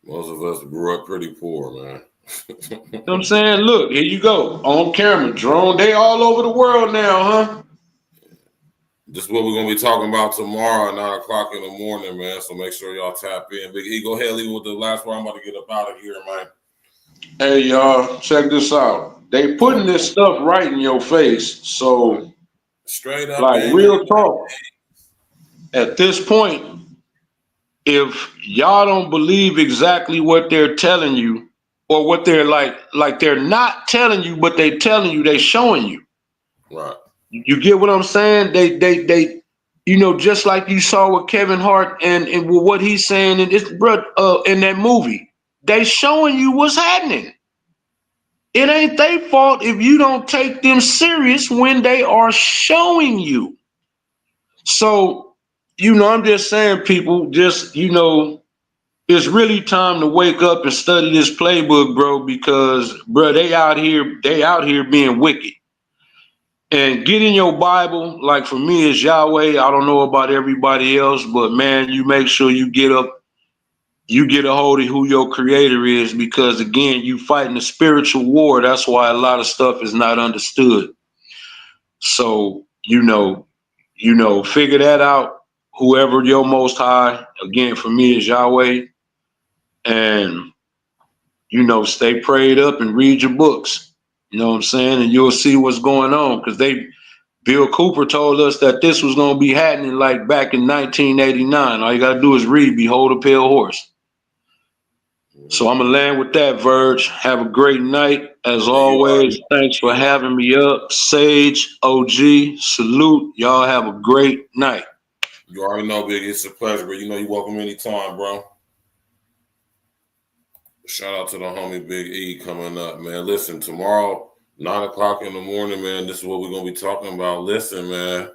Most of us grew up pretty poor, man. You know what I'm saying? Look, here you go. On camera, drone. They all over the world now, huh? This is what we're going to be talking about tomorrow at 9 o'clock in the morning, man. So make sure y'all tap in. Big E, go ahead, leave with the last one. I'm about to get up out of here, man. Hey, y'all, check this out. They putting this stuff right in your face. So, straight up, like, real talk. At this point, if y'all don't believe exactly what they're telling you, or what they're like they're not telling you, but they telling you, they showing you. Right. You get what I'm saying? They you know, just like you saw with Kevin Hart and what he's saying in this in that movie, they showing you what's happening. It ain't their fault if you don't take them serious when they are showing you. So, you know, I'm just saying, people, just, you know, it's really time to wake up and study this playbook, bro, because, bro, they out here being wicked. And get in your Bible, like for me, it's Yahweh. I don't know about everybody else, but man, you make sure you get a hold of who your creator is, because again, you fighting a spiritual war. That's why a lot of stuff is not understood. So, you know, figure that out. Whoever your most high, again, for me is Yahweh. And, you know, stay prayed up and read your books. You know what I'm saying? And you'll see what's going on, because Bill Cooper told us that this was going to be happening like back in 1989. All you got to do is read Behold a Pale Horse. So I'm going to land with that, Verge. Have a great night. As always, thanks for having me up. Sage, OG, salute. Y'all have a great night. You already know, Big. It's a pleasure, but you know you're welcome anytime, bro. Shout out to the homie Big E coming up, man. Listen, tomorrow, 9 o'clock in the morning, man, this is what we're going to be talking about. Listen, man.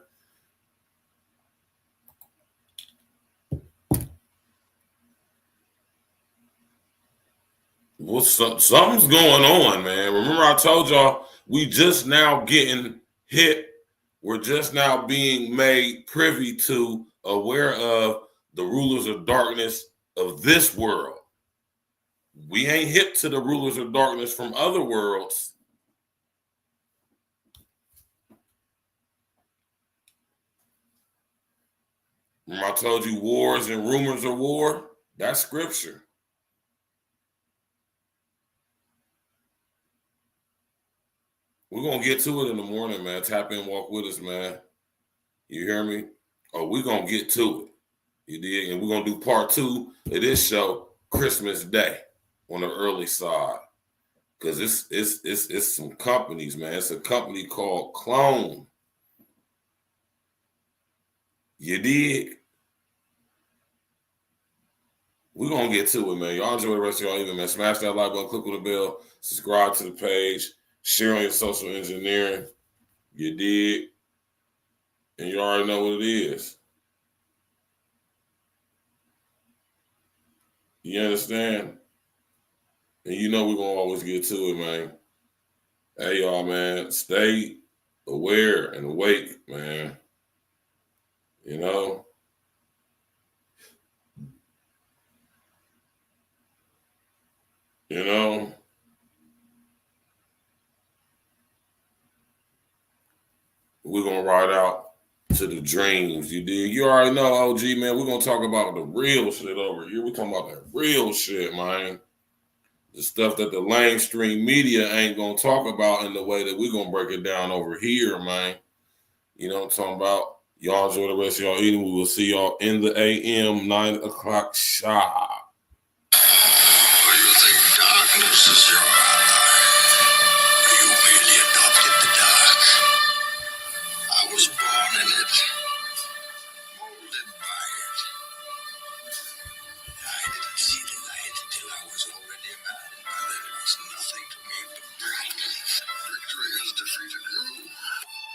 Something's going on, man. Remember I told y'all we just now getting hit. We're just now being made privy to, aware of the rulers of darkness of this world. We ain't hip to the rulers of darkness from other worlds. Remember I told you wars and rumors of war? That's scripture. We're going to get to it in the morning, man. Tap in, walk with us, man. You hear me? Oh, we're going to get to it. You did? And we're going to do part 2 of this show, Christmas Day, on the early side. Because it's some companies, man. It's a company called Clone. You dig? We're going to get to it, man. Y'all enjoy the rest of y'all evening, man. Smash that like button, click on the bell, subscribe to the page, share on your social engineering. You dig? And you already know what it is. You understand? And you know we're going to always get to it, man. Hey, y'all, man. Stay aware and awake, man. You know? You know? We're going to ride out to the dreams. You dig? You already know, OG, man. We're going to talk about the real shit over here. We're talking about that real shit, man. The stuff that the mainstream media ain't going to talk about in the way that we're going to break it down over here, man. You know what I'm talking about? Y'all enjoy the rest of y'all eating. We will see y'all in the AM 9 o'clock shop. You think darkness is your ally? You merely adopted the dark. I was born in it, molded by it. I didn't see the light until I was already a man. There was nothing to make the bright. Victory has defeated you.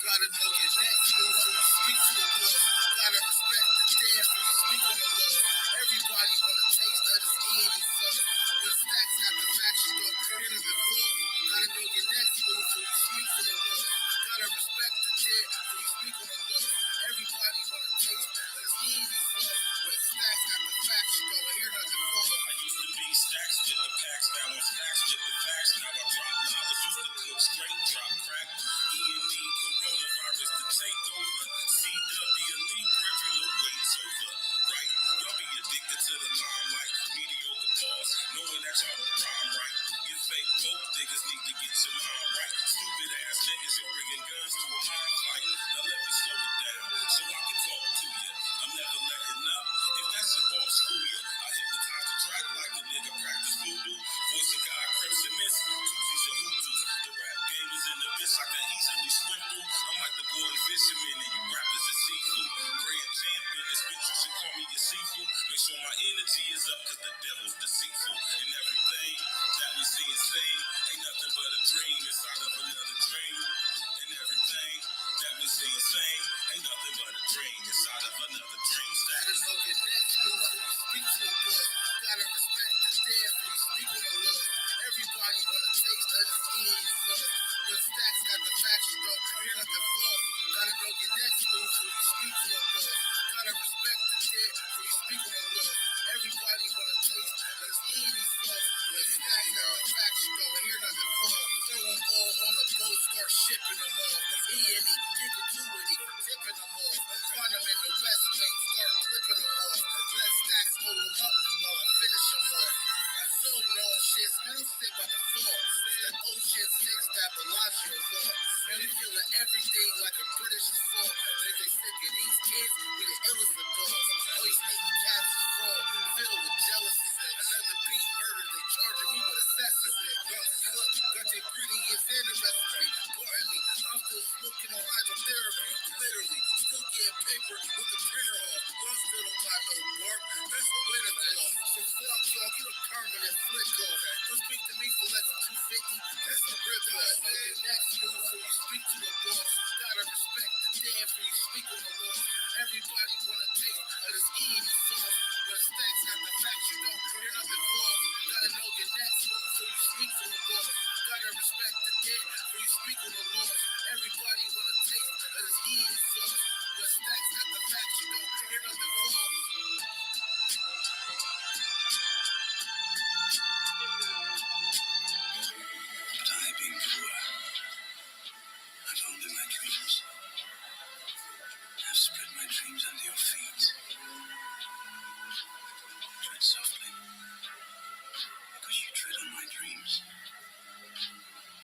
Gotta know your next move when you speak to the book. Gotta respect the dance when you speak on the look. Everybody wanna taste of this eating stuff. When stacks got the factions don't turn in the book. Gotta know your next move when you speak to the book. Gotta respect the dance when you speak on the look. Everybody wanna taste of this eating stuff. When stacks got the factions don't hear nothing for. I used to be stacks, get the packs. Now I'm stacks, get the facts. Now I drop knowledge, used to cook straight, drop crack. E&E, coronavirus, the takeover. CW, elite, brethren, the wait's over. Right? Y'all be addicted to the limelight. Mediocre balls, knowing that y'all don't rhyme right. You fake dope niggas need to get your mind right. Stupid ass niggas, you're bringing guns to a mind fight. Now let me slow it down so I can talk to you. I'm never letting up. If that's your fault, screw you. I hypnotize the track like a nigga practice voodoo. Voice of God, Crimson Mist, Tusies and Hutus. The rap game is in the bitch I can easily swim through. I'm like the boy fisherman and you rappers are seafood. Grand champion, this bitch, you should call me your seafood. Make sure my energy is up cause the devil's deceitful. And everything that we see and sing ain't nothing but a dream inside of another dream. And everything that we see and sing ain't nothing but a dream inside of another dream. Gotta know your next move when you speak to a book. Gotta respect the dance when you speak on the look. Everybody wanna taste of this eating stuff. When stacks got the factions don't hear nothing for. Gotta know your next move when you speak to a book. Gotta respect the dance when you speak on the look. Everybody wanna taste of this eating stuff. When stacks got the factions don't hear nothing for. Throw them all on the boat, start shipping them off. E&E, give it to it, tipping them off. Find them in the West Wing, start clipping them off. Let stacks hold them up while I finish them off. I film all shit, man, I'm sick by the fall. That ocean six, that Bellagio ball. Man, we feeling everything like a British assault. They sick of these kids, we the illest of dogs. Always hating cats is fall, filled with jealousy. Another beat murder, they charging me with assessment. Got their ingredients in the recipe. Pardon me, I'm still smoking on hydrotherapy. Literally, still getting paper with the printer off. But I still don't got no work. That's the way to go. So fuck y'all, get a permanent flick off. Don't speak to me for less than 250. That's a rip off. Next move, so you speak to a boss. Gotta respect the dance when you